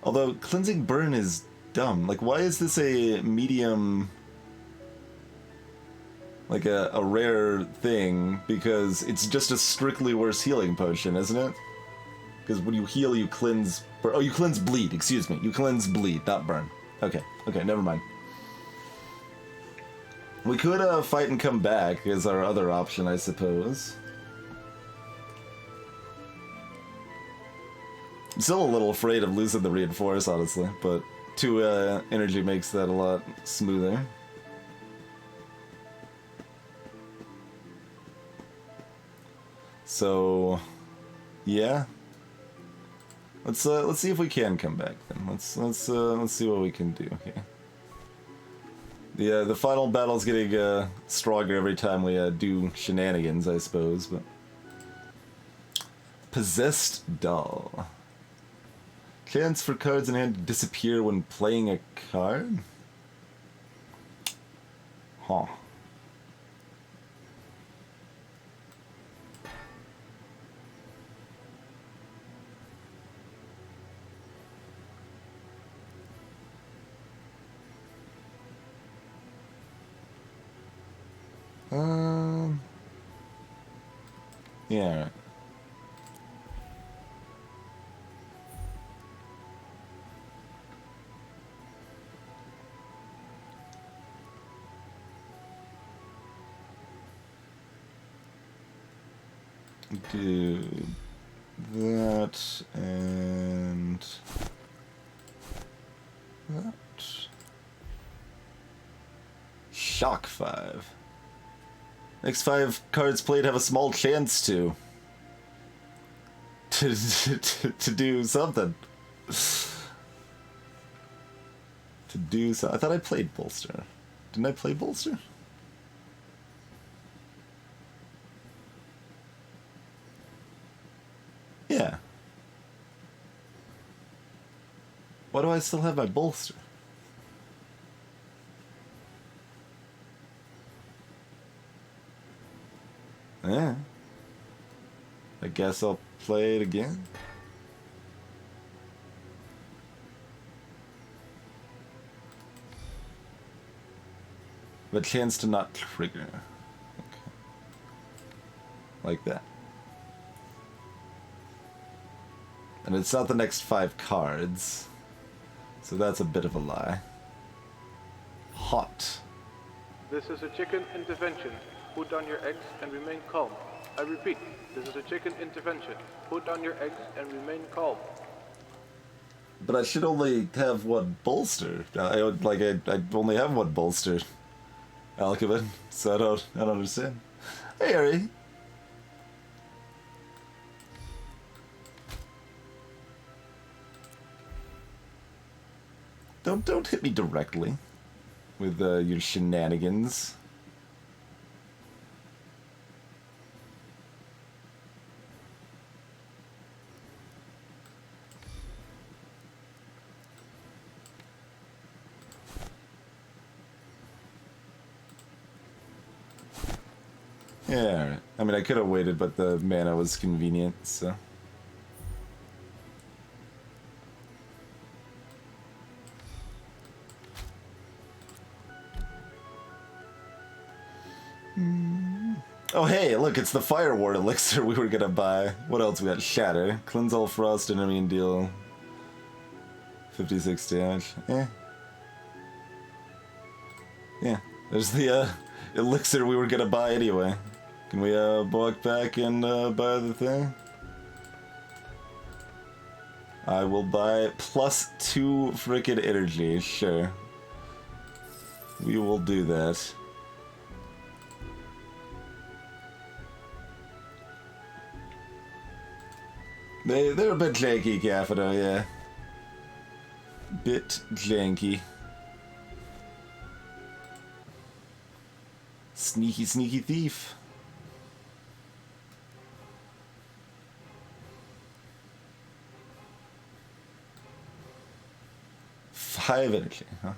Although, cleansing burn is dumb. Like, why is this a medium... like a rare thing? Because it's just a strictly worse healing potion, isn't it? Because when you heal, you cleanse... Oh, you cleanse bleed, excuse me. You cleanse bleed, not burn. Okay, never mind. We could fight and come back as our other option, I suppose. I'm still a little afraid of losing the reinforce, honestly, but 2 energy makes that a lot smoother. So, yeah. Let's see if we can come back then. Let's see what we can do here. The final battle's getting stronger every time we do shenanigans, I suppose. But Possessed Doll. Chance for cards in hand to disappear when playing a card? Huh. Yeah. Right. Do that and that. Shock 5. Next 5 cards played have a small chance to do something. To do so. I thought I played Bolster. Didn't I play Bolster? Yeah. Why do I still have my Bolster? Yeah. I guess I'll play it again. But chance to not trigger. Okay. Like that. And it's not the next 5 cards. So that's a bit of a lie. Hot. This is a chicken intervention. Put down your eggs and remain calm. I repeat, this is a chicken intervention. Put down your eggs and remain calm. But I should only have 1 bolster. I only have 1 bolster. Alchemist, so I don't understand. Hey, Harry. Don't hit me directly with your shenanigans. Yeah, alright. I mean, I could have waited, but the mana was convenient, so... Oh hey, look, it's the Fire Ward elixir we were gonna buy. What else we got? Shatter. Cleanse all frost enemy and deal 56 damage. Yeah, there's the elixir we were gonna buy anyway. Can we walk back and buy the thing? I will buy +2 frickin' energy, sure. We will do that. They're a bit janky, Caffedo, yeah. Bit janky. Sneaky, sneaky thief. Five energy, huh?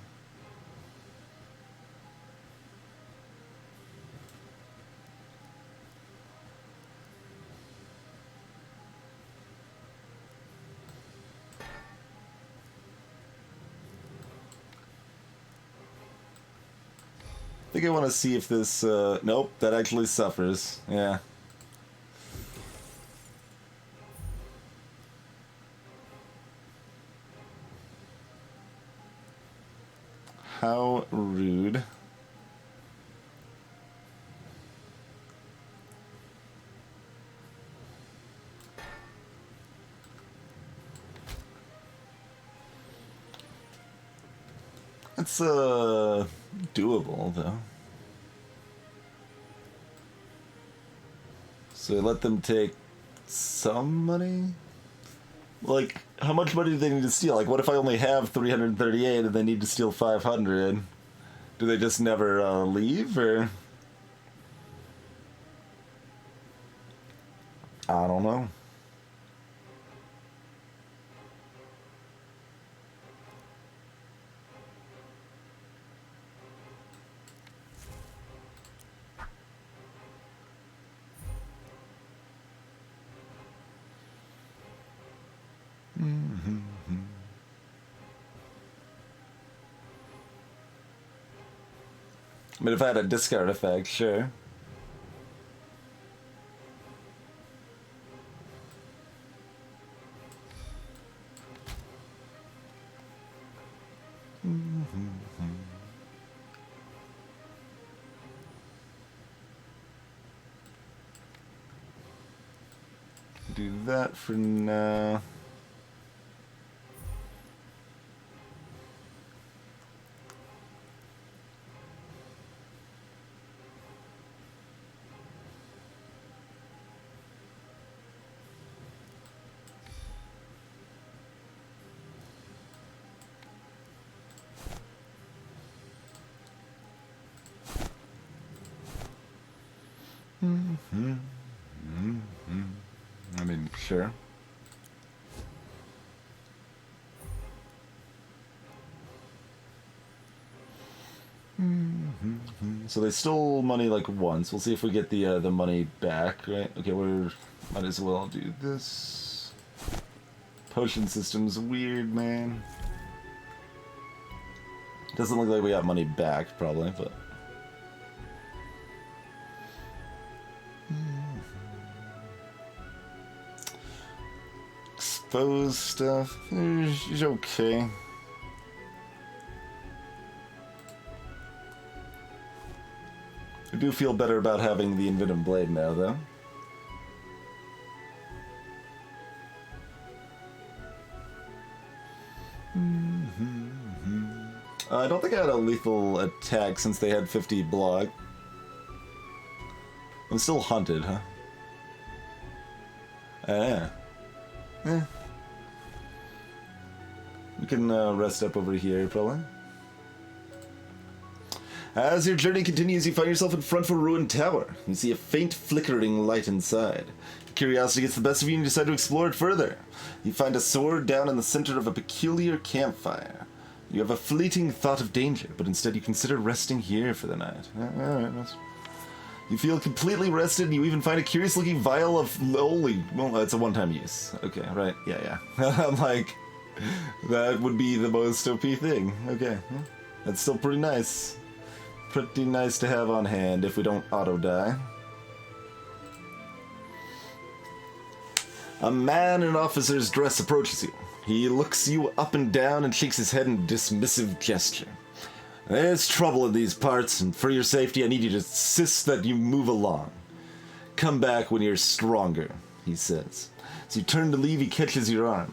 I think I want to see if this, nope, that actually suffers, yeah. How rude. It's, doable, though. So let them take some money? Like, how much money do they need to steal? Like, what if I only have 338 and they need to steal 500? Do they just never, leave, or? I don't know. I mean, if I had a discard effect, sure. Do that for now. I mean, sure. So they stole money like once. We'll see if we get the money back, right? Okay, might as well do this. Potion system's weird, man. Doesn't look like we got money back, probably, but. Exposed stuff is okay. I do feel better about having the Inventum Blade now, though. I don't think I had a lethal attack since they had 50 block. I'm still hunted, huh? Yeah. We can rest up over here, probably. As your journey continues, you find yourself in front of a ruined tower. You see a faint flickering light inside. Curiosity gets the best of you and you decide to explore it further. You find a sword down in the center of a peculiar campfire. You have a fleeting thought of danger, but instead you consider resting here for the night. Alright, You feel completely rested, and you even find a curious-looking vial of loli. Well, that's a one-time use. Okay, right. Yeah. I'm like, that would be the most OP thing. Okay. That's still pretty nice. Pretty nice to have on hand if we don't auto-die. A man in an officer's dress approaches you. He looks you up and down and shakes his head in a dismissive gesture. There's trouble in these parts, and for your safety, I need you to insist that you move along. Come back when you're stronger, he says. As you turn to leave, he catches your arm.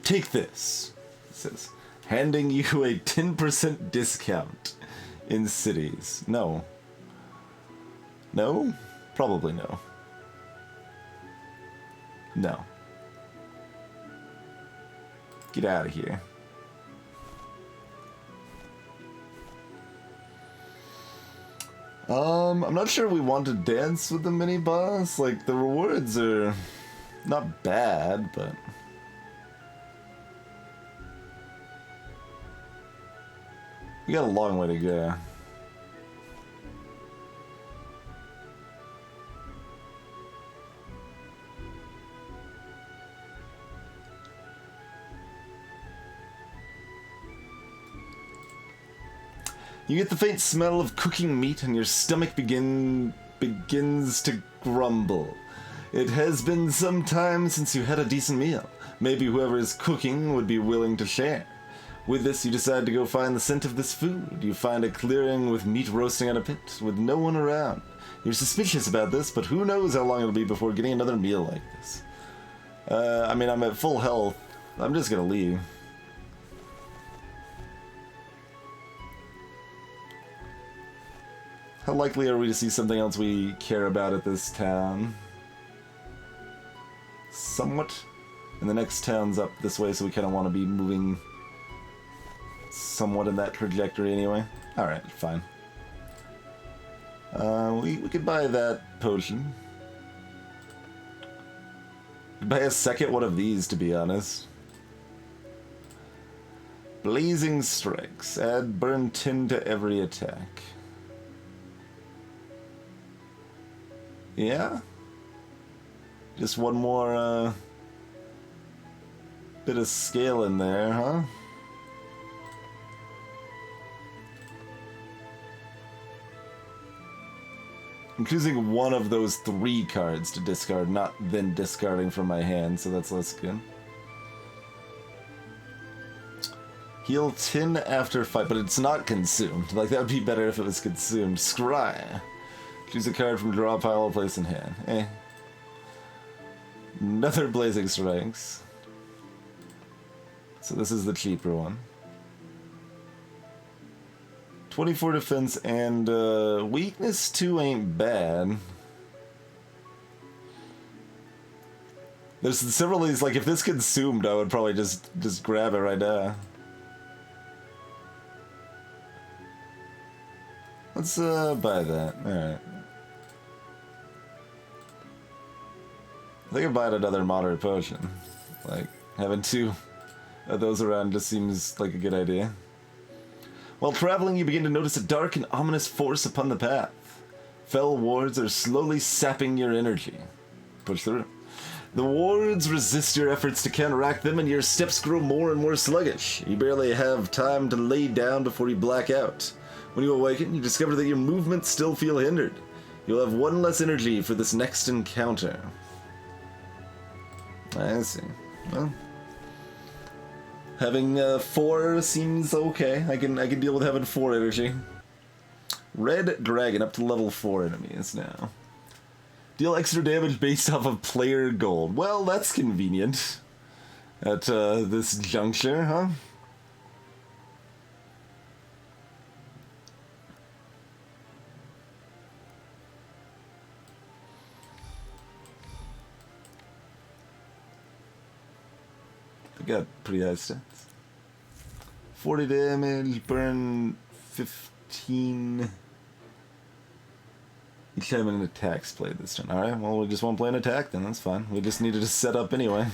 Take this, he says, handing you a 10% discount in cities. No. No? Probably no. No. Get out of here. I'm not sure we want to dance with the mini-boss. Like, the rewards are not bad, but... we got a long way to go. You get the faint smell of cooking meat and your stomach begins to grumble. It has been some time since you had a decent meal. Maybe whoever is cooking would be willing to share. With this, you decide to go find the scent of this food. You find a clearing with meat roasting on a pit, with no one around. You're suspicious about this, but who knows how long it'll be before getting another meal like this. I mean, I'm at full health. I'm just gonna leave. How likely are we to see something else we care about at this town? Somewhat. And the next town's up this way, so we kind of want to be moving somewhat in that trajectory anyway. Alright, fine. We could buy that potion. Could buy a second one of these, to be honest. Blazing Strikes. Add burn 10 to every attack. Yeah? Just one more, bit of scale in there, huh? I'm choosing one of those 3 cards to discard, not then discarding from my hand, so that's less good. Heal 10 after fight, but it's not consumed. Like, that would be better if it was consumed. Scry. Choose a card from draw pile or place in hand. Another Blazing Strikes. So this is the cheaper one. 24 defense and weakness 2 ain't bad. There's several of these, like if this consumed I would probably just grab it right now. Let's buy that. Alright. I think I'd buy another moderate potion. Like, having 2 of those around just seems like a good idea. While traveling, you begin to notice a dark and ominous force upon the path. Fell wards are slowly sapping your energy. Push through. The wards resist your efforts to counteract them, and your steps grow more and more sluggish. You barely have time to lay down before you black out. When you awaken, you discover that your movements still feel hindered. You'll have 1 less energy for this next encounter. I see. Well, having 4 seems okay. I can deal with having 4 energy. Red Dragon up to level 4 enemies now. Deal extra damage based off of player gold. Well, that's convenient at this juncture, huh? We got pretty high stats. 40 damage, burn 15. Each time an attack's played this turn. Alright, well, we just won't play an attack then, that's fine. We just needed to set up anyway.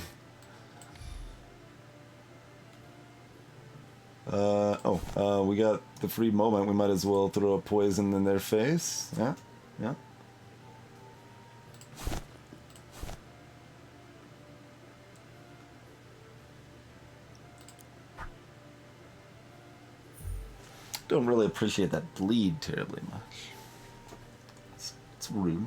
We got the free moment. We might as well throw a poison in their face. Yeah. don't really appreciate that bleed terribly much. It's rude.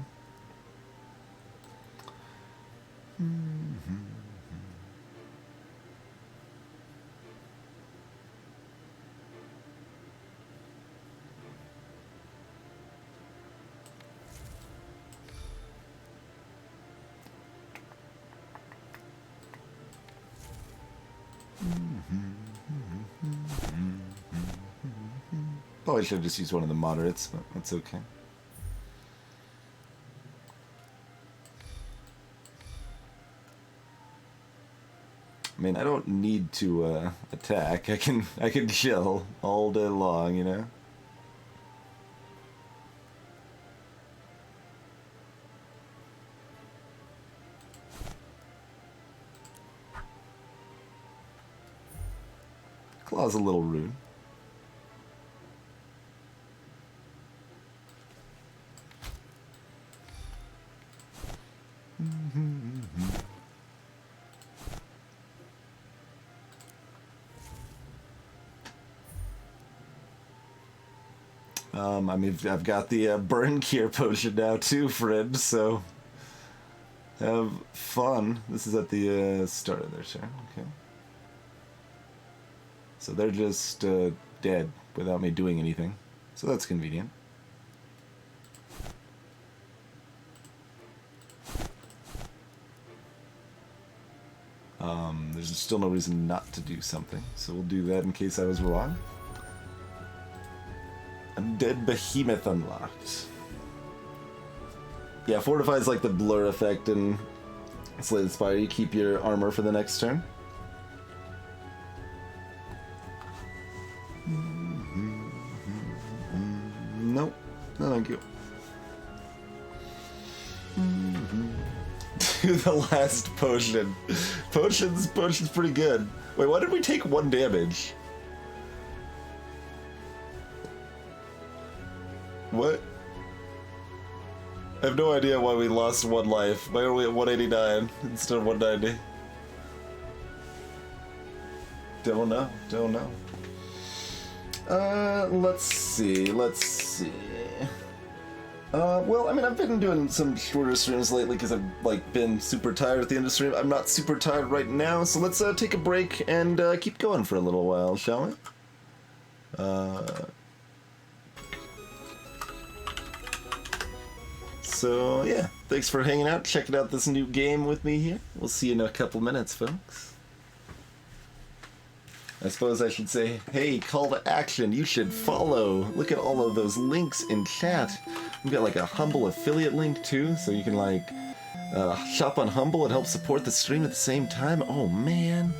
Probably should have just used one of the moderates, but that's okay. I mean, I don't need to attack. I can chill all day long, you know. Claw's a little rude. I mean, I've got the burn cure potion now too, friend, so have fun. This is at the start of their turn, okay. So they're just dead without me doing anything, so that's convenient. There's still no reason not to do something, so we'll do that in case I was wrong. Undead Behemoth unlocked. Yeah, Fortify's like the blur effect in Slated Spire. You keep your armor for the next turn. Nope. No, thank you. Do the last potion. Potion's pretty good. Wait, why did we take 1 damage? What? I have no idea why we lost 1 life. Why are we at 189 instead of 190? Don't know. Let's see. Well, I mean, I've been doing some shorter streams lately because I've, like, been super tired at the end of the stream. I'm not super tired right now, so let's take a break and keep going for a little while, shall we? So, yeah, thanks for hanging out, checking out this new game with me here. We'll see you in a couple minutes, folks. I suppose I should say, hey, call to action, you should follow. Look at all of those links in chat. We've got like a Humble affiliate link too, so you can like shop on Humble and help support the stream at the same time. Oh man.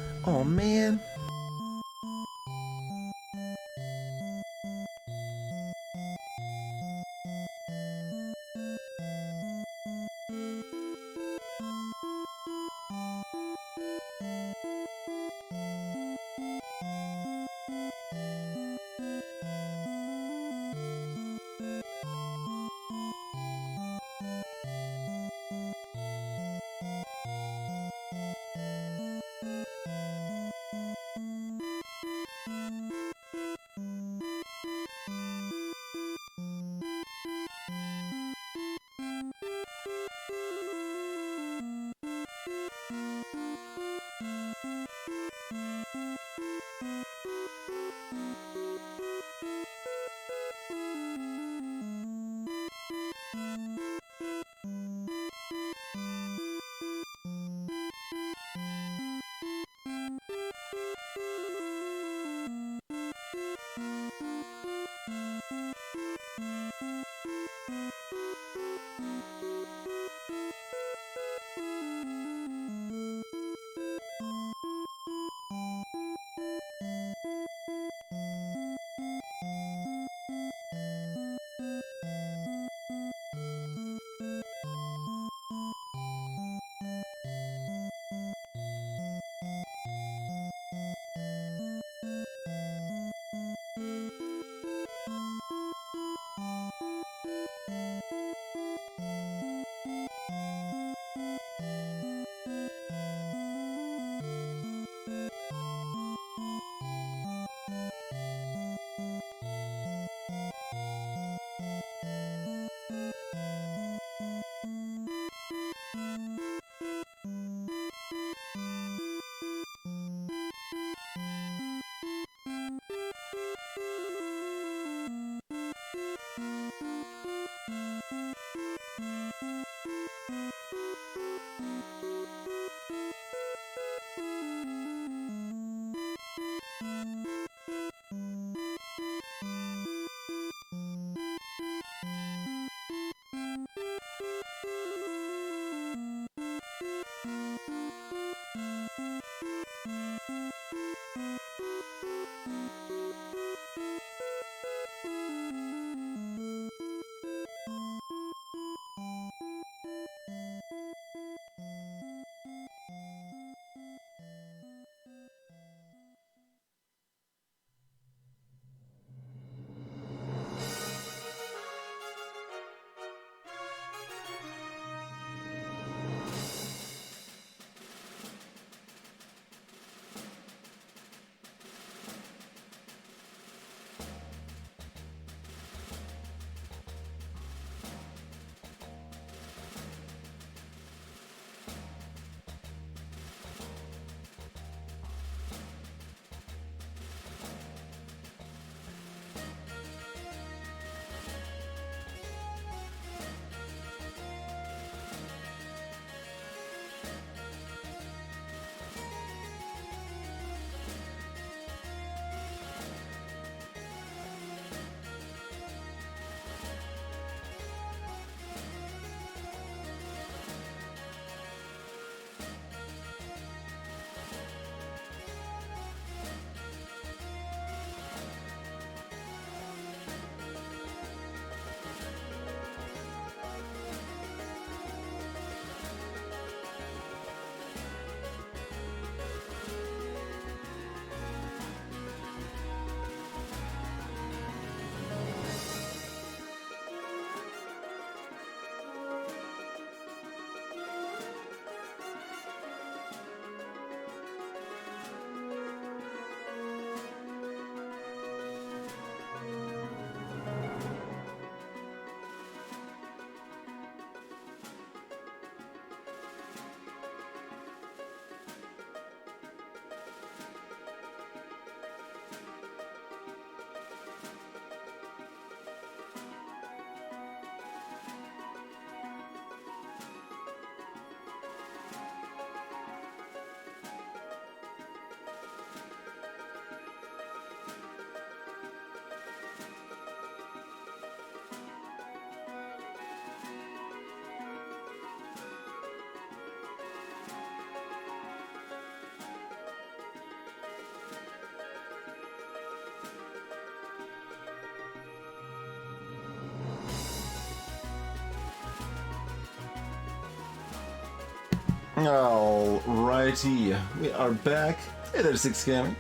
Alrighty, we are back. Hey there, Six Scamming.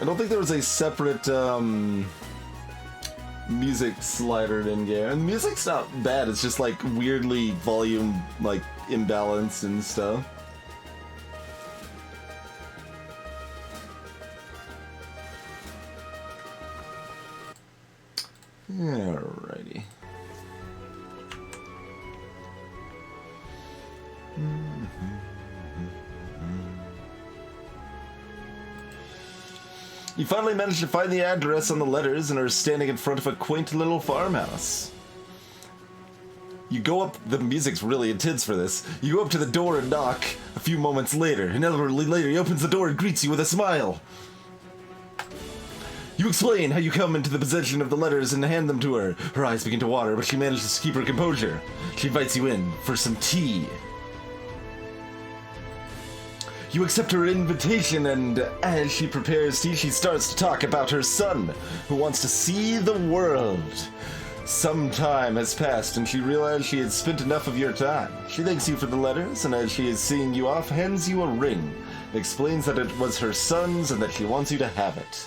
I don't think there was a separate music slider in game. And the music's not bad, it's just like weirdly volume like imbalanced and stuff. Alrighty. You finally managed to find the address on the letters and are standing in front of a quaint little farmhouse. You go up, the music's really intense for this. You go up to the door and knock. A few moments later, another later, he opens the door and greets you with a smile. You explain how you come into the possession of the letters and hand them to her. Her eyes begin to water, but she manages to keep her composure. She invites you in for some tea. You accept her invitation, and as she prepares tea, she starts to talk about her son, who wants to see the world. Some time has passed, and she realized she had spent enough of your time. She thanks you for the letters, and as she is seeing you off, hands you a ring. Explains that it was her son's and that she wants you to have it.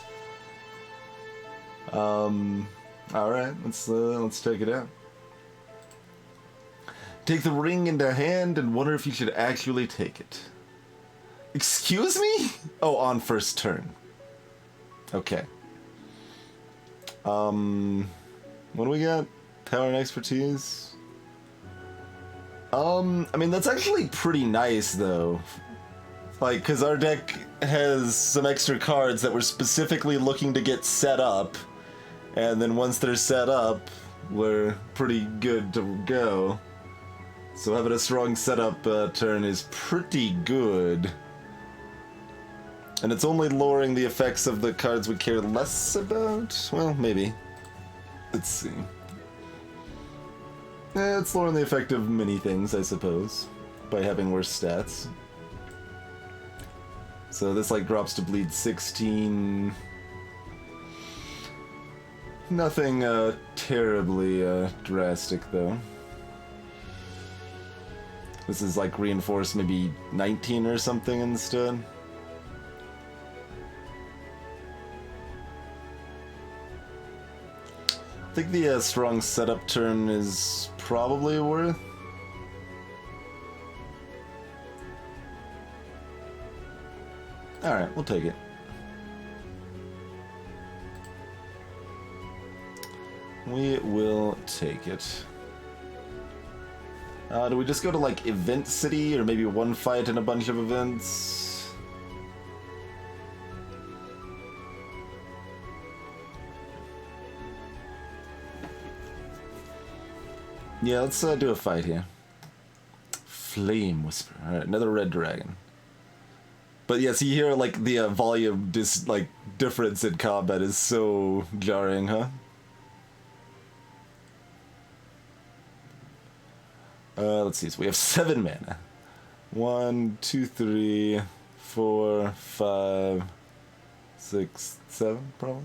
Alright, let's check it out. Take the ring into hand and wonder if you should actually take it. Excuse me? Oh, on first turn. Okay. What do we got? Power and expertise? I mean, that's actually pretty nice, though. Like, because our deck has some extra cards that we're specifically looking to get set up. And then once they're set up, we're pretty good to go. So having a strong setup turn is pretty good. And it's only lowering the effects of the cards we care less about? Well, maybe. Let's see. It's lowering the effect of many things, I suppose, by having worse stats. So this like drops to bleed 16. Nothing terribly drastic though. This is like reinforced maybe 19 or something instead. I think the strong setup turn is probably worth. Alright, we'll take it. We will take it. Do we just go to like Event City or maybe one fight and a bunch of events? Yeah, let's do a fight here. Flame Whisper. Alright, another red dragon. But yes, you hear like the volume difference in combat is so jarring, huh? Let's see, so we have 7 mana. 1, 2, 3, 4, 5, 6, 7, probably.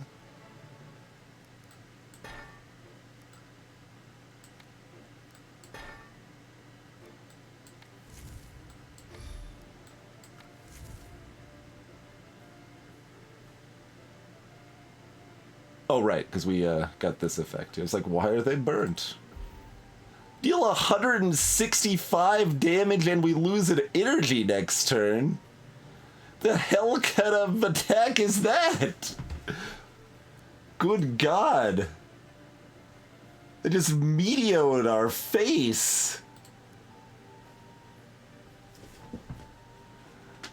Oh, right, because we got this effect. It was like, why are they burnt? Deal 165 damage and we lose an energy next turn. The hell kind of attack is that? Good God. It just meteored our face.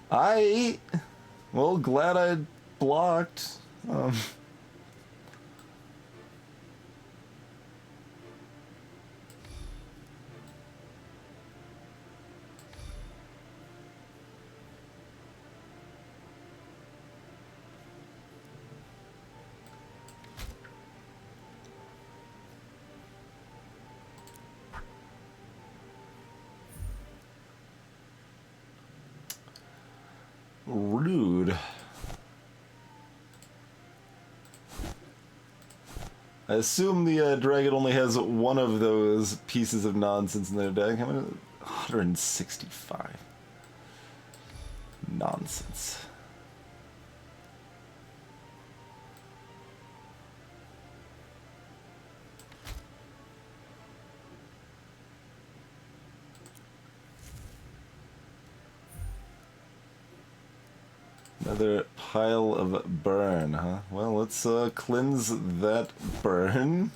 Well, glad I blocked. Rude. I assume the dragon only has one of those pieces of nonsense in their deck. How many? 165. Nonsense. Another pile of burn, huh? Well, let's cleanse that burn.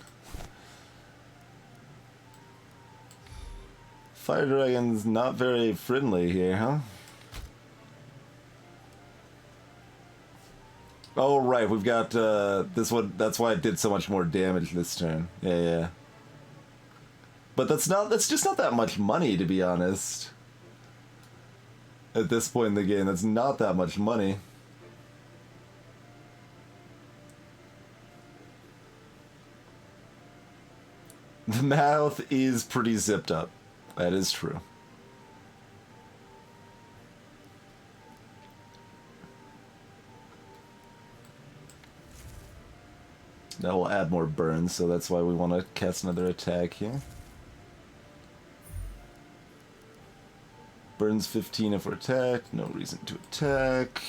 Fire Dragon's not very friendly here, huh? Oh, right, we've got this one. That's why it did so much more damage this turn. Yeah. But that's just not that much money, to be honest. At this point in the game, that's not that much money. The mouth is pretty zipped up. That is true. That'll add more burns, so that's why we want to cast another attack here. Burns 15 if we're attacked. No reason to attack.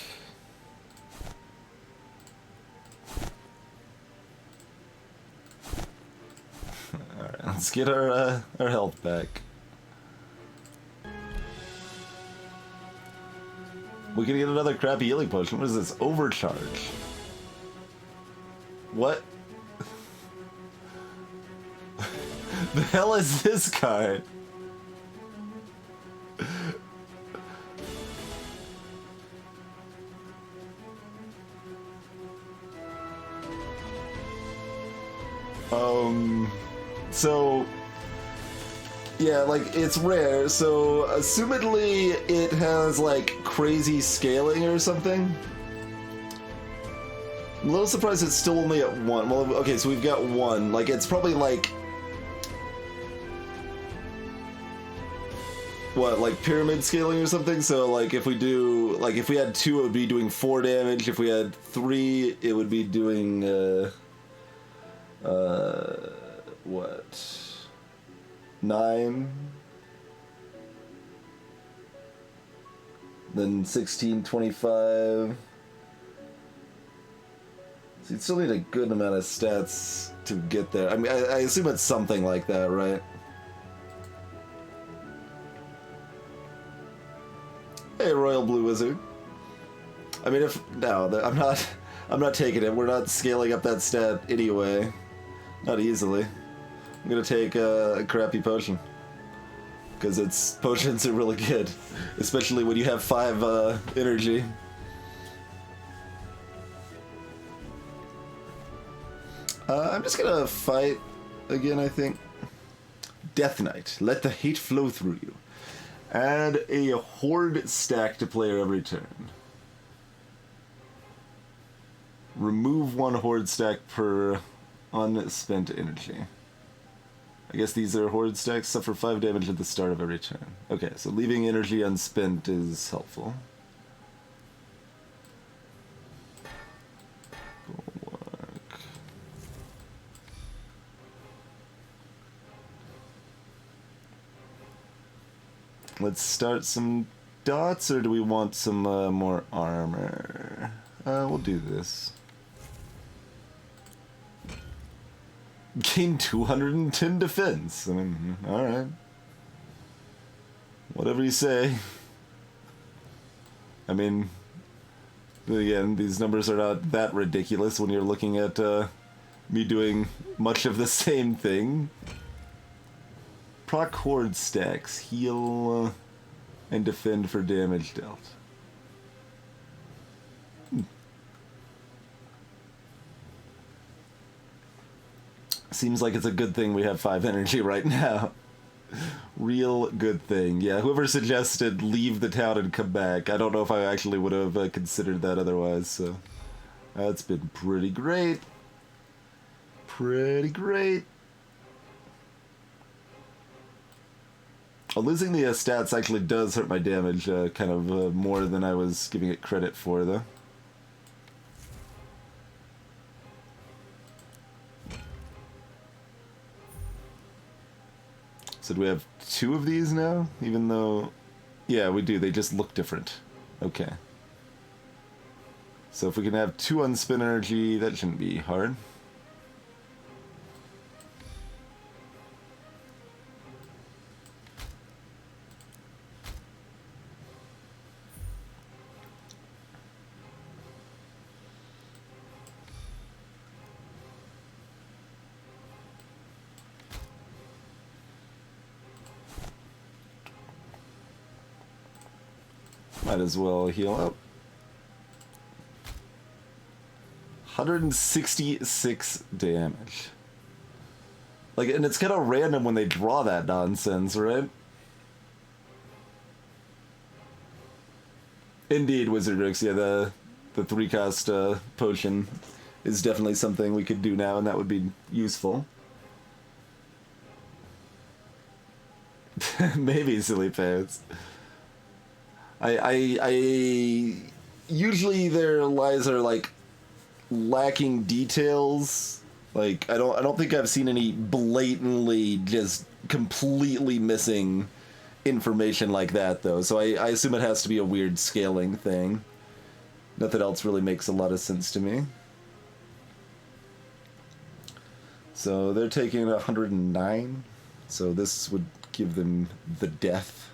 Alright, let's get our health back. We can get another crappy healing potion. What is this? Overcharge. What? The hell is this card? So, yeah, like, it's rare, so assumedly it has, like, crazy scaling or something. I'm a little surprised it's still only at 1. Well, okay, so we've got 1. Like, it's probably, like... What, like pyramid scaling or something? So like if we do, like if we had 2, it would be doing 4 damage. If we had 3, it would be doing, what? 9? Then 16, 25. So you'd still need a good amount of stats to get there. I mean, I assume it's something like that, right? Hey, Royal Blue Wizard. I mean, I'm not taking it. We're not scaling up that stat anyway. Not easily. I'm gonna take a crappy potion. Because potions are really good. Especially when you have 5 energy. I'm just gonna fight again, I think. Death Knight. Let the hate flow through you. Add a horde stack to player every turn. Remove 1 horde stack per unspent energy. I guess these are horde stacks, suffer 5 damage at the start of every turn. Okay, so leaving energy unspent is helpful. Bulwark. Let's start some dots, or do we want some more armor? We'll do this. Gain 210 defense. I mean, alright. Whatever you say. I mean, again, these numbers are not that ridiculous when you're looking at me doing much of the same thing. Proc horde stacks, heal and defend for damage dealt. Seems like it's a good thing we have 5 energy right now. Real good thing. Yeah, whoever suggested leave the town and come back, I don't know if I actually would have considered that otherwise, so that's been pretty great. Pretty great. Losing the stats actually does hurt my damage kind of more than I was giving it credit for, though. So do we have 2 of these now? Even though... Yeah, we do. They just look different. Okay. So if we can have 2 unspent energy, that shouldn't be hard. Might as well heal up. 166 damage. Like, and it's kind of random when they draw that nonsense, right? Indeed, Wizard Rix. Yeah, the 3-cost potion is definitely something we could do now, and that would be useful. Maybe, silly pants. I usually their lies are like lacking details. Like I don't think I've seen any blatantly just completely missing information like that though. So I assume it has to be a weird scaling thing. Nothing else really makes a lot of sense to me. So they're taking 109. So this would give them the death.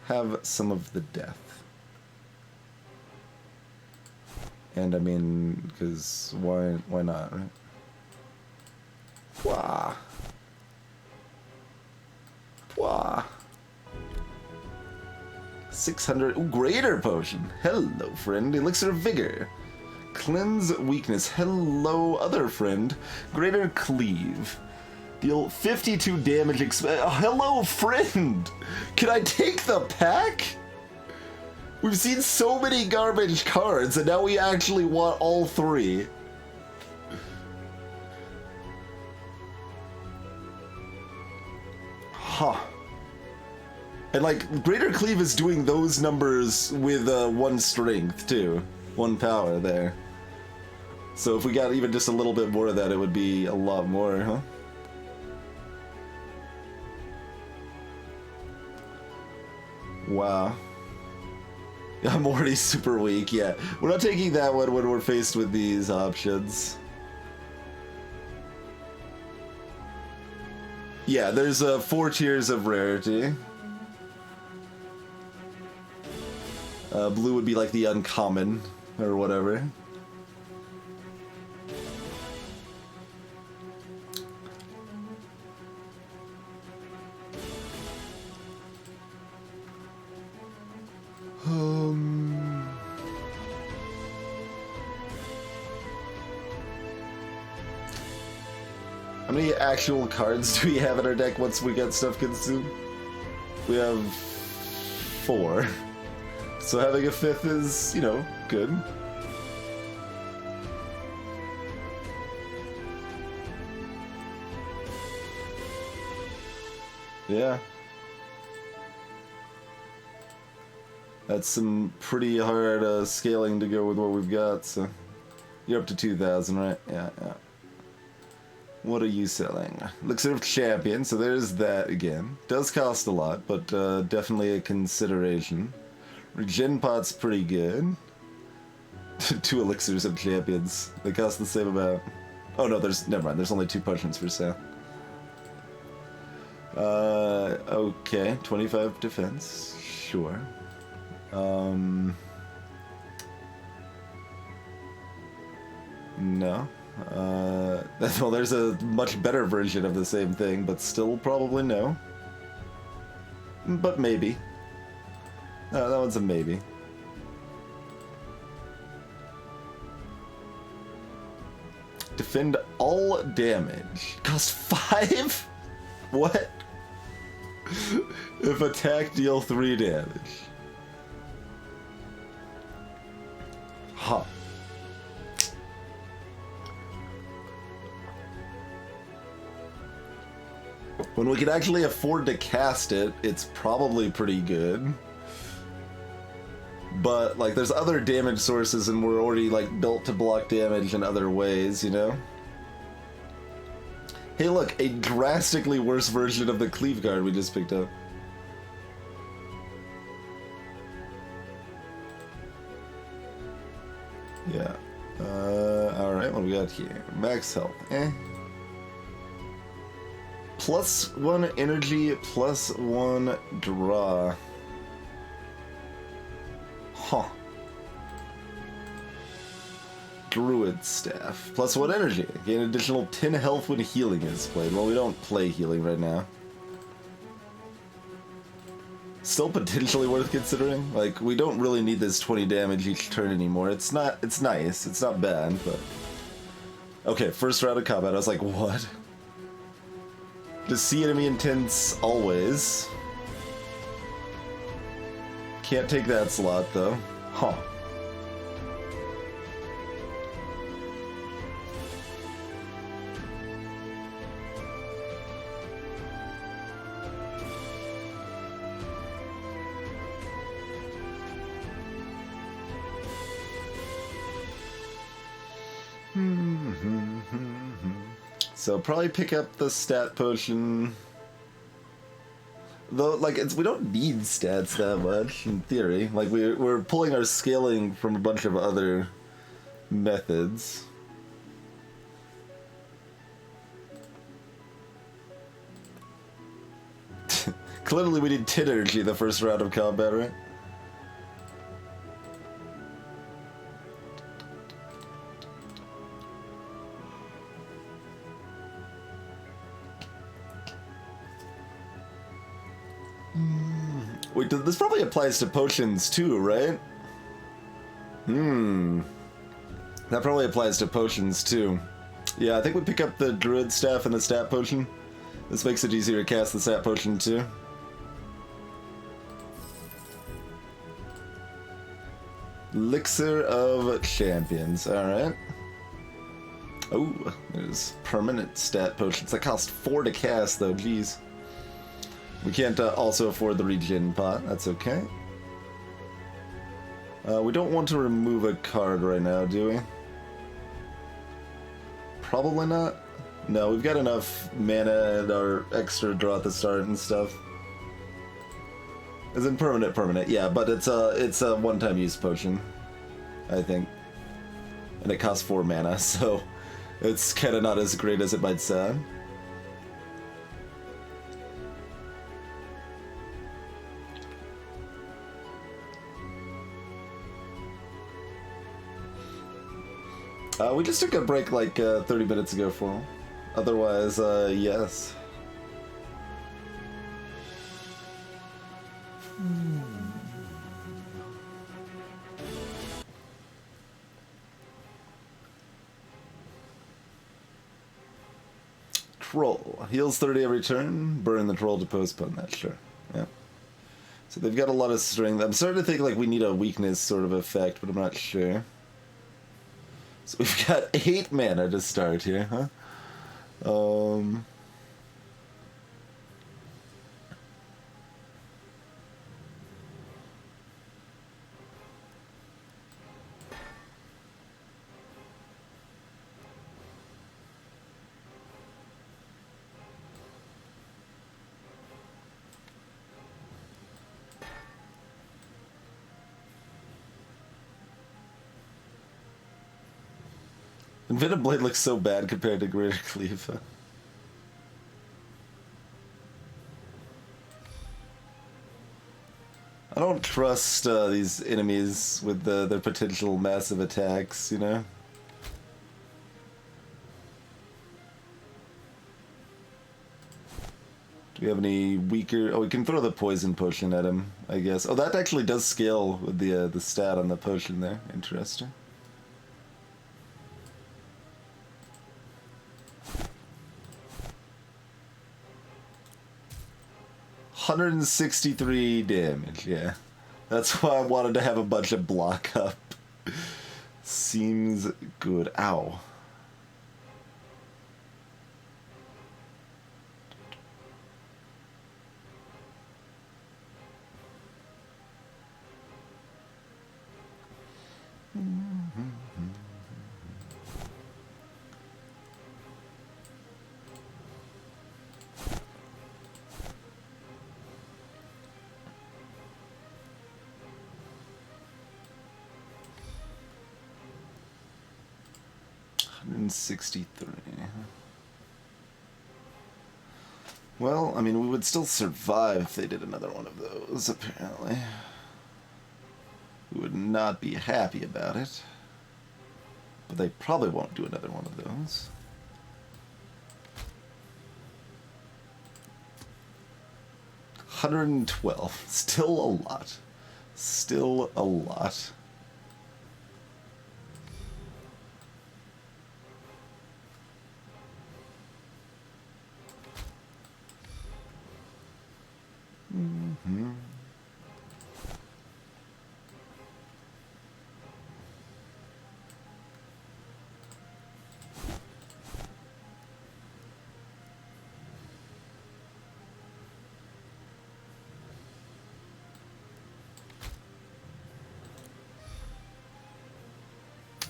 Have some of the death. And I mean, because why not, right? Wah. Wah. 600. Ooh, greater potion. Hello, friend. Elixir of Vigor. Cleanse weakness. Hello, other friend. Greater cleave. Deal 52 damage. Hello, friend! Can I take the pack? We've seen so many garbage cards, and now we actually want all 3. Huh. And like, Greater Cleave is doing those numbers with 1 strength too. 1 power there. So if we got even just a little bit more of that, it would be a lot more, huh? Wow. I'm already super weak, yeah. We're not taking that one when we're faced with these options. Yeah, there's 4 tiers of rarity. Blue would be like the uncommon, or whatever. How many actual cards do we have in our deck once we get stuff consumed? We have 4. So having a 5th is, you know, good. Yeah. That's some pretty hard scaling to go with what we've got, so... You're up to 2,000, right? Yeah, yeah. What are you selling? Elixir of Champion, so there's that again. Does cost a lot, but definitely a consideration. Regen Pot's pretty good. 2 Elixirs of Champions. They cost the same amount. Oh no, never mind, there's only 2 potions for sale. Okay, 25 defense, sure. No. Well, there's a much better version of the same thing, but still probably no. But maybe. That one's a maybe. Defend all damage. Cost 5? What? If attack, deal 3 damage. Huh. When we can actually afford to cast it, it's probably pretty good. But, like, there's other damage sources and we're already, like, built to block damage in other ways, you know? Hey look, a drastically worse version of the Cleave card we just picked up. Yeah. Alright, what do we got here? Max health, eh. +1 energy, +1 draw. Huh. Druid Staff. +1 energy. Gain additional 10 health when healing is played. Well, we don't play healing right now. Still potentially worth considering. Like, we don't really need this 20 damage each turn anymore. It's nice. It's not bad, but... Okay, first round of combat. I was like, what? Just see enemy intents always. Can't take that slot, though. Huh. So probably pick up the stat potion. Though, like, we don't need stats that much, in theory. Like, we're pulling our scaling from a bunch of other methods. Clearly we need 10 energy the first round of combat, right? Wait, this probably applies to potions too, right? That probably applies to potions too. Yeah, I think we pick up the Druid Staff and the Stat Potion. This makes it easier to cast the Stat Potion too. Elixir of Champions, alright. Oh, there's permanent Stat Potions. That cost 4 to cast though, jeez. We can't also afford the regen pot. That's okay. We don't want to remove a card right now, do we? Probably not. No, we've got enough mana and our extra draw at the start and stuff. Is it permanent? Yeah, but it's a one-time use potion, I think. And it costs 4 mana, so it's kind of not as great as it might sound. We just took a break like 30 minutes ago for him. Otherwise, yes. Troll. Heals 30 every turn. Burn the troll to postpone that, sure. Yeah. So they've got a lot of strength. I'm starting to think like we need a weakness sort of effect, but I'm not sure. So we've got 8 mana to start here, huh? Venom Blade looks so bad compared to Greater Cleave. I don't trust these enemies with their potential massive attacks, you know? Do we have any weaker... Oh, we can throw the poison potion at him, I guess. Oh, that actually does scale with the stat on the potion there. Interesting. $163 damage, yeah. That's why I wanted to have a bunch of block up. Seems good. Ow. $163. Well, I mean, we would still survive if they did another one of those, apparently. We would not be happy about it. But they probably won't do another one of those. $112. Still a lot. Still a lot. Mm-hmm.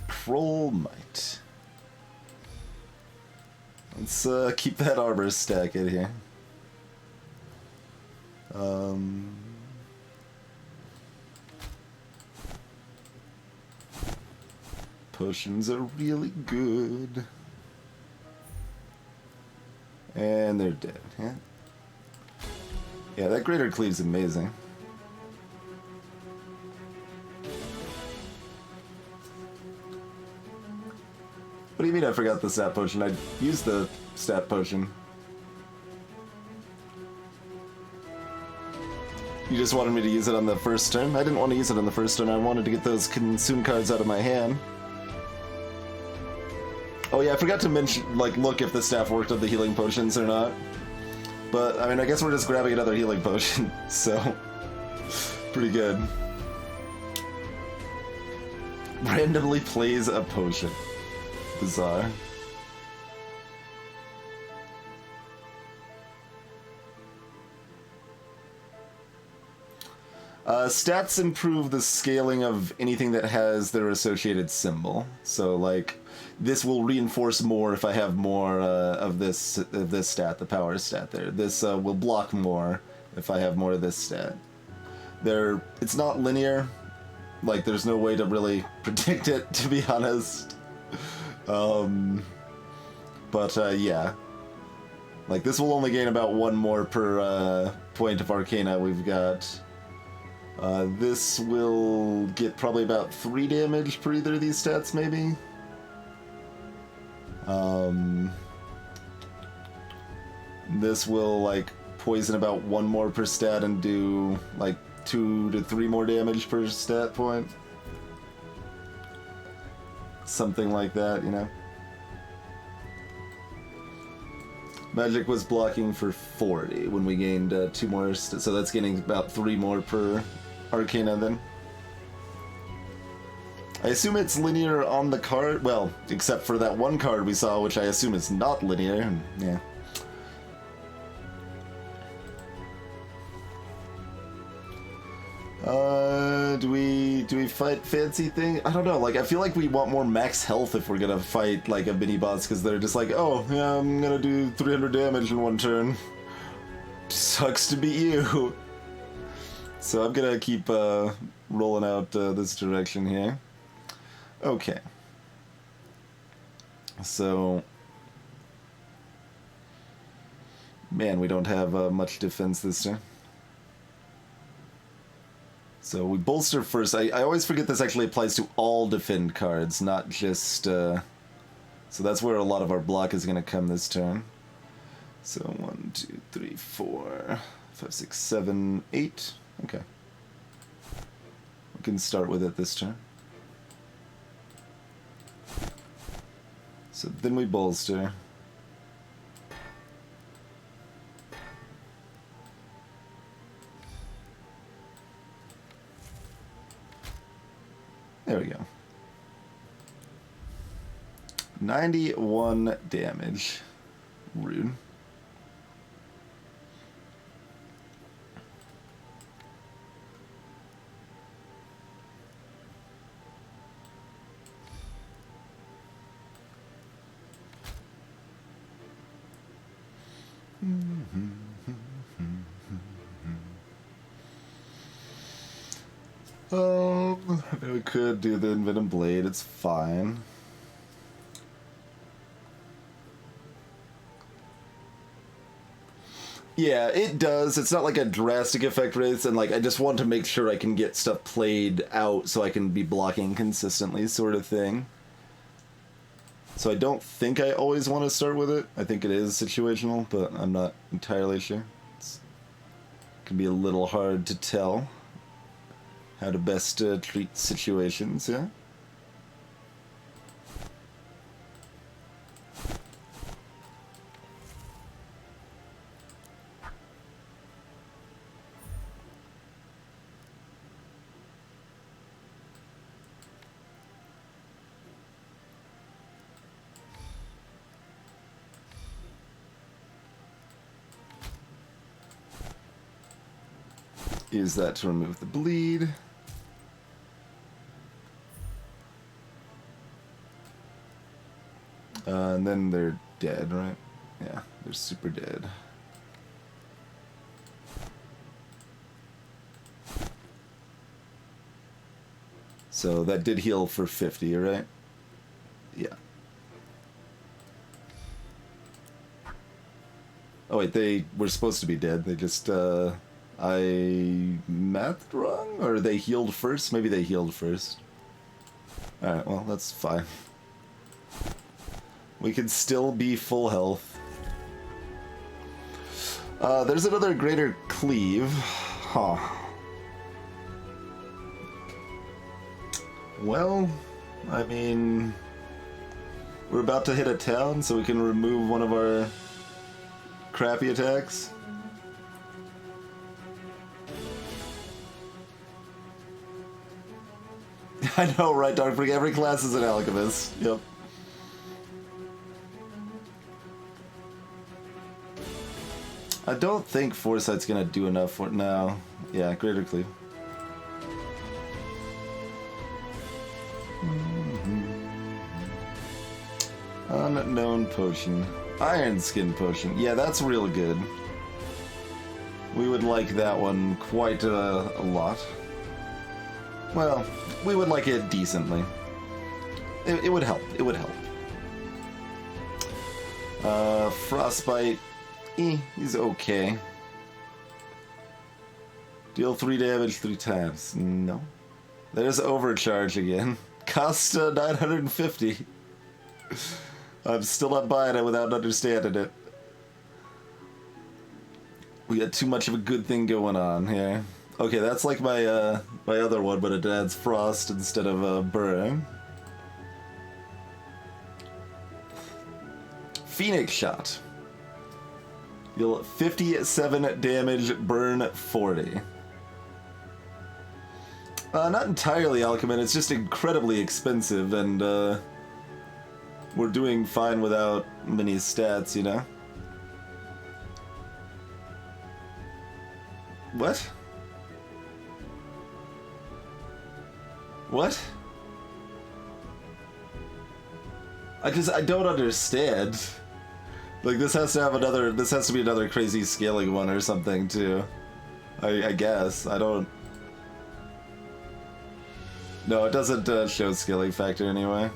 Troll Might. Let's keep that armor stack in here. Potions are really good. And they're dead, yeah? Yeah, that Greater Cleave's amazing. What do you mean I forgot the stat potion? I used the stat potion. You just wanted me to use it on the first turn? I didn't want to use it on the first turn. I wanted to get those consume cards out of my hand. Oh yeah, I forgot to mention, like, look if the staff worked on the healing potions or not. But, I mean, I guess we're just grabbing another healing potion, so... pretty good. Randomly plays a potion. Bizarre. Stats improve the scaling of anything that has their associated symbol. So, like, this will reinforce more if I have more of this stat, the power stat there. This will block more if I have more of this stat. It's not linear. Like, there's no way to really predict it, to be honest. Yeah. Like, this will only gain about 1 more per point of Arcana we've got. This will get probably about 3 damage per either of these stats, maybe? This will, like, poison about 1 more per stat and do, like, 2 to 3 more damage per stat point. Something like that, you know? Magic was blocking for 40 when we gained 2 more, so that's getting about 3 more per Arcana then. I assume it's linear on the card, well, except for that one card we saw, which I assume is not linear, and yeah. Do we fight fancy thing? I don't know, like, I feel like we want more max health if we're gonna fight, like, a mini-boss, because they're just like, oh, yeah, I'm gonna do 300 damage in 1 turn. Sucks to beat you. So I'm gonna keep, rolling out, this direction here. Okay. So... Man, we don't have, much defense this turn. So we bolster first. I always forget this actually applies to all defend cards, not just... So that's where a lot of our block is going to come this turn. So 1, 2, 3, 4, 5, 6, 7, 8. Okay. We can start with it this turn. So then we bolster. There we go. 91 damage. Rude. We could do the Envenom Blade, it's fine. Yeah, it does. It's not like a drastic effect rates, and like I just want to make sure I can get stuff played out so I can be blocking consistently, sort of thing. So I don't think I always want to start with it. I think it is situational, but I'm not entirely sure. It can be a little hard to tell how to best treat situations, yeah? Use that to remove the bleed. And then they're dead, right? Yeah, they're super dead. So that did heal for 50, right? Yeah. Oh wait, they were supposed to be dead. They just, I mathed wrong? Or they healed first? Maybe they healed first. Alright, well, that's fine. We can still be full health. There's another Greater Cleave. Huh. Well, I mean... We're about to hit a town, so we can remove one of our crappy attacks. I know, right, Darkbreak? Every class is an alchemist. Yep. I don't think Foresight's gonna do enough for it now. Yeah, Greater Cleave. potion. Iron skin potion. Yeah, that's real good. We would like that one quite a lot. Well, we would like it decently. It would help. It would help. Frostbite. He's okay. Deal 3 damage 3 times. No. There's overcharge again. Cost 950. I'm still not buying it without understanding it. We got too much of a good thing going on here. Okay, that's like my my other one, but it adds frost instead of burn. Phoenix shot. Deal 57 damage, burn 40. Not entirely Alchemist, it's just incredibly expensive, and we're doing fine without many stats, you know? What? What? I don't understand. Like, this has to be another crazy scaling one or something, too. I guess. I don't... No, it doesn't show scaling factor anyway.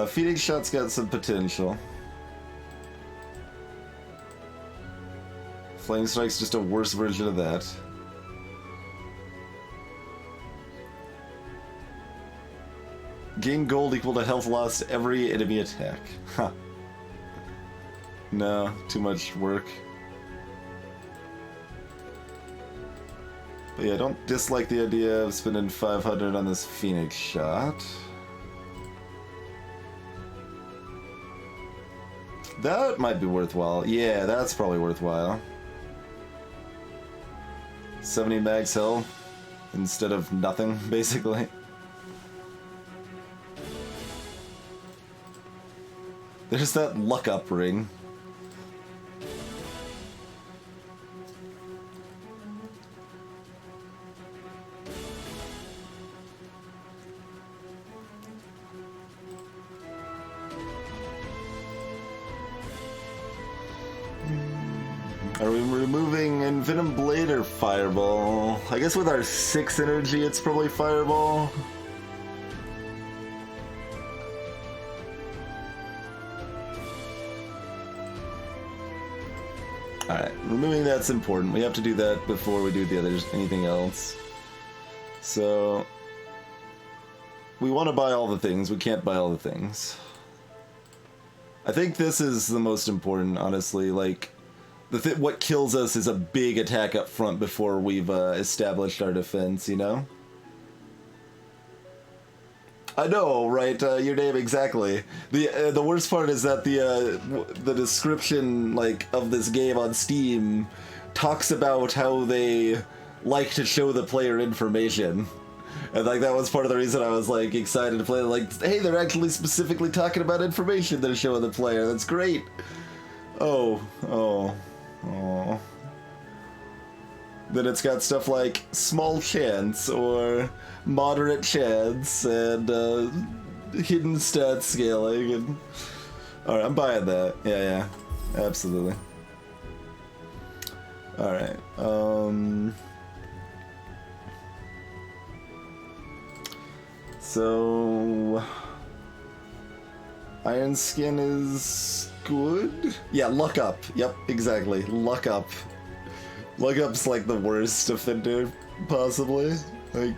Phoenix Shot's got some potential. Flame Strike's just a worse version of that. Gain gold equal to health loss to every enemy attack. Huh. No, too much work. But yeah, I don't dislike the idea of spending 500 on this Phoenix Shot. That might be worthwhile. Yeah, that's probably worthwhile. 70 max health instead of nothing, basically. There's that luck up ring. Are we removing Envenom Blade or Fireball? I guess with our 6 energy, it's probably Fireball. Alright, removing that's important. We have to do that before we do the others, anything else. So, we want to buy all the things. We can't buy all the things. I think this is the most important, honestly. Like, what kills us is a big attack up front before we've established our defense, you know? I know, right? Your name exactly. The worst part is that the description like of this game on Steam talks about how they like to show the player information, and like that was part of the reason I was like excited to play. Like, hey, they're actually specifically talking about information they're showing the player. That's great. Oh. Then it's got stuff like small chance or moderate chance and hidden stat scaling. And alright, I'm buying that. Yeah, absolutely. Alright, so Iron Skin is good? Yeah, luck up. Yep, exactly. Luck up. Luck up's like the worst offender, possibly. Like,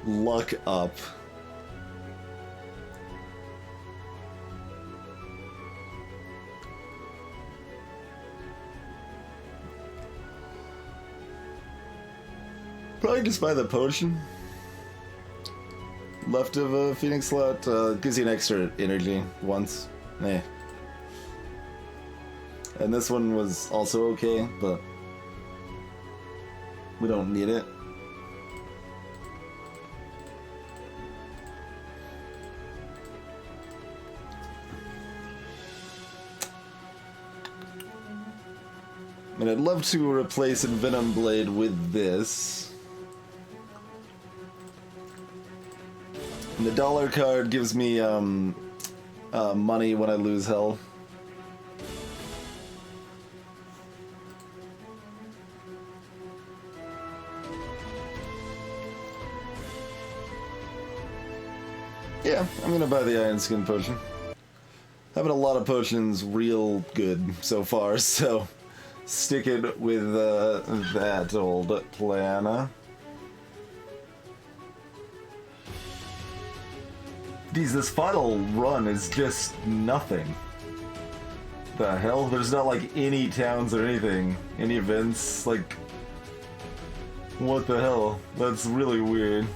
luck up. Probably just buy the potion. Left of a Phoenix slot gives you an extra energy once. Eh. And this one was also okay, but we don't need it. I mean, I'd love to replace Envenom Blade with this. The dollar card gives me money when I lose health. Yeah, I'm gonna buy the Iron Skin potion. Having a lot of potions real good so far, so stick it with that old plan. Geez, this final run is just nothing. The hell? There's not like any towns or anything. Any events, like... What the hell? That's really weird.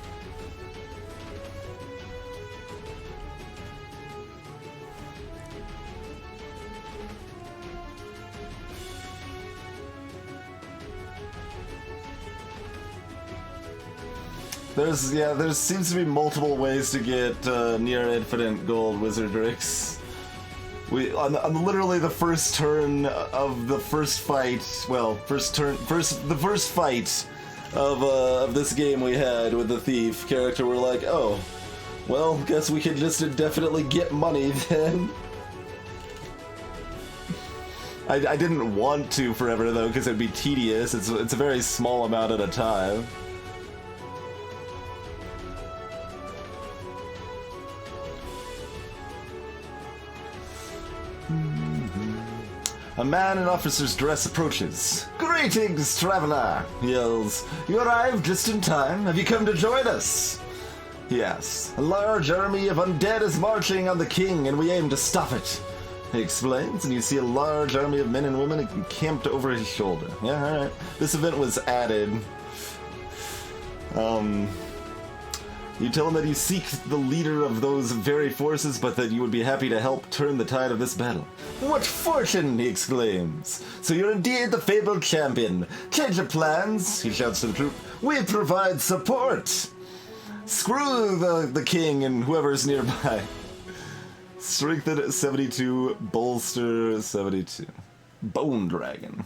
There seems to be multiple ways to get near infinite gold wizardrix. On literally the first turn of the first fight, the first fight of this game we had with the thief character, we're like, oh, well, guess we can just indefinitely get money then. I didn't want to forever though, because it'd be tedious. It's a very small amount at a time. A man in officer's dress approaches. "Greetings, traveler!" he yells. "You arrived just in time. Have you come to join us?" He asks. "A large army of undead is marching on the king, and we aim to stop it," he explains, and you see a large army of men and women encamped over his shoulder. Yeah, alright. This event was added. You tell him that you seek the leader of those very forces, but that you would be happy to help turn the tide of this battle. "What fortune!" he exclaims. "So you're indeed the fabled champion. Change your plans," he shouts to the troop. "We provide support." Screw the king and whoever's nearby. Strengthen 72, bolster 72. Bone Dragon.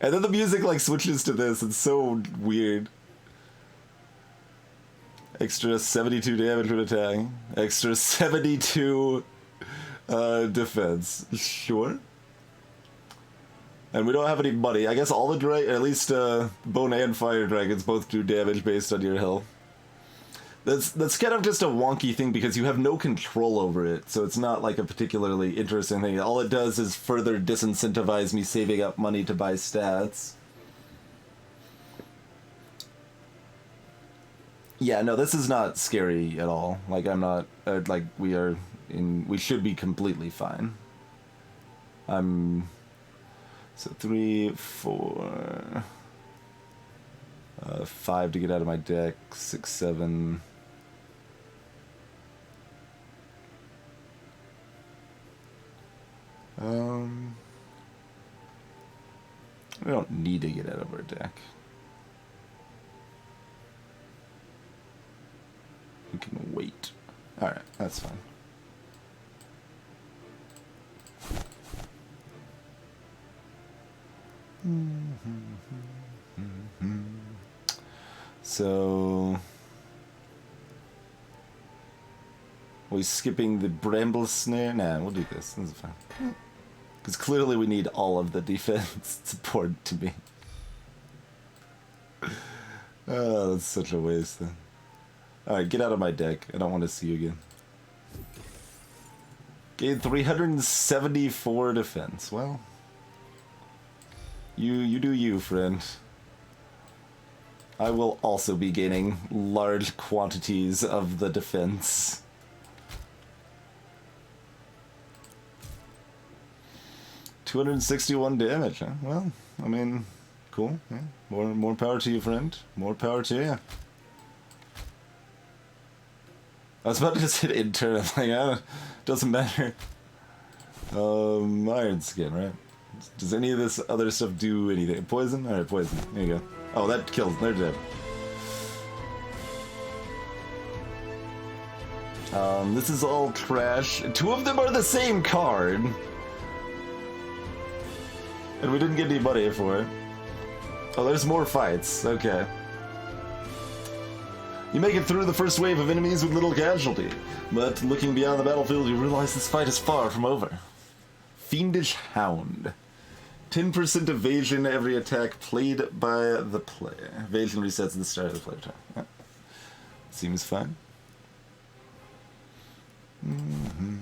And then the music like switches to this. It's so weird. Extra 72 damage when attacking. Extra 72 defense. Sure. And we don't have any money. I guess all the at least Bone and Fire Dragons both do damage based on your health. That's kind of just a wonky thing because you have no control over it, so it's not like a particularly interesting thing. All it does is further disincentivize me saving up money to buy stats. Yeah, no, this is not scary at all. Like, I'm not, like, we should be completely fine. So 3, 4, 5 to get out of my deck, 6, 7. We don't need to get out of our deck. We can wait. Alright, that's fine. So... Are we skipping the Bramble Snare? Nah, we'll do this. This is fine. Because clearly we need all of the defense support to be. Oh, that's such a waste then. Alright, get out of my deck. I don't want to see you again. Gain 374 defense. Well, you do you, friend. I will also be gaining large quantities of the defense. $261 damage, huh? Well, I mean, cool. Yeah. More power to you, friend. More power to you. I was about to just hit intern, like, doesn't matter. Iron Skin, right? Does any of this other stuff do anything? Poison? Alright, poison. There you go. Oh, that kills. They're dead. This is all trash. 2 of them are the same card. And we didn't get any money for it. Oh, there's more fights. Okay. You make it through the first wave of enemies with little casualty, but looking beyond the battlefield, you realize this fight is far from over. Fiendish Hound. 10% evasion every attack played by the player. Evasion resets at the start of the player time. Yeah. Seems fine. Mm-hmm.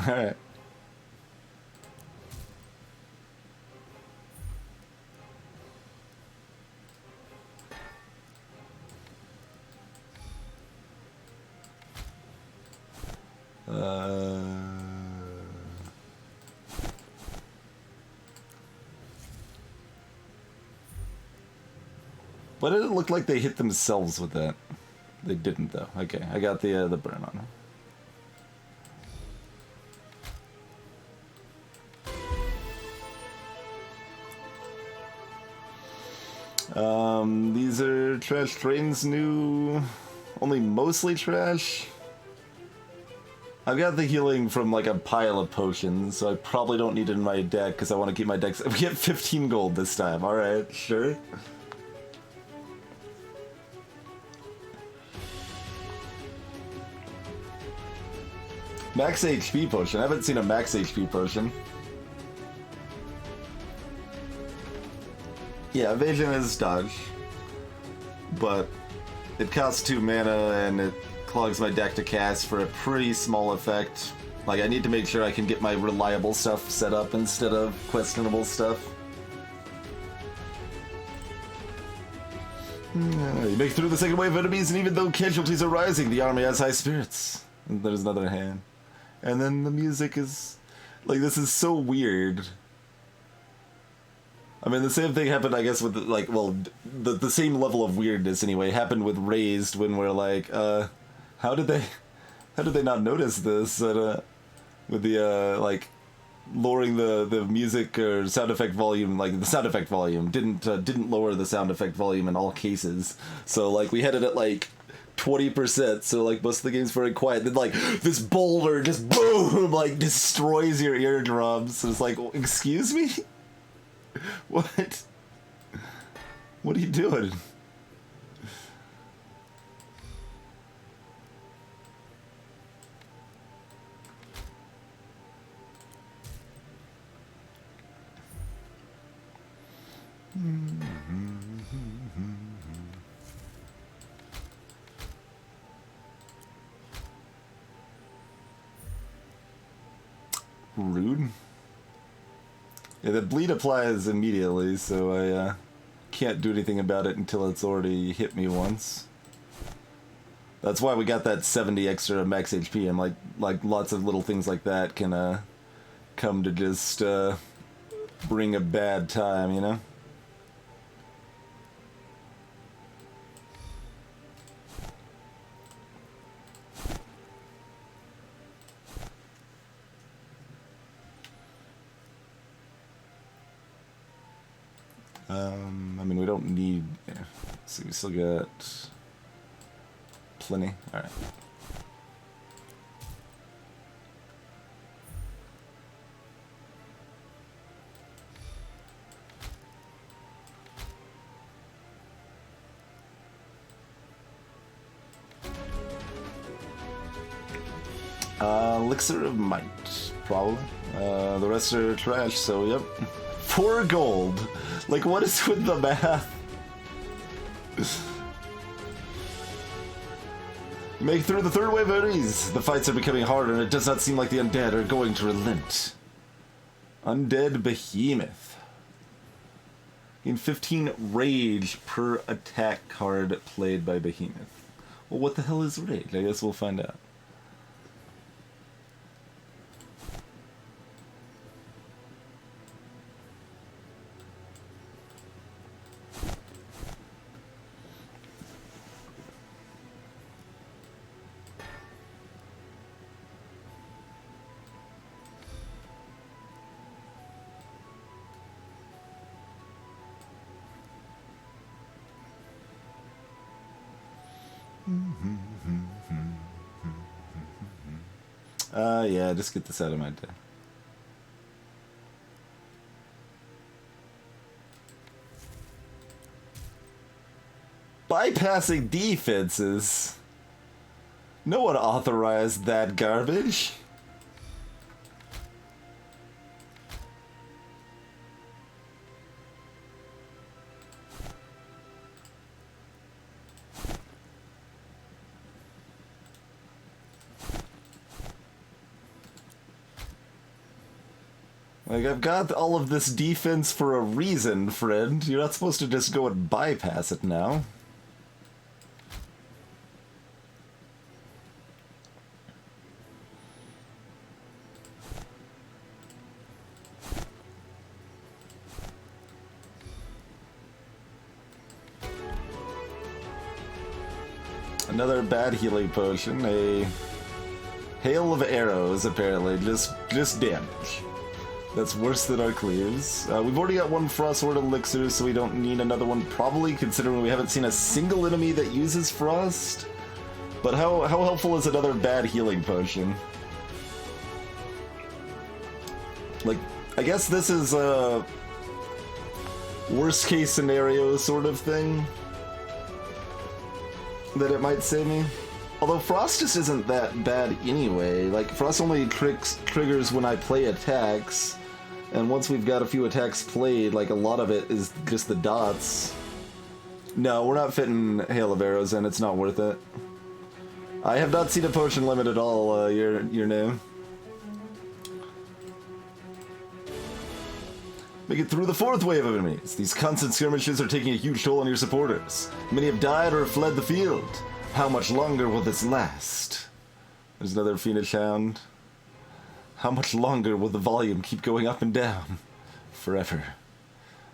Alright. Why did it look like they hit themselves with that? They didn't though. Okay, I got the burn on. These are trash trains new, only mostly trash. I've got the healing from like a pile of potions, so I probably don't need it in my deck because I want to keep my decks. We get 15 gold this time. All right, sure. Max HP potion. I haven't seen a max HP potion. Yeah, evasion is dodge, but it costs 2 mana and it clogs my deck to cast for a pretty small effect. Like, I need to make sure I can get my reliable stuff set up instead of questionable stuff. You make through the second wave of enemies, and even though casualties are rising, the army has high spirits. And there's another hand. And then the music is... like, this is so weird. I mean, the same thing happened, I guess, with, like, well, the same level of weirdness, anyway, happened with Raised, when we're like, how did they not notice this? With the, like, lowering the music or sound effect volume, like, the sound effect volume didn't lower the sound effect volume in all cases. So, like, we had it at, like, 20%, so, like, most of the game's very quiet. Then, like, this boulder just, boom, like, destroys your eardrums. So it's like, excuse me? What? What are you doing? Rude. Yeah, the bleed applies immediately, so I can't do anything about it until it's already hit me once. That's why we got that 70 extra max HP, and like lots of little things like that can come to just bring a bad time, you know? I mean, we don't need... yeah. So we still got plenty. Alright. Elixir of Might, probably. The rest are trash, so yep. 4 gold. Like, what is with the math? You make it through the third wave of enemies. The fights are becoming harder, and it does not seem like the undead are going to relent. Undead Behemoth. Gain 15 rage per attack card played by Behemoth. Well, what the hell is rage? I guess we'll find out. Yeah, just get this out of my deck. Bypassing defenses? No one authorized that garbage. Like, I've got all of this defense for a reason, friend. You're not supposed to just go and bypass it now. Another bad healing potion, a hail of arrows, apparently, just damage. That's worse than our cleaves. We've already got one Frost Sword Elixir, so we don't need another one, probably, considering we haven't seen a single enemy that uses Frost. But how helpful is another bad healing potion? Like, I guess this is a worst case scenario sort of thing that it might save me. Although Frost just isn't that bad anyway. Like, Frost only triggers when I play attacks, and once we've got a few attacks played, like, a lot of it is just the dots. No, we're not fitting Hail of Arrows in, it's not worth it. I have not seen a potion limit at all, your name. Make it through the fourth wave of enemies. These constant skirmishes are taking a huge toll on your supporters. Many have died or have fled the field. How much longer will this last? There's another Phoenix Hound. How much longer will the volume keep going up and down? Forever.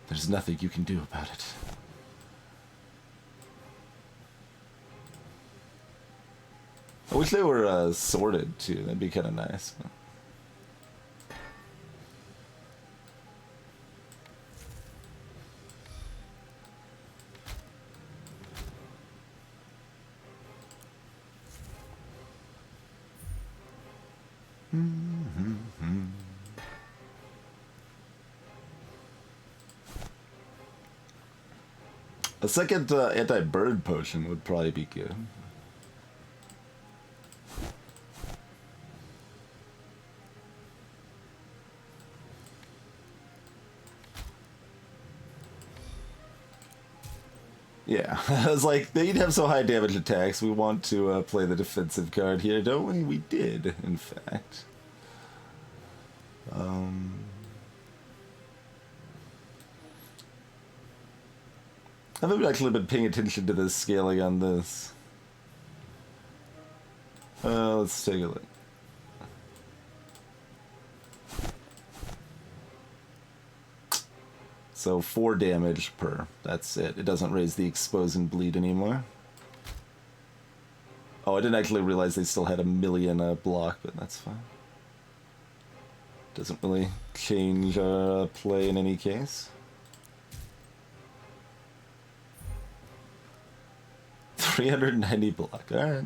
There's nothing you can do about it. I wish they were sorted too. That'd be kind of nice. But... A second anti-bird potion would probably be good. Yeah, I was like, they'd have so high damage attacks. We want to play the defensive card here, don't we? We did, in fact. I haven't actually been paying attention to the scaling on this. Let's take a look. So 4 damage per. That's it. It doesn't raise the expose and bleed anymore. Oh, I didn't actually realize they still had a million block, but that's fine. Doesn't really change our play in any case. 390 block. Alright.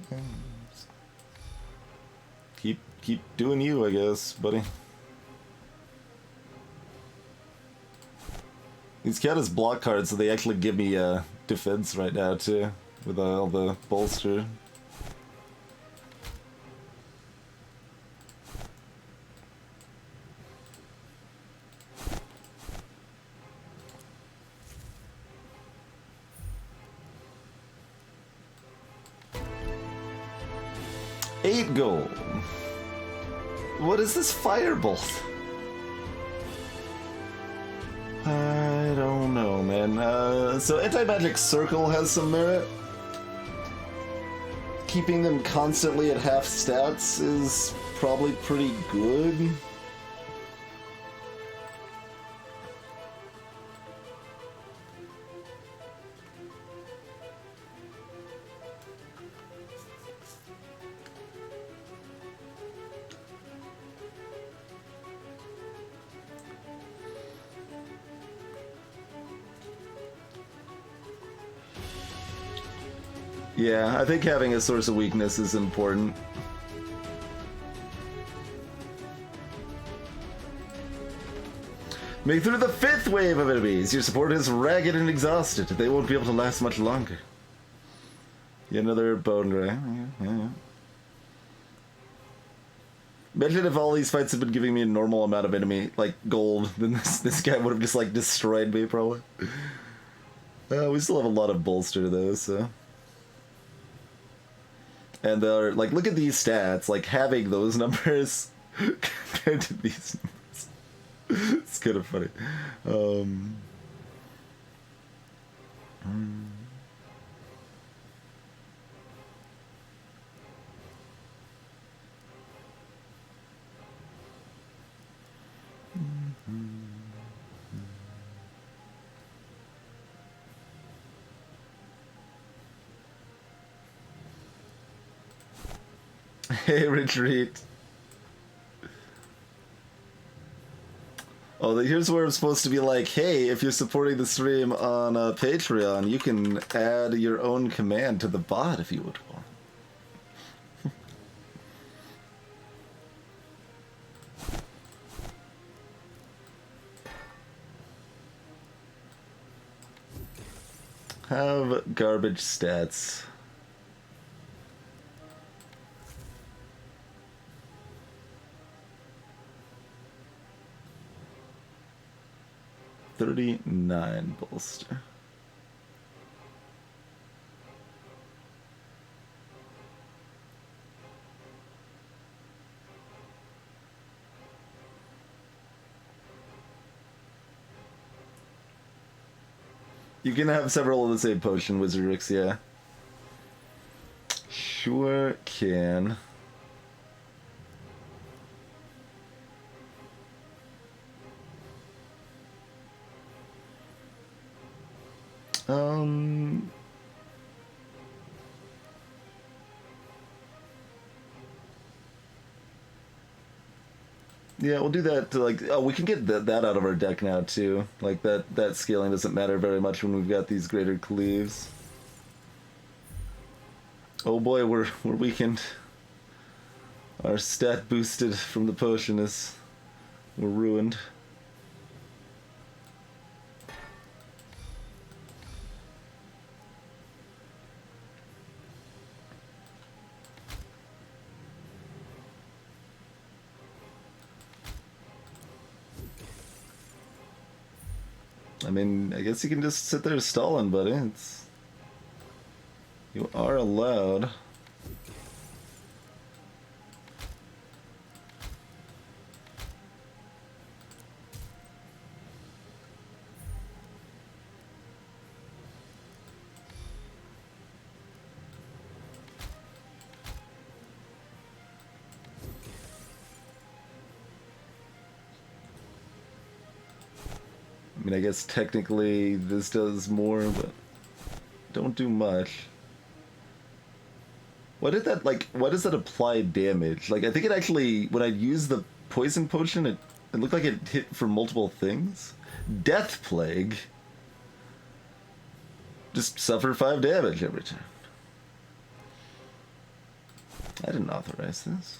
Keep doing you, I guess, buddy. These count as block cards, so they actually give me defense right now too, with all the bolster. $8 gold. What is this firebolt? I don't know, man. So Anti-Magic Circle has some merit. Keeping them constantly at half stats is probably pretty good. Yeah, I think having a source of weakness is important. Make through the 5th wave of enemies. Your support is ragged and exhausted. They won't be able to last much longer. Yet another bone ray. Yeah. Imagine if all these fights had been giving me a normal amount of enemy, like gold, then this guy would have just like destroyed me probably. We still have a lot of bolster though, so. And they're like, look at these stats, like having those numbers compared to these numbers. It's kind of funny. Hey, retreat. Oh, here's where I'm supposed to be like, hey, if you're supporting the stream on Patreon, you can add your own command to the bot if you would want. Have garbage stats. $39 bolster. You can have several of the same potion, Wizardrix, yeah. Sure can. Yeah, we'll do that to like, oh, we can get that out of our deck now too. Like that scaling doesn't matter very much when we've got these greater cleaves. Oh boy, we're weakened. Our stat boosted from the potion we're ruined. I mean, I guess you can just sit there stalling, buddy. You are allowed. I mean, I guess technically this does more, but don't do much. Why does that apply damage? Like, I think it actually, when I used the poison potion, it looked like it hit for multiple things. Death Plague. Just suffer 5 damage every turn. I didn't authorize this.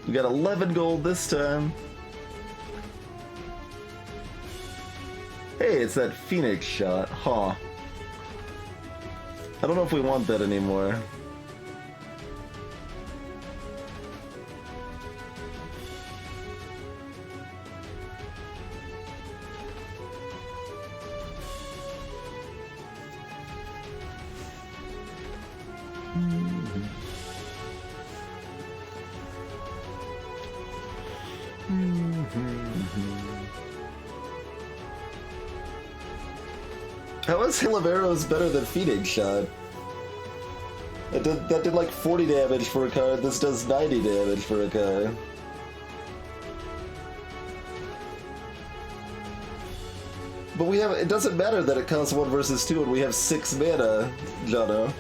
We got 11 gold this time. Hey, it's that Phoenix shot, huh? I don't know if we want that anymore. How is Hail of Arrows better than Phoenix Shot? That did like 40 damage for a card, this does 90 damage for a card. But we have, it doesn't matter that it costs 1 versus 2 and we have 6 mana, Jono.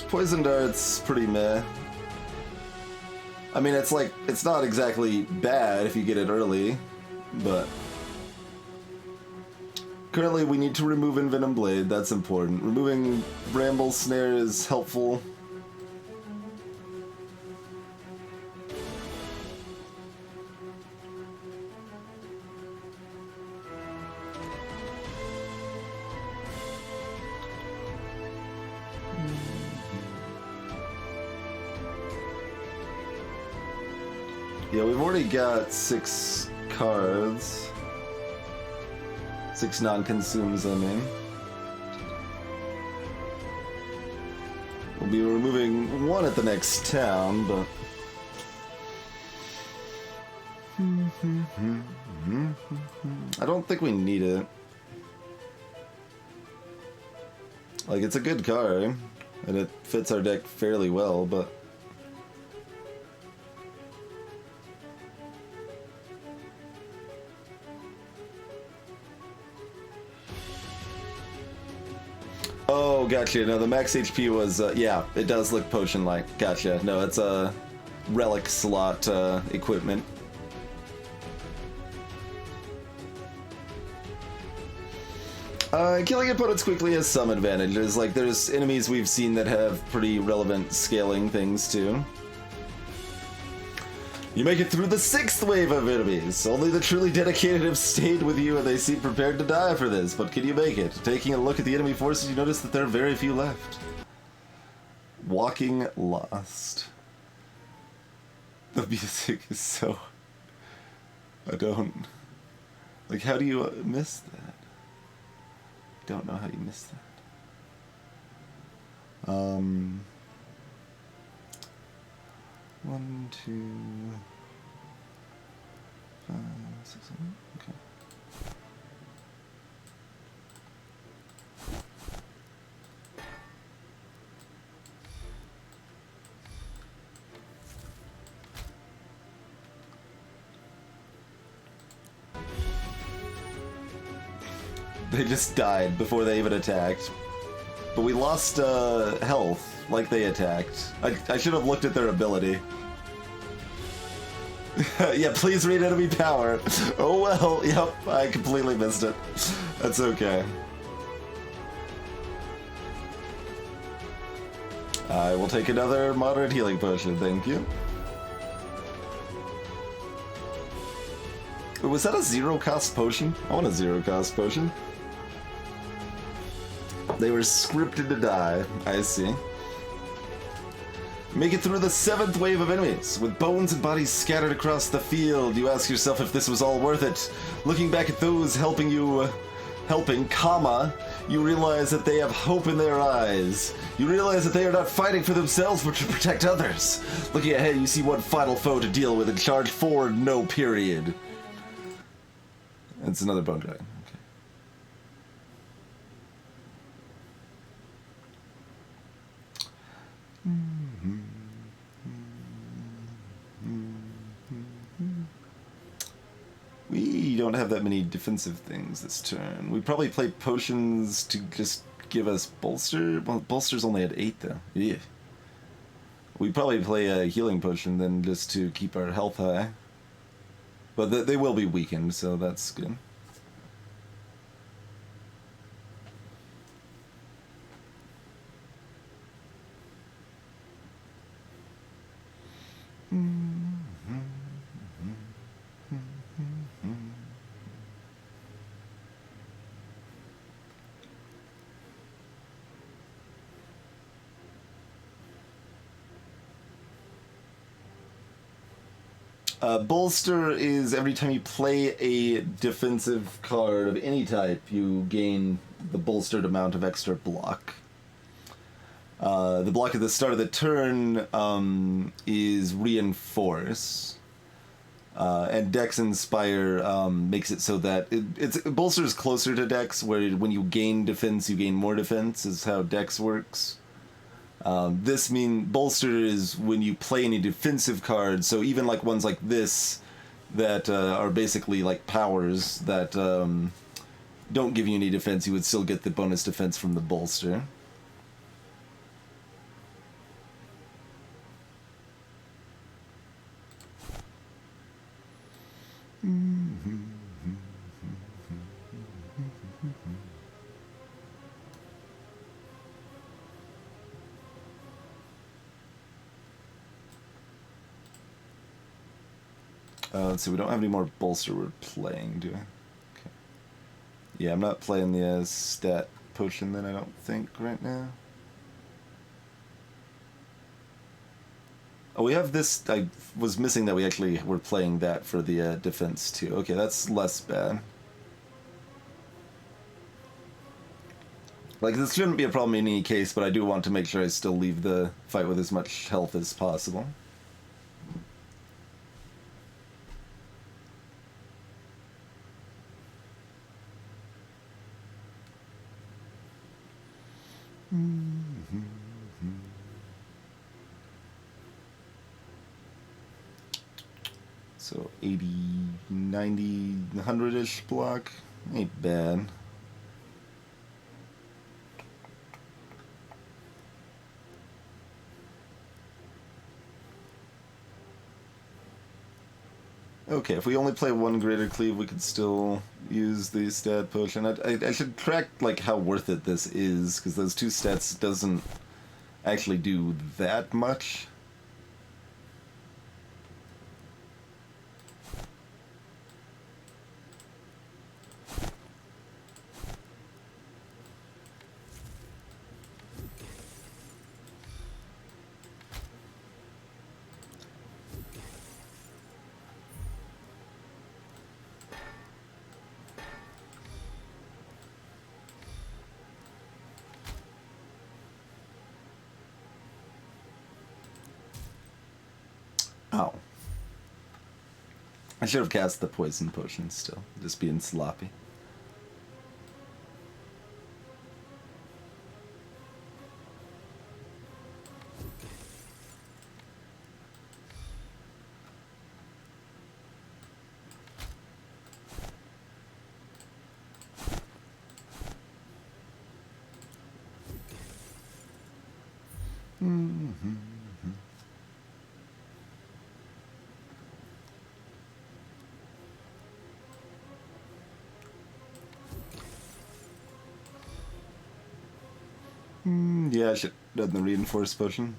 Poison dart's pretty meh. I mean, it's like, it's not exactly bad if you get it early, but... Currently, we need to remove Envenom Blade, that's important. Removing Bramble Snare is helpful. Yeah, we've already got 6 cards. 6 non-consumes, I mean. We'll be removing 1 at the next town, but... I don't think we need it. Like, it's a good card, and it fits our deck fairly well, but... Oh, gotcha. No, the max HP was, yeah, it does look potion-like. Gotcha. No, it's a relic slot equipment. Killing opponents quickly has some advantages. Like, there's enemies we've seen that have pretty relevant scaling things, too. You make it through the 6th wave of enemies. Only the truly dedicated have stayed with you and they seem prepared to die for this, but can you make it? Taking a look at the enemy forces, you notice that there are very few left. Walking Lost. The music is so... I don't... Like, how do you miss that? Don't know how you missed that. 1, 2, 5, 6, 7. Okay. They just died before they even attacked. But we lost health, like they attacked. I should have looked at their ability. Yeah, please read enemy power. Oh well, yep, I completely missed it. That's okay. I will take another moderate healing potion, thank you. Was that a 0-cost potion? I want a 0-cost potion. They were scripted to die, I see. Make it through the 7th wave of enemies. With bones and bodies scattered across the field, you ask yourself if this was all worth it. Looking back at those helping, you realize that they have hope in their eyes. You realize that they are not fighting for themselves, but to protect others. Looking ahead, you see one final foe to deal with and charge forward, no period. It's another bone dragon. We don't have that many defensive things this turn. We probably play potions to just give us bolster. Well, bolster's only at 8 though. Yeah. We probably play a healing potion then just to keep our health high. But they will be weakened, so that's good. Bolster is every time you play a defensive card of any type, you gain the bolstered amount of extra block. The block at the start of the turn is Reinforce. And Dex Inspire makes it so that it bolsters closer to Dex, where when you gain defense, you gain more defense, is how Dex works. This bolster is when you play any defensive cards, so even like ones like this that are basically like powers that don't give you any defense, you would still get the bonus defense from the bolster. Let's see, we don't have any more bolster we're playing, do we? Okay. Yeah, I'm not playing the stat potion then, I don't think, right now. Oh, we have this. I was missing that we actually were playing that for the defense too. Okay, that's less bad. Like, this shouldn't be a problem in any case, but I do want to make sure I still leave the fight with as much health as possible. So 80, 90, 100-ish block. Ain't bad. Okay, if we only play one Greater Cleave, we could still use the stat potion. I should track, like, how worth it this is, because those two stats doesn't actually do that much. Oh. I should have cast the poison potion still, just being sloppy. Yeah, I should have done the reinforced potion.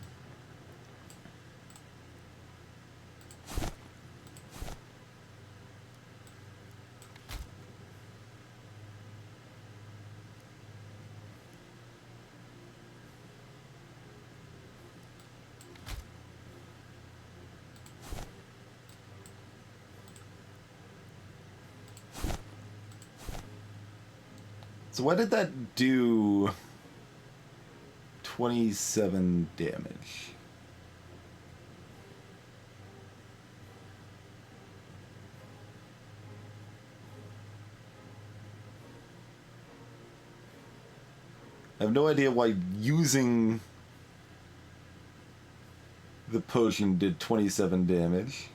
So why did that do 27 damage? I have no idea why using the potion did 27 damage.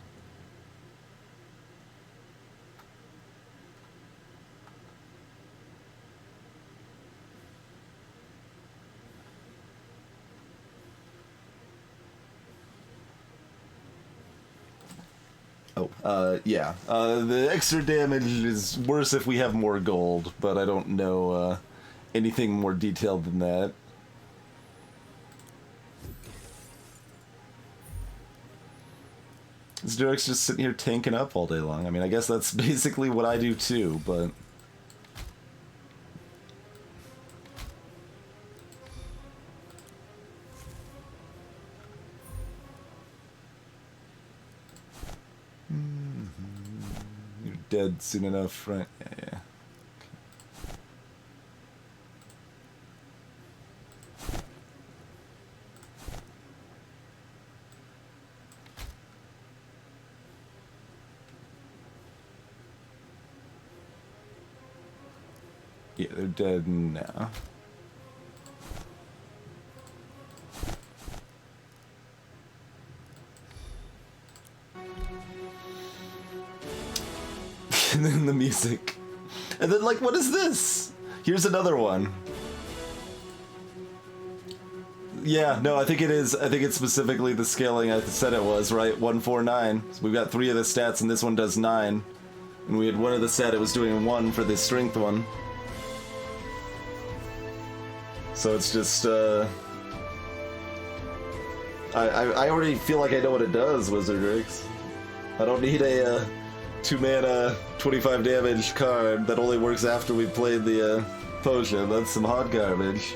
Yeah. The extra damage is worse if we have more gold, but I don't know anything more detailed than that. This Derek's just sitting here tanking up all day long. I mean, I guess that's basically what I do too, but... You're dead soon enough, right? Yeah. Yeah, they're dead now. And then the music. And then, like, what is this? Here's another one. Yeah, no, I think it is. I think it's specifically the scaling I said it was, right? 149. So we've got 3 of the stats, and this one does 9. And we had one of the set, it was doing 1 for the strength one. So it's just, I already feel like I know what it does, Wizard Rix. I don't need a 2-mana, 25 damage card that only works after we've played the potion. That's some hot garbage.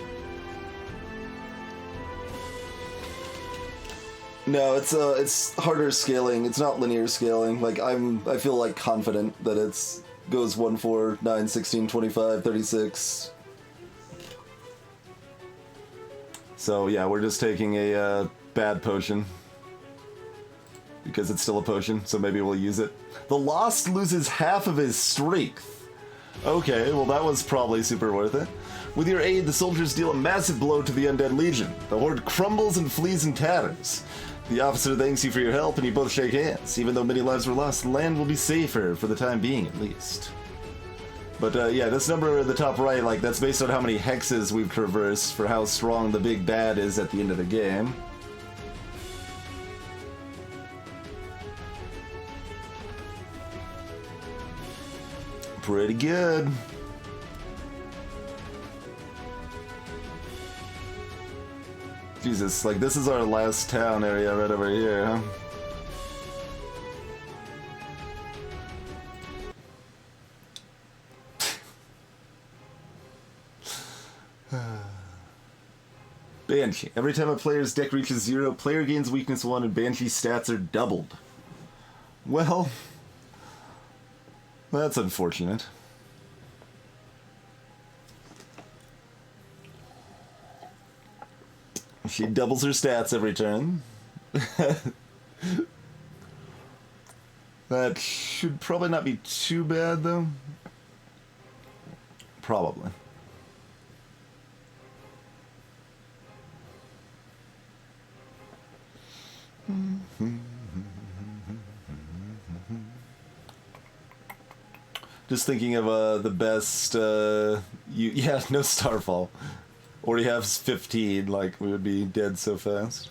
No, it's harder scaling. It's not linear scaling. Like I feel like confident that it's goes 1, 4, 9, 16, 25, 36. So yeah, we're just taking a bad potion because it's still a potion. So maybe we'll use it. The Lost loses half of his strength. Okay, well that was probably super worth it. With your aid, the soldiers deal a massive blow to the Undead Legion. The horde crumbles and flees in tatters. The officer thanks you for your help, and you both shake hands. Even though many lives were lost, the land will be safer, for the time being at least. But yeah, this number at the top right, like, that's based on how many hexes we've traversed for how strong the big bad is at the end of the game. Pretty good. Jesus, like, this is our last town area right over here, huh? Banshee. Every time a player's deck reaches 0, player gains weakness 1 and Banshee stats are doubled. Well, that's unfortunate. She doubles her stats every turn. That should probably not be too bad, though. Probably. Just thinking of the best, yeah, no Starfall. Already have 15, like, we would be dead so fast.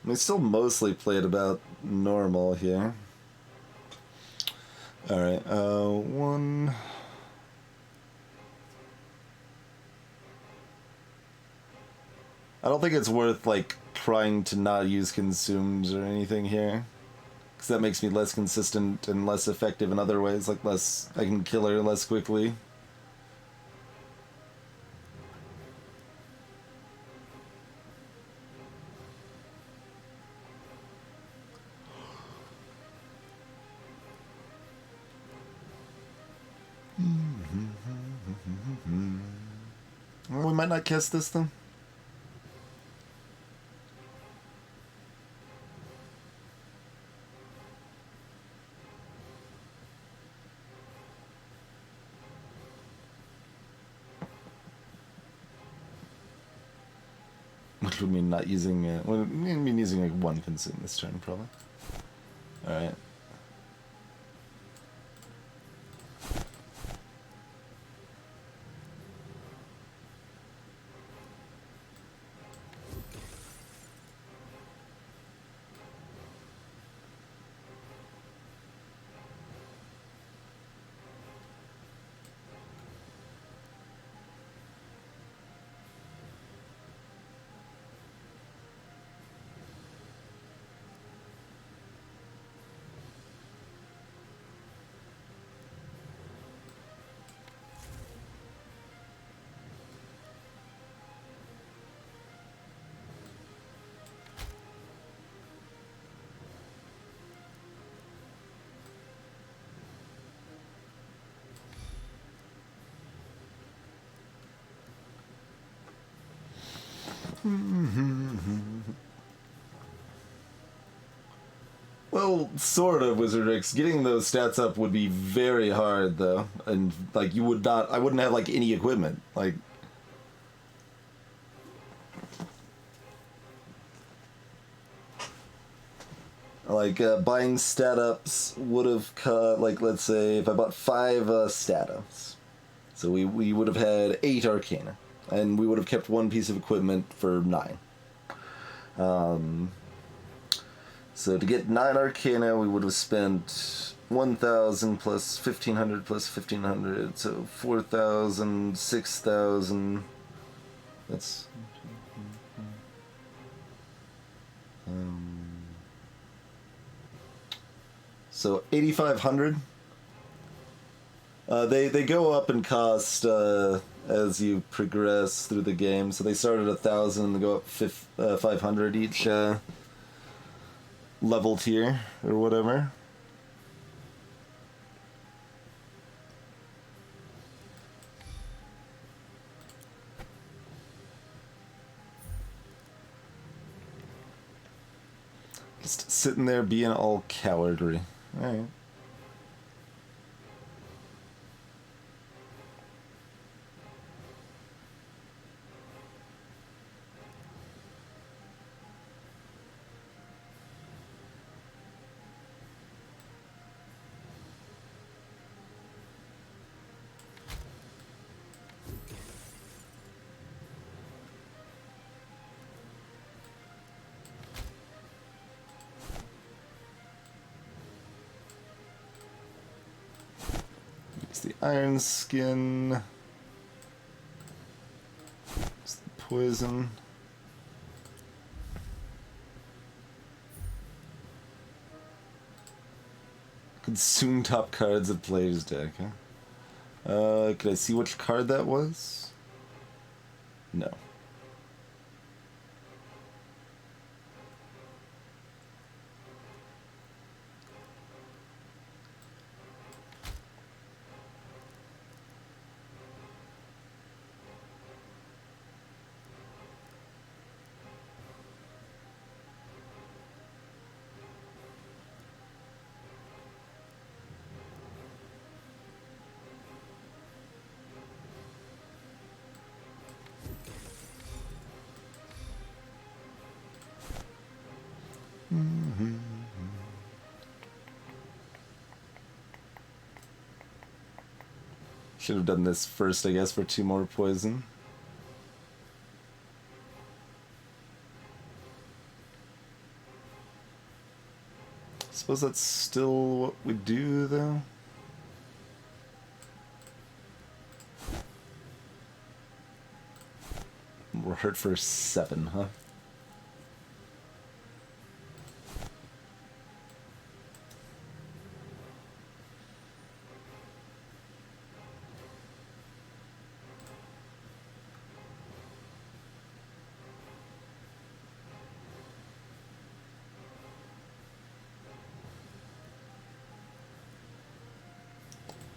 We still mostly played about normal here. Alright, 1... I don't think it's worth, like, trying to not use consumes or anything here. Because that makes me less consistent and less effective in other ways, like less... I can kill her less quickly. We might not cast this, though. Which would mean not using... well, it would mean using like 1 consume this turn, probably. Alright. Well, sort of, Wizardix. Getting those stats up would be very hard, though. And, like, you would not... I wouldn't have, like, any equipment. Like... buying stat ups would have cut... Like, let's say, if I bought 5 stat ups. So we would have had 8 Arcana. And we would have kept one piece of equipment for 9. So to get 9 Arcana, we would have spent 1,000 plus 1,500 plus 1,500, so 4,000, 6,000. That's... so 8,500. They go up in cost as you progress through the game. So they start at 1,000 and they go up 500 each level tier or whatever. Just sitting there being all cowardly. Alright. It's the iron skin. It's the poison. Consume top cards of player's deck, huh? Could I see which card that was? No. Should have done this first, I guess, for 2 more poison. Suppose that's still what we do, though. We're hurt for 7, huh?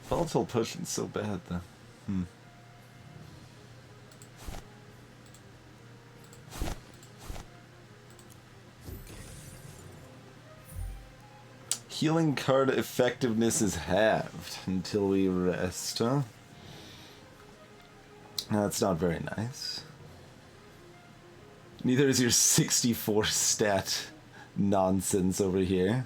Volatile potion's so bad, though. Healing card effectiveness is halved until we rest, huh? That's not very nice. Neither is your 64 stat nonsense over here.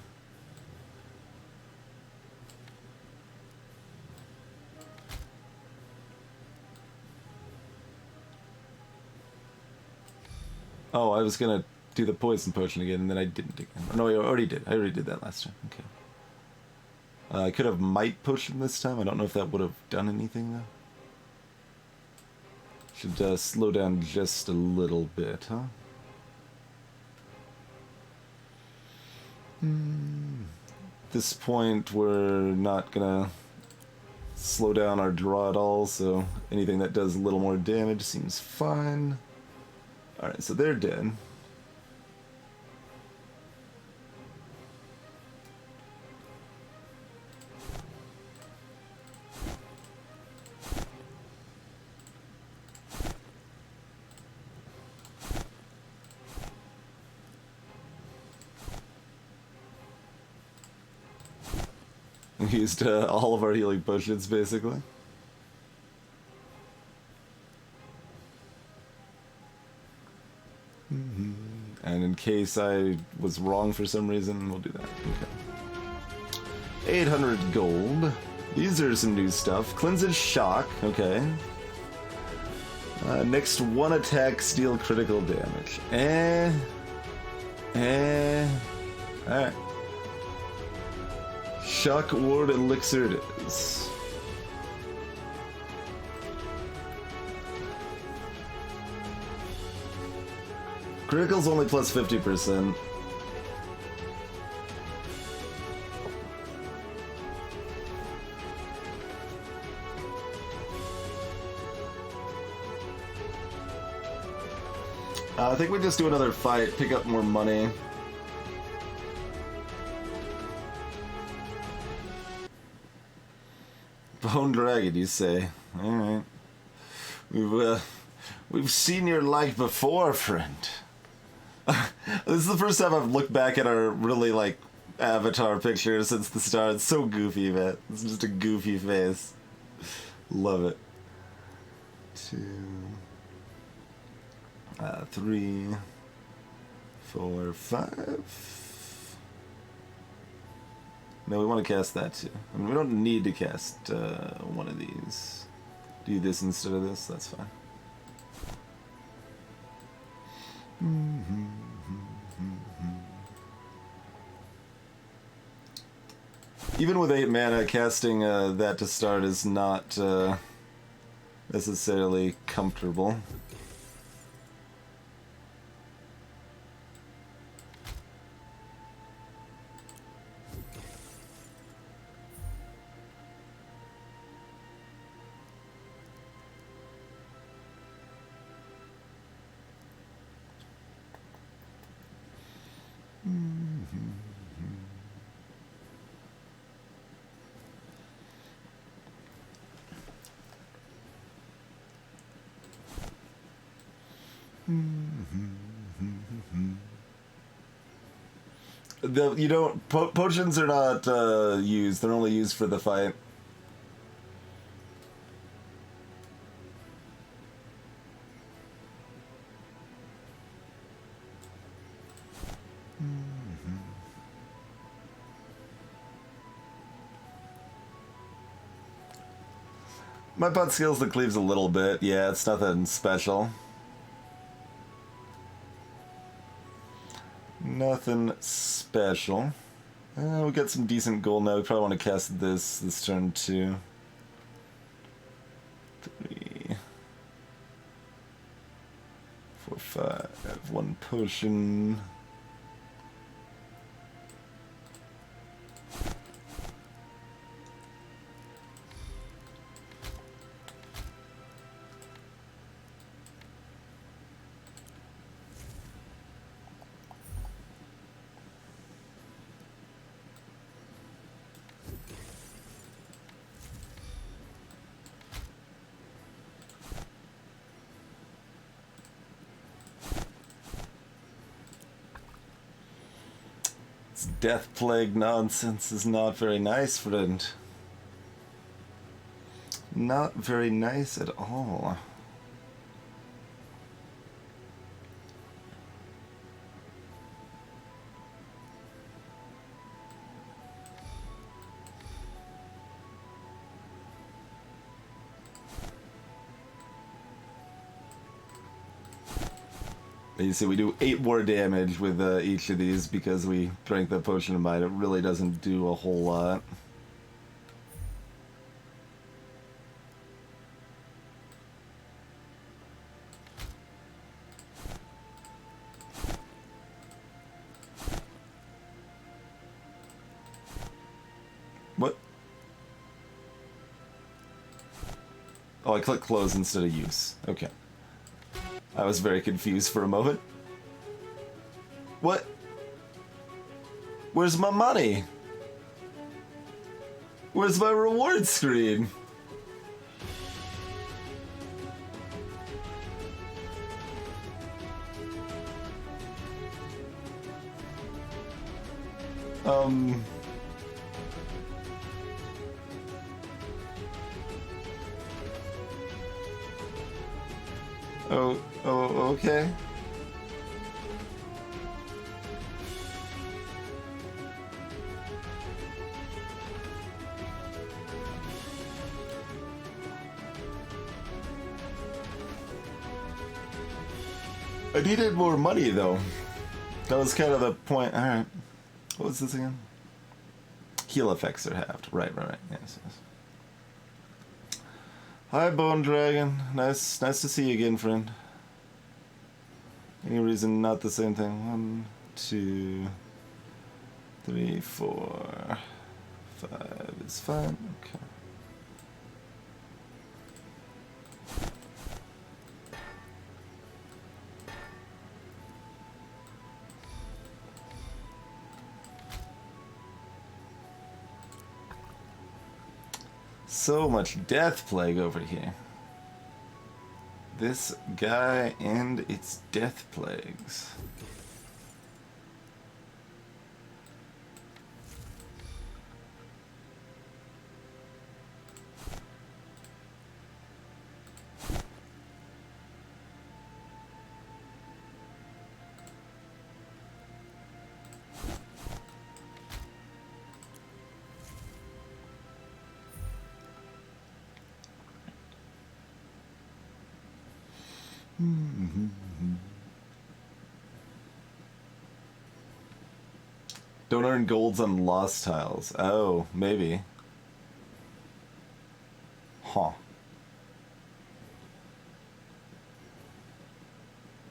Oh, I was gonna do the poison potion again, and then I didn't again. No, I already did. I already did that last time. Okay. I could have might potion this time. I don't know if that would have done anything, though. Should slow down just a little bit, huh? At this point, we're not gonna slow down our draw at all, so anything that does a little more damage seems fine. Alright, so they're dead. We used all of our healing potions, basically. And in case I was wrong for some reason, we'll do that. Okay. 800 gold. These are some new stuff. Cleanses Shock. Okay. Next one attack, deal critical damage. Alright. Shock Ward Elixir it is. Critical's only plus 50%. I think we just do another fight, pick up more money. Bone Dragon, you say? Alright. We've seen your like before, friend. This is the first time I've looked back at our really, like, avatar picture since the start. It's so goofy, man. It's just a goofy face. Love it. 2... 3, 4, 5. No, we want to cast that too. I mean, we don't need to cast one of these. Do this instead of this, that's fine. Even with 8 mana, casting that to start is not necessarily comfortable. You don't... potions are not used. They're only used for the fight. My butt skills the cleaves a little bit. Yeah, it's nothing special. Nothing special. We got some decent gold now. We probably want to cast this turn too. 3, 4, 5. 1 potion. Death plague nonsense is not very nice, friend. Not very nice at all. You see, we do 8 more damage with each of these because we drank the potion of might. It really doesn't do a whole lot. What? Oh, I clicked close instead of use. Okay. I was very confused for a moment. What? Where's my money? Where's my reward screen? Oh, okay. I needed more money though. That was kind of the point. Alright. What was this again? Heal effects are halved. Right. Yes. Hi, Bone Dragon. Nice to see you again, friend. Any reason not the same thing? 1, 2, 3, 4, 5 is fine. Okay. So much death plague over here. This guy and its death plagues. Don't earn golds on lost tiles. Oh, maybe. Huh.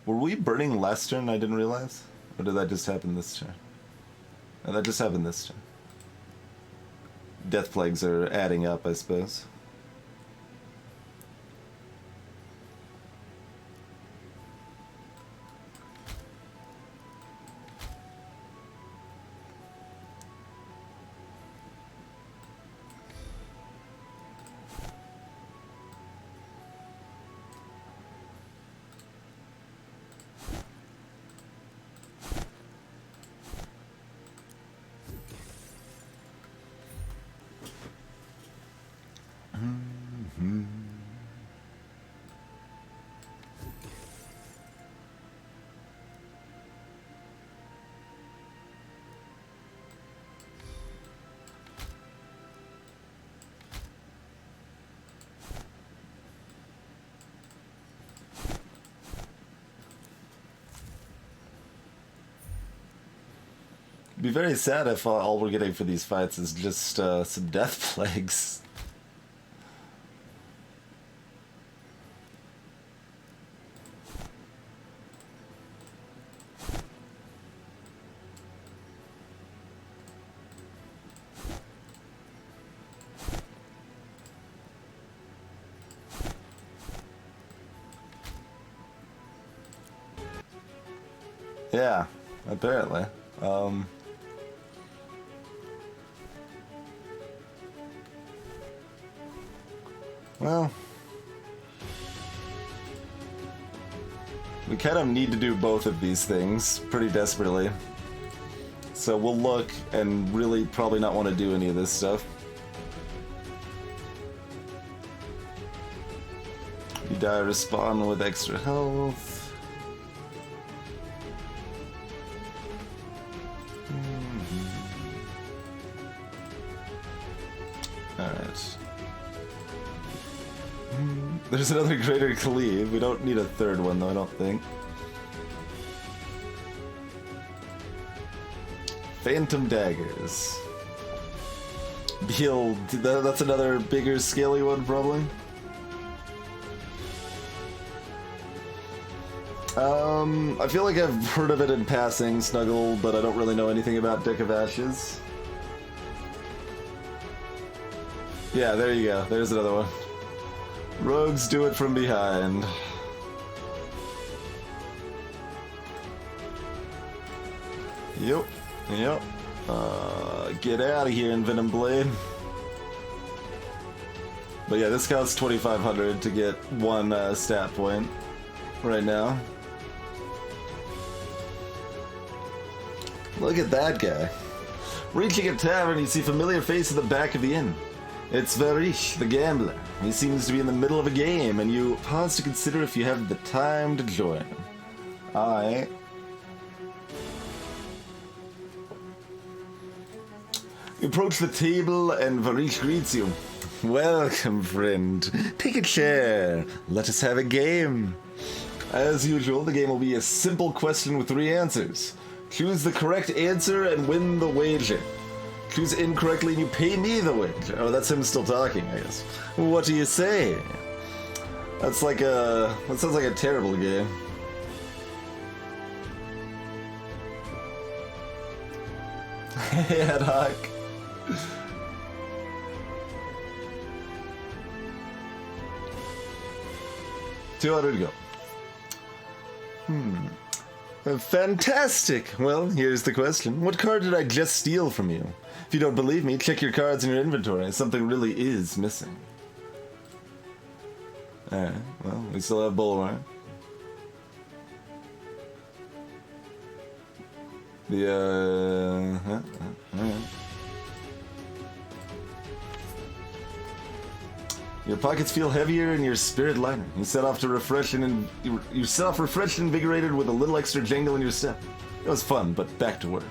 Were we burning last turn? I didn't realize? Or did that just happen this turn? No, that just happened this turn. Death plagues are adding up, I suppose. Be very sad if all we're getting for these fights is just some death plagues. Yeah, apparently. Well, we kind of need to do both of these things pretty desperately. So we'll look and really probably not want to do any of this stuff. You die, respawn with extra health. Alright. There's another Greater Cleave. We don't need a third one though, I don't think. Phantom Daggers. Deal. That's another bigger, scaly one, probably. I feel like I've heard of it in passing, Snuggle, but I don't really know anything about Deck of Ashes. Yeah, there you go. There's another one. Rogues do it from behind. Yep. Get out of here, Envenom Blade. But yeah, this costs 2,500 to get one stat point right now. Look at that guy. Reaching a tavern, you see familiar face in the back of the inn. It's Varich, the gambler. He seems to be in the middle of a game, and you pause to consider if you have the time to join him. I... You approach the table, and Varich greets you. Welcome, friend. Take a chair. Let us have a game. As usual, the game will be a simple question with 3 answers. Choose the correct answer and win the wager. Choose incorrectly and you pay me the wager. Oh, that's him still talking, I guess. What do you say? That sounds like a terrible game. Ad hoc. 200 to go. Fantastic! Well, here's the question. What card did I just steal from you? If you don't believe me, check your cards in your inventory. Something really is missing. Alright, well, we still have Bulwark. Alright. Your pockets feel heavier and your spirit lighter. You set off refreshed and invigorated with a little extra jangle in your step. It was fun, but back to work.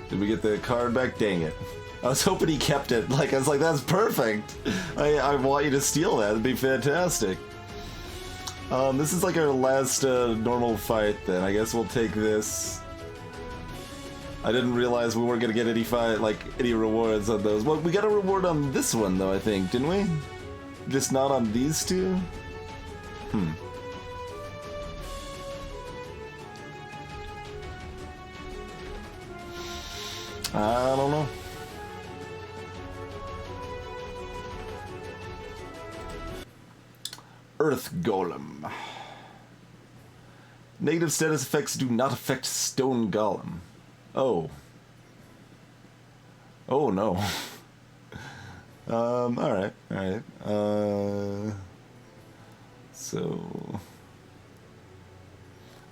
Did we get the card back? Dang it. I was hoping he kept it. I was like, that's perfect. I want you to steal that. It'd be fantastic. This is like our last normal fight then. I guess we'll take this. I didn't realize we weren't gonna get any rewards on those. Well, we got a reward on this one though, I think, didn't we? Just not on these two? I don't know. Earth Golem. Negative status effects do not affect Stone Golem. Oh. Oh no. Alright. So...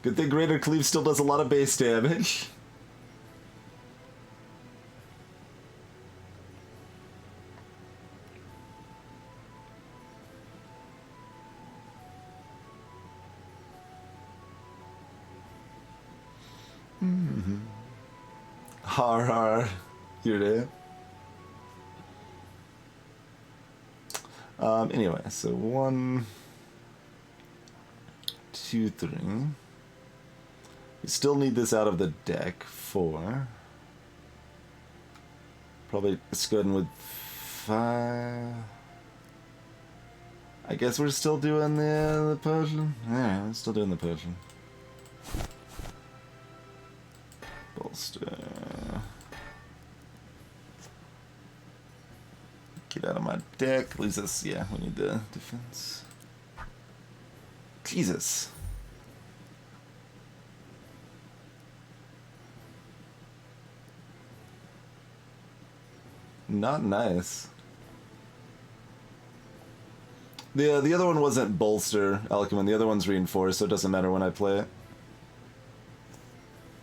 Good thing Greater Cleave still does a lot of base damage. Har, you're there. Anyway, so 1, 2, 3. We still need this out of the deck. 4. Probably let's go ahead with 5. I guess we're still doing the potion. Yeah, we're still doing the potion. Bolster. Get out of my deck. Leaves us, yeah, we need the defense. Jesus. Not nice. The other one wasn't bolster, Alchemy. The other one's reinforce, so it doesn't matter when I play it.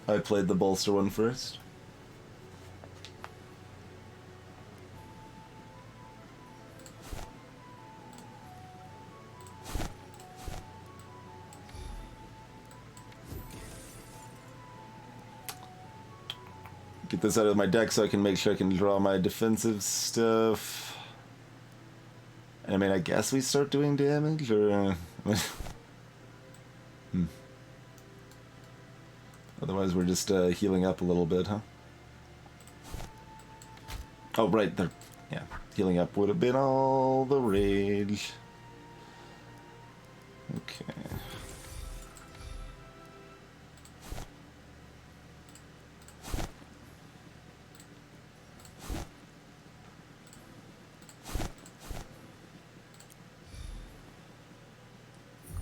I played the bolster one first. Get this out of my deck so I can make sure I can draw my defensive stuff. I mean, I guess we start doing damage, or... Otherwise we're just healing up a little bit, huh? Oh, right, there. Yeah, healing up would have been all the rage. Okay.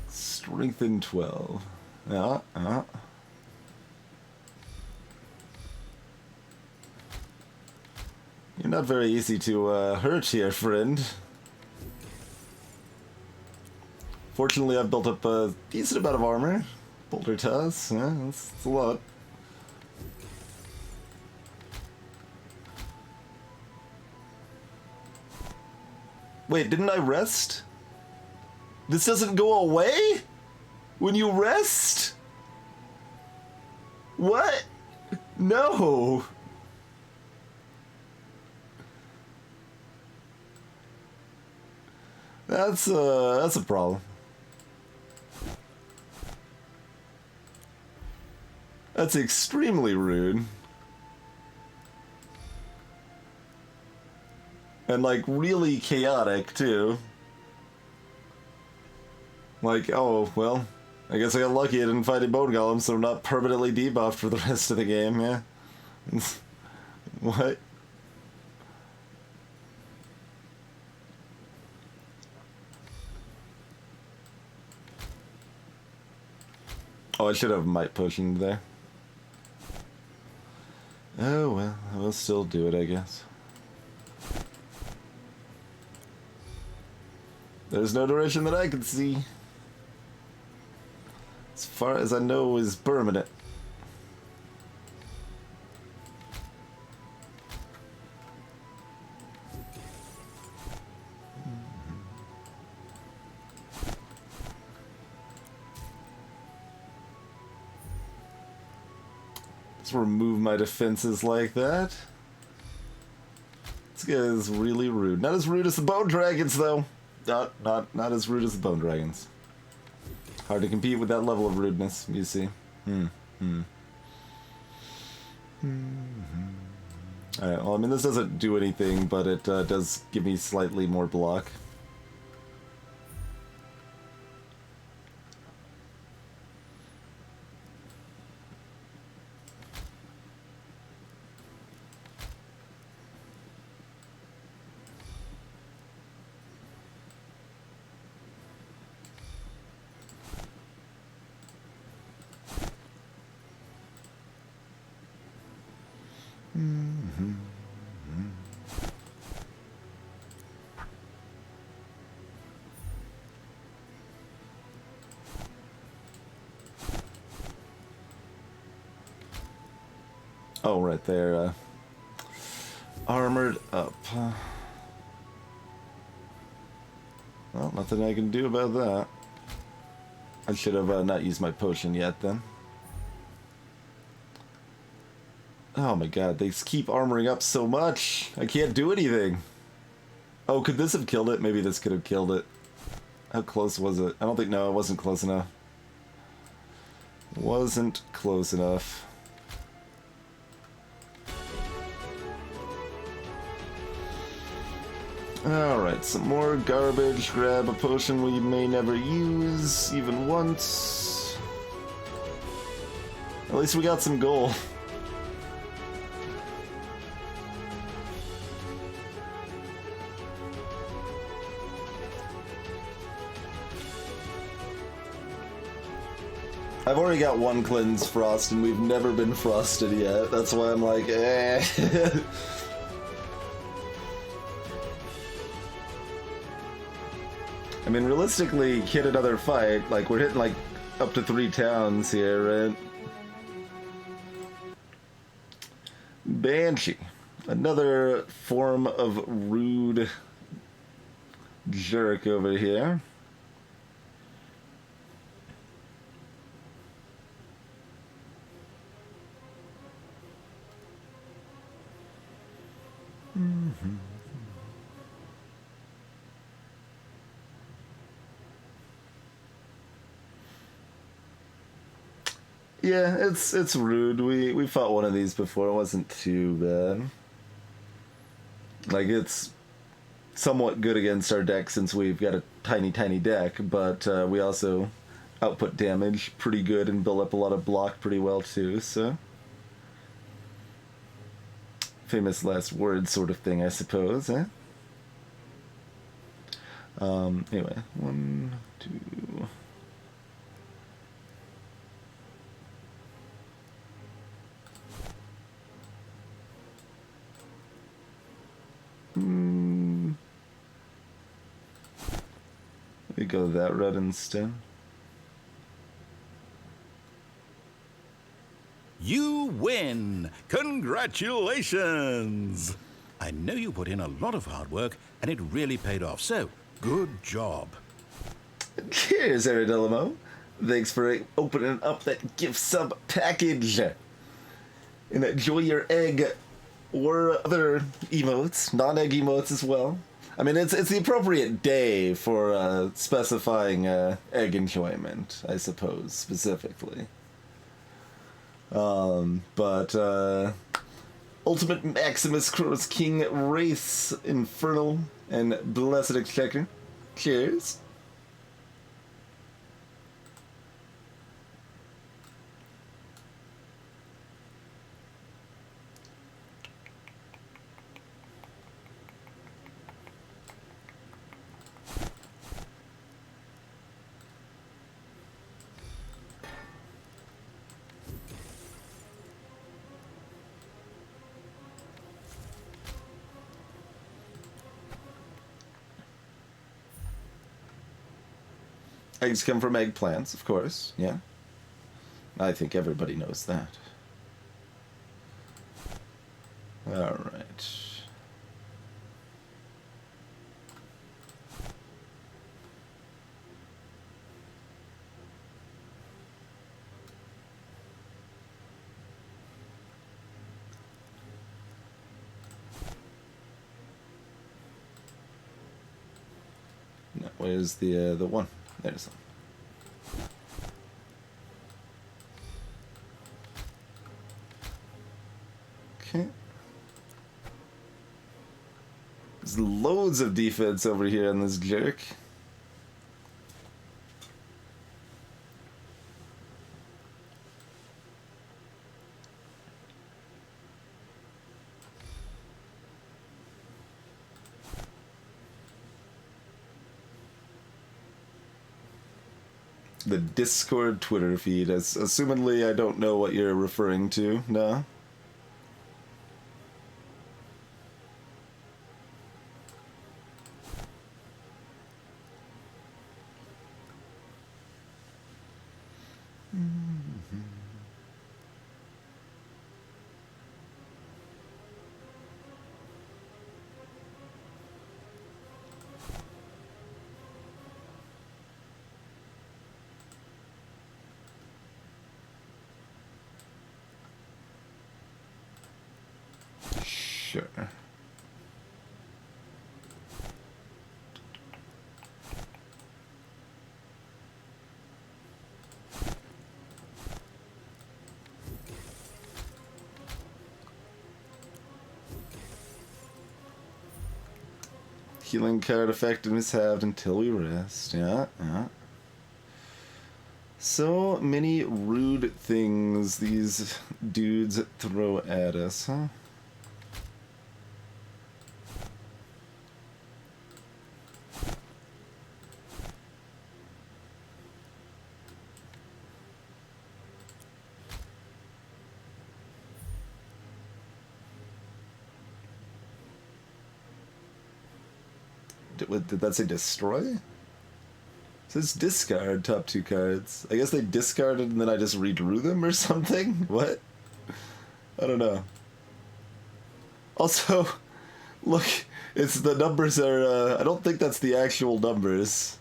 Strengthen 12. Yeah. You're not very easy to hurt here, friend. Fortunately, I've built up a decent amount of armor. Boulder Taz, yeah, that's a lot. Wait, didn't I rest? This doesn't go away? When you rest? What? No. That's a problem. That's extremely rude. And like really chaotic too. Like, oh, well, I guess I got lucky I didn't fight a bone golem, so I'm not permanently debuffed for the rest of the game, yeah. What? Oh, I should have might potion there. Oh well, we'll still do it, I guess. There's no direction that I can see. As far as I know is permanent. Let's remove my defenses like that. This guy is really rude. Not as rude as the bone dragons, though. Not as rude as the bone dragons. Hard to compete with that level of rudeness, you see. Alright, well, I mean, this doesn't do anything, but it does give me slightly more block. Oh, right there. Armored up. Well, nothing I can do about that. I should have not used my potion yet, then. Oh my god, they keep armoring up so much. I can't do anything. Oh, could this have killed it? Maybe this could have killed it. How close was it? I don't think, no, it wasn't close enough. Wasn't close enough. Alright, some more garbage. Grab a potion we may never use, even once. At least we got some gold. I've already got one cleanse frost and we've never been frosted yet. That's why I'm like, eh. I mean, realistically, hit another fight. Like, we're hitting, like, up to 3 towns here, right? Banshee. Another form of rude jerk over here. Yeah, it's rude. We fought one of these before. It wasn't too bad. Like, it's somewhat good against our deck since we've got a tiny deck, but we also output damage pretty good and build up a lot of block pretty well too, so famous last word sort of thing, I suppose, eh? Anyway, 1, 2... We go that route instead. You win! Congratulations! I know you put in a lot of hard work, and it really paid off, so good job. Cheers, Aridellamo. Thanks for opening up that gift sub package. And enjoy your egg or other emotes, non-egg emotes as well. I mean, it's the appropriate day for specifying egg enjoyment, I suppose, specifically. But Ultimate Maximus Cross King Wraith Infernal and Blessed Exchequer. Cheers. Eggs come from eggplants, of course, yeah. I think everybody knows that. Alright. Now, where's the one? There's one. Okay. There's loads of defense over here on this jerk. The Discord Twitter feed. Assumedly, I don't know what you're referring to. No? Sure. Healing card effectiveness halved until we rest. Yeah, yeah. So many rude things these dudes throw at us, huh? Did that say destroy? It says discard top two cards. I guess they discarded and then I just redrew them or something? What? I don't know. Also, look, it's the numbers are, I don't think that's the actual numbers.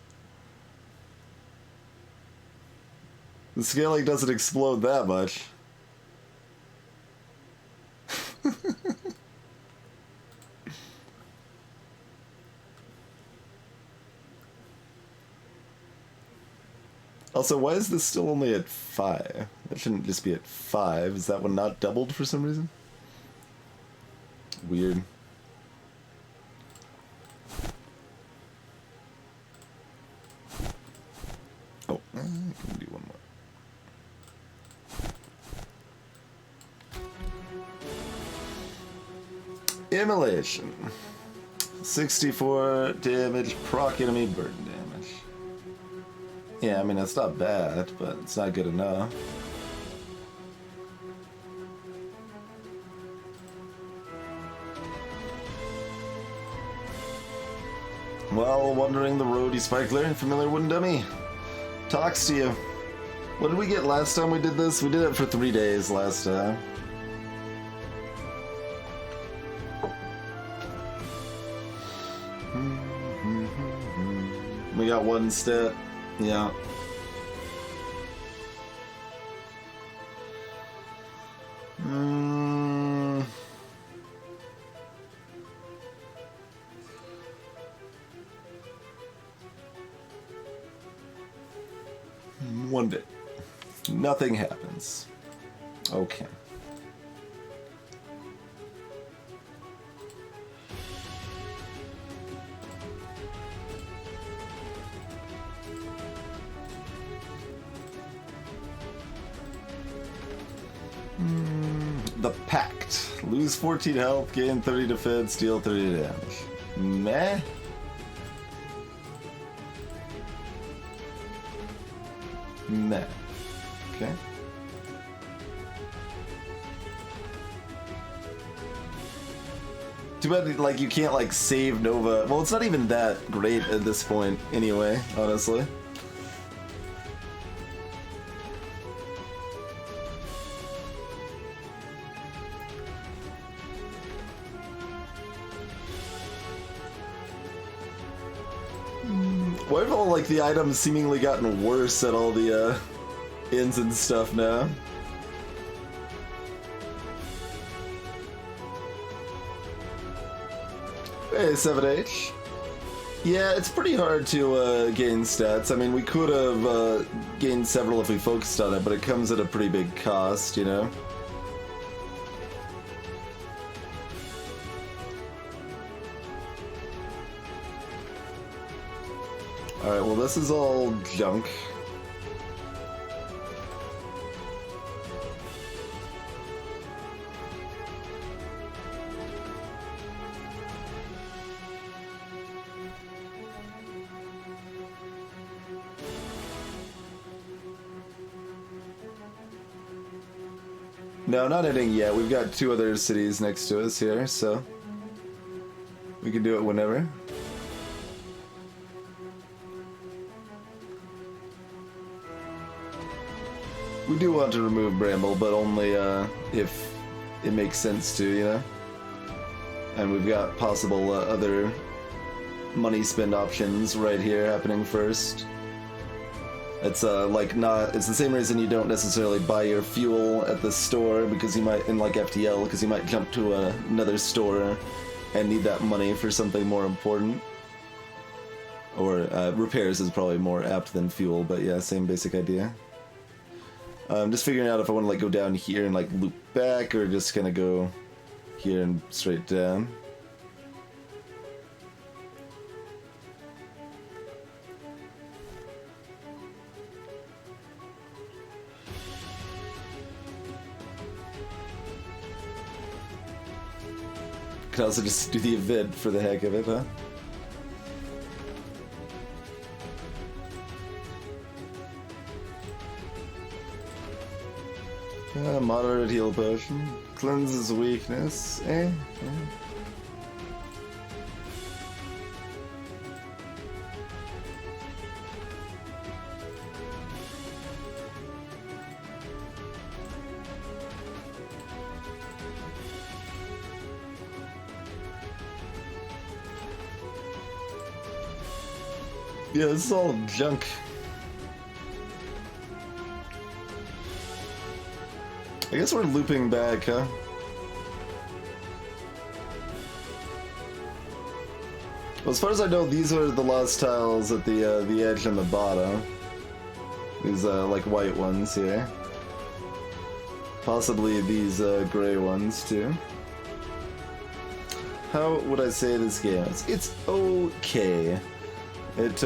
The scaling doesn't explode that much. Also, why is this still only at 5? That shouldn't just be at 5. Is that one not doubled for some reason? Weird. Oh, I can do one more. Immolation. 64 damage, proc enemy burden damage. Yeah, I mean, it's not bad, but it's not good enough. Well, wandering the road, you sparkler, familiar wooden dummy. Talks to you. What did we get last time we did this? We did it for 3 days last time. We got one stat. Yeah. One day. Nothing happens. Okay. The Pact. Lose 14 health, gain 30 defense, deal 30 damage. Meh. Meh. Okay. Too bad, like, you can't, like, save Nova. Well, it's not even that great at this point, anyway, honestly. Why have all, like, the items seemingly gotten worse at all the, inns and stuff now? Hey, 7H. Yeah, it's pretty hard to gain stats. I mean, we could have gained several if we focused on it, but it comes at a pretty big cost, you know? Alright, well, this is all junk. No, not ending yet. We've got 2 other cities next to us here, so we can do it whenever. We do want to remove Bramble, but only if it makes sense to, you know? And we've got possible other money spend options right here happening first. It's like not. It's the same reason you don't necessarily buy your fuel at the store, because you might, in like FTL, because you might jump to another store and need that money for something more important. Or repairs is probably more apt than fuel, but yeah, same basic idea. I'm just figuring out if I want to like go down here and like loop back, or just kind of go here and straight down. Could also just do the event for the heck of it, huh? Moderate heal potion. Cleanses weakness. Yeah, this is all junk. I guess we're looping back, huh? Well, as far as I know, these are the lost tiles at the edge and the bottom. These like white ones here. Possibly these gray ones too. How would I say this game? It's okay. It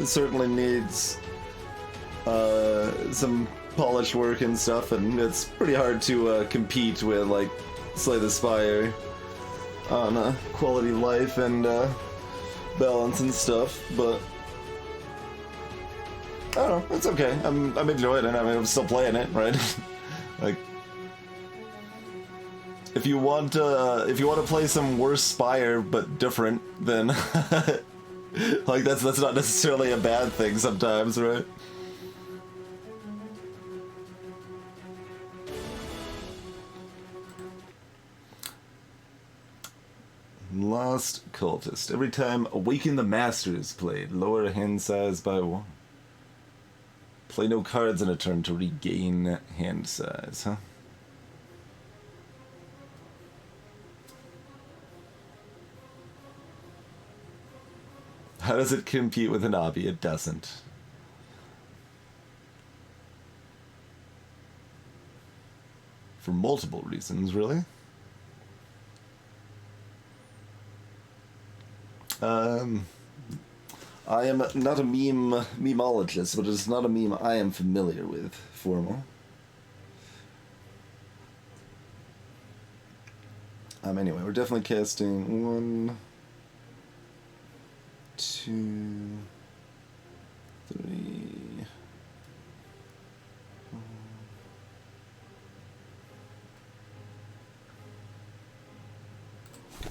certainly needs some polish work and stuff, and it's pretty hard to compete with like Slay the Spire on quality of life and balance and stuff. But I don't know, it's okay. I'm enjoying it. I mean, I'm still playing it, right? Like, if you want to play some worse Spire but different, then like that's not necessarily a bad thing sometimes, right? Lost Cultist. Every time Awaken the Master is played, lower hand size by 1. Play no cards in a turn to regain hand size, huh? How does it compete with an obby? It doesn't. For multiple reasons, really. I am not a memeologist, but it's not a meme I am familiar with, formal. Anyway, we're definitely casting 1, 2, 3.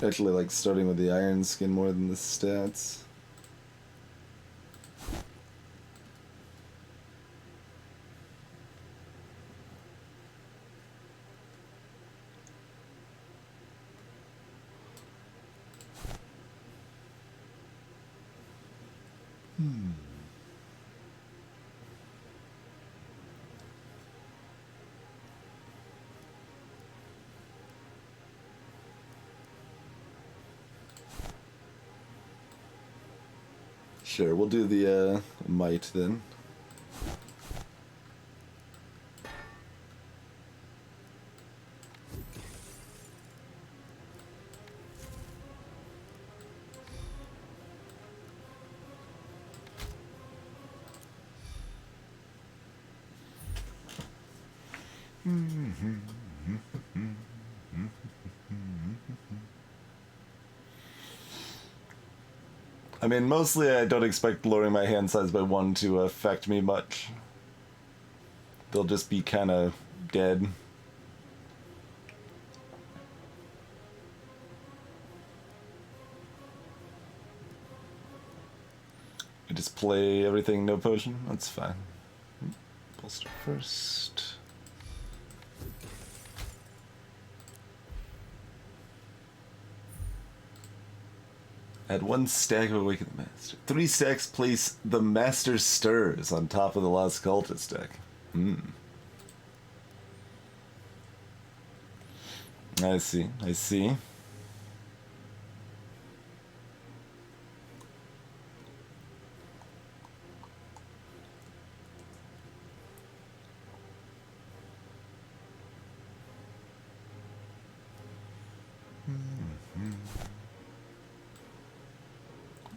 Actually, like starting with the Iron Skin more than the stats. Sure, we'll do the might then. I mean, mostly I don't expect lowering my hand size by 1 to affect me much. They'll just be kind of dead. I just play everything no potion. That's fine. Bolster first. Add 1 stack of Awaken the Master. 3 stacks place the Master Stirs on top of the Lost Cultist deck. I see, I see.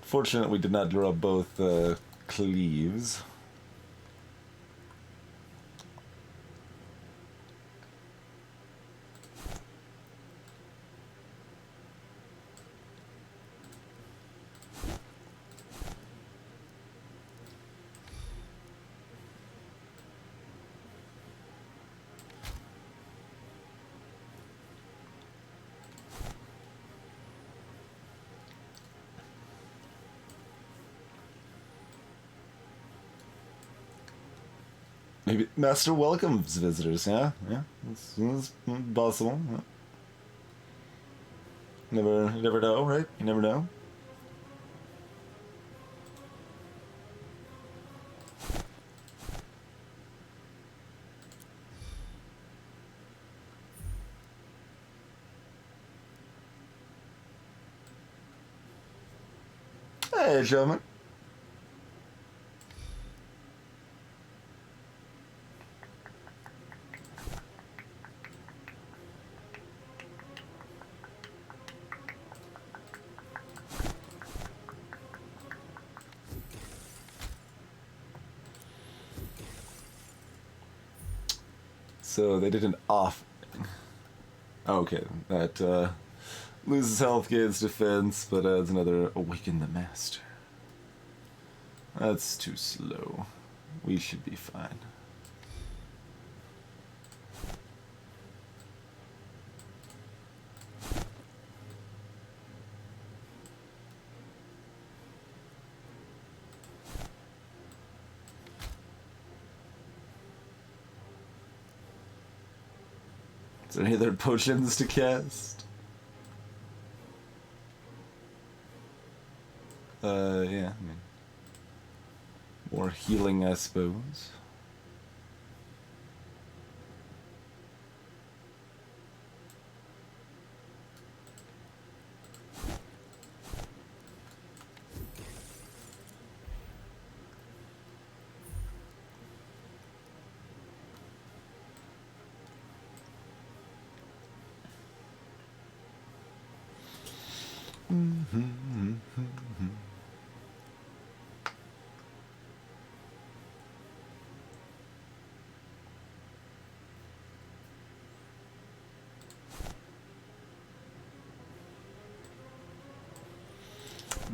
Fortunate we did not draw both cleaves. Maybe Master welcomes visitors, yeah? Yeah, it's possible. Yeah. You never know, right? You never know. Hey, gentlemen. So they did an off. Okay, that loses health, gains defense, but adds another Awaken the Master. That's too slow. We should be fine. Is there any other potions to cast? Yeah, I mean, more healing, I suppose.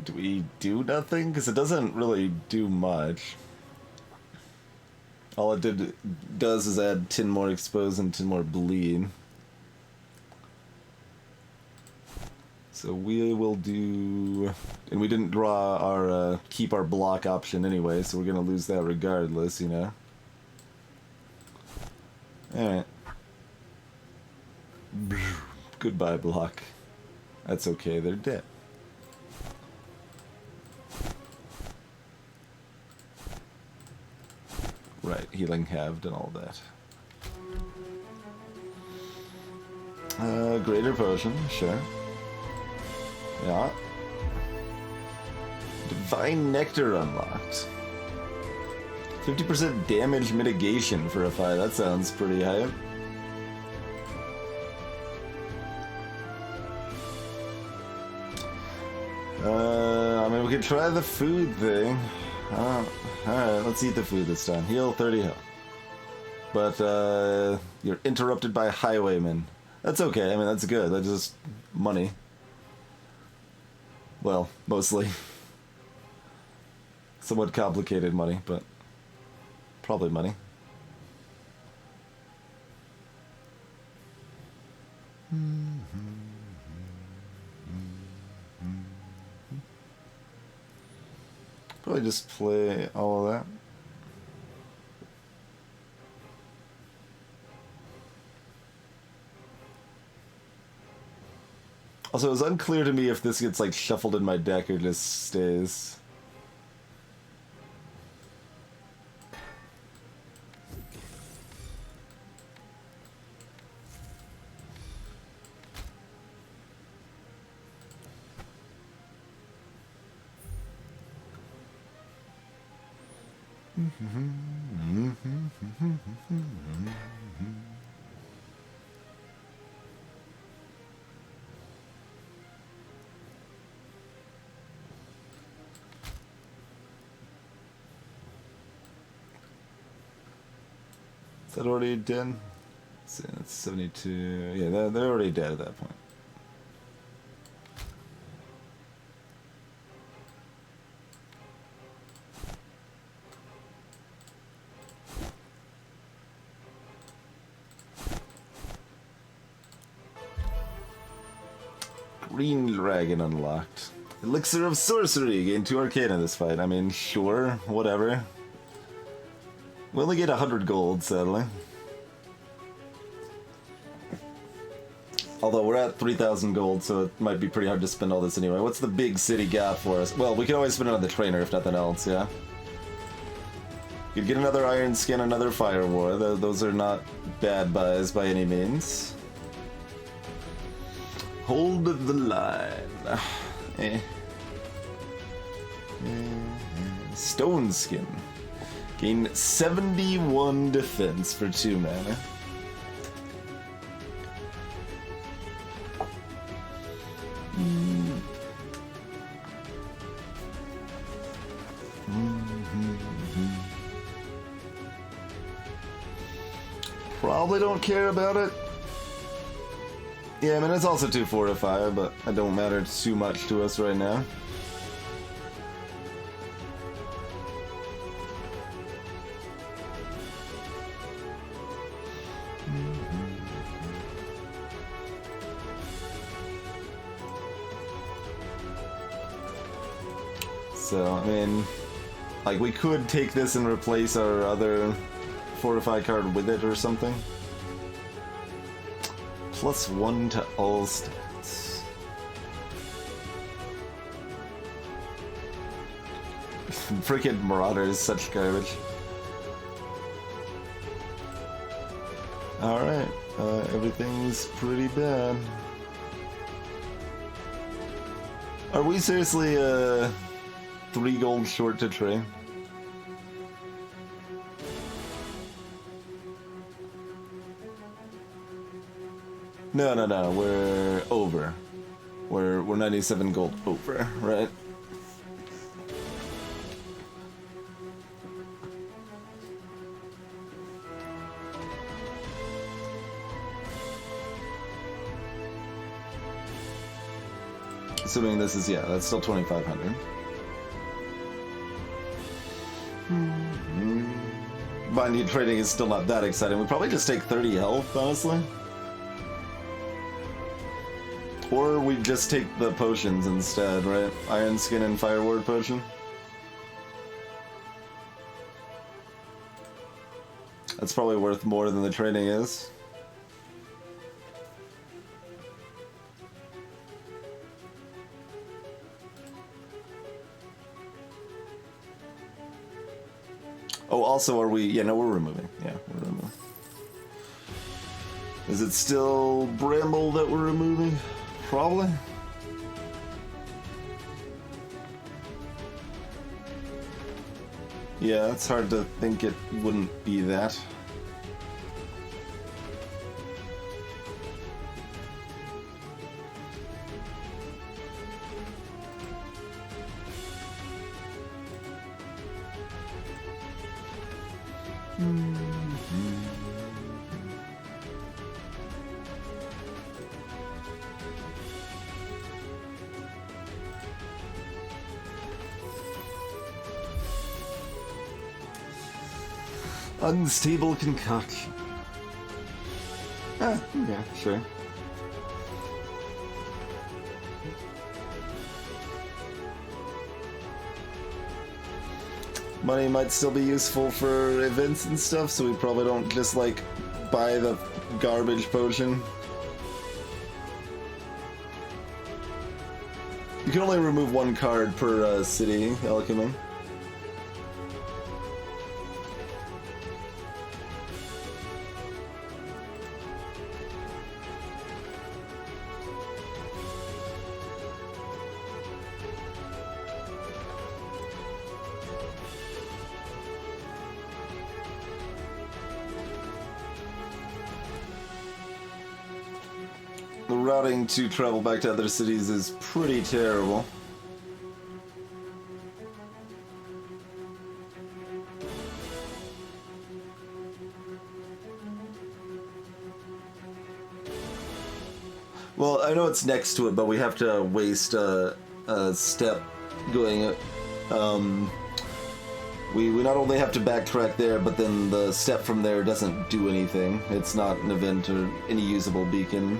Do we do nothing? Because it doesn't really do much. All it does is add 10 more expose and 10 more bleed. So we will do... And we didn't draw our keep our block option anyway, so we're going to lose that regardless, you know? Alright. Goodbye, block. That's okay, they're dead. Right, healing halved and all that. Greater potion, sure. Yeah. Divine Nectar unlocked. 50% damage mitigation for a fight. That sounds pretty high. I mean, we could try the food thing. Alright, let's eat the food this time. Heal 30 health. But, you're interrupted by highwaymen. That's okay, I mean, that's good. That's just money. Well, mostly. Somewhat complicated money, but probably money. Probably just play all of that. Also, it's unclear to me if this gets like shuffled in my deck or just stays. Is that already dead? So that's 72. Yeah, they're already dead at that point. Green Dragon unlocked. Elixir of Sorcery. Gain 2 Arcana this fight. I mean, sure, whatever. We only get 100 gold, sadly. Although we're at 3,000 gold, so it might be pretty hard to spend all this anyway. What's the big city got for us? Well, we can always spend it on the trainer if nothing else, yeah? You'd get another Iron Skin, another Fire War. Those are not bad buys by any means. Hold the line. Stone Skin. Gain 71 defense for 2 mana. Probably don't care about it. Yeah, I mean, it's also 2 fortify, but it don't matter too much to us right now. So, I mean, like, we could take this and replace our other fortify card with it or something. +1 to all stats. Freaking Marauder is such garbage. Alright, everything's pretty bad. Are we seriously 3 gold short to trade? No, we're over. We're 97 gold over, right? Assuming this is, yeah, that's still 2,500. Binding trading is still not that exciting. We probably just take 30 health, honestly. Or we just take the potions instead, right? Iron Skin and Fire Ward potion. That's probably worth more than the trading is. Oh, also, are we... Yeah, no, we're removing. Yeah, we're removing. Is it still Bramble that we're removing? Probably. Yeah, it's hard to think it wouldn't be that. Unstable concoction. Ah, yeah, sure. Money might still be useful for events and stuff, so we probably don't just, like, buy the garbage potion. You can only remove 1 card per city, Alchemy. The routing to travel back to other cities is pretty terrible. Well, I know it's next to it, but we have to waste a step going. We not only have to backtrack there, but then the step from there doesn't do anything. It's not an event or any usable beacon.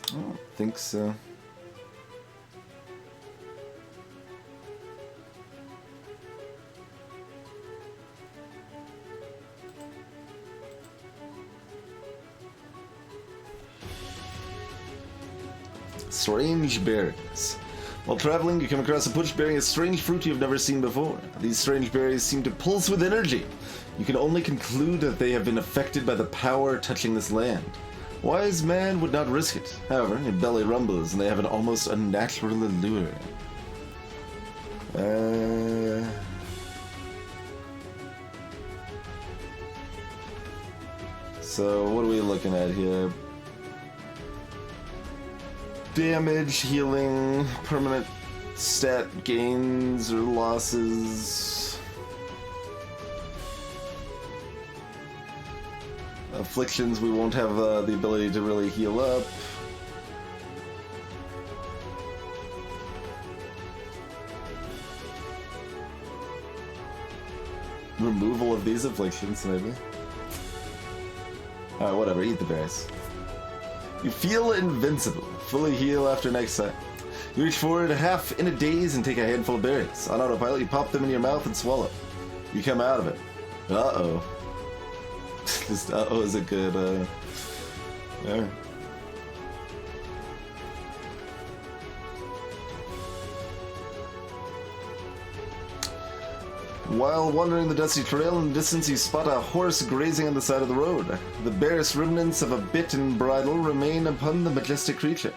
I don't think so. Strange berries. While traveling, you come across a bush bearing a strange fruit you've never seen before. These strange berries seem to pulse with energy. You can only conclude that they have been affected by the power touching this land. Wise man would not risk it. However, your belly rumbles and they have an almost unnatural allure. So, what are we looking at here? Damage, healing, permanent stat gains or losses. Afflictions, we won't have the ability to really heal up. Removal of these afflictions, maybe. Alright, whatever, eat the berries. You feel invincible. Fully heal after next time. You reach forward half in a daze and take a handful of berries. On autopilot, you pop them in your mouth and swallow. You come out of it. Uh-oh. This uh-oh is a good, yeah. While wandering the dusty trail in the distance, you spot a horse grazing on the side of the road. The barest remnants of a bit and bridle remain upon the majestic creature.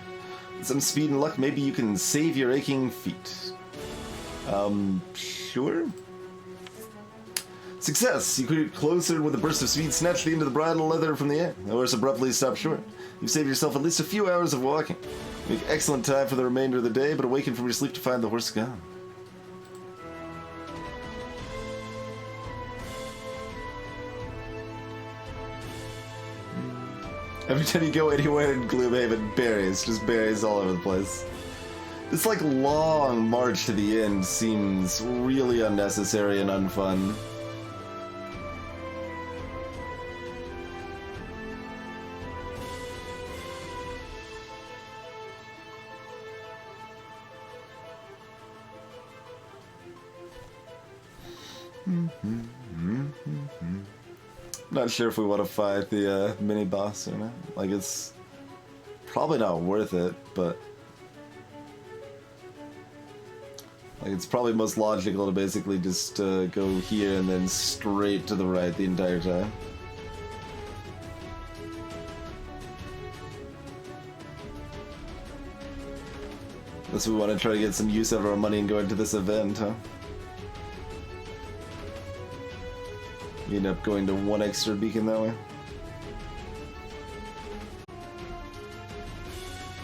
With some speed and luck, maybe you can save your aching feet. Sure? Success! You creep closer with a burst of speed, snatch the end of the bridle leather from the air. The horse abruptly stops short. You save yourself at least a few hours of walking. You make excellent time for the remainder of the day, but awaken from your sleep to find the horse gone. Every time you go anywhere in Gloomhaven, berries. Just berries all over the place. This, like, long march to the end seems really unnecessary and unfun. Not sure if we want to fight the mini boss or not. Like, it's probably not worth it, but like, it's probably most logical to basically just go here and then straight to the right the entire time. Unless we want to try to get some use out of our money and go into this event, huh? You end up going to one extra beacon that way.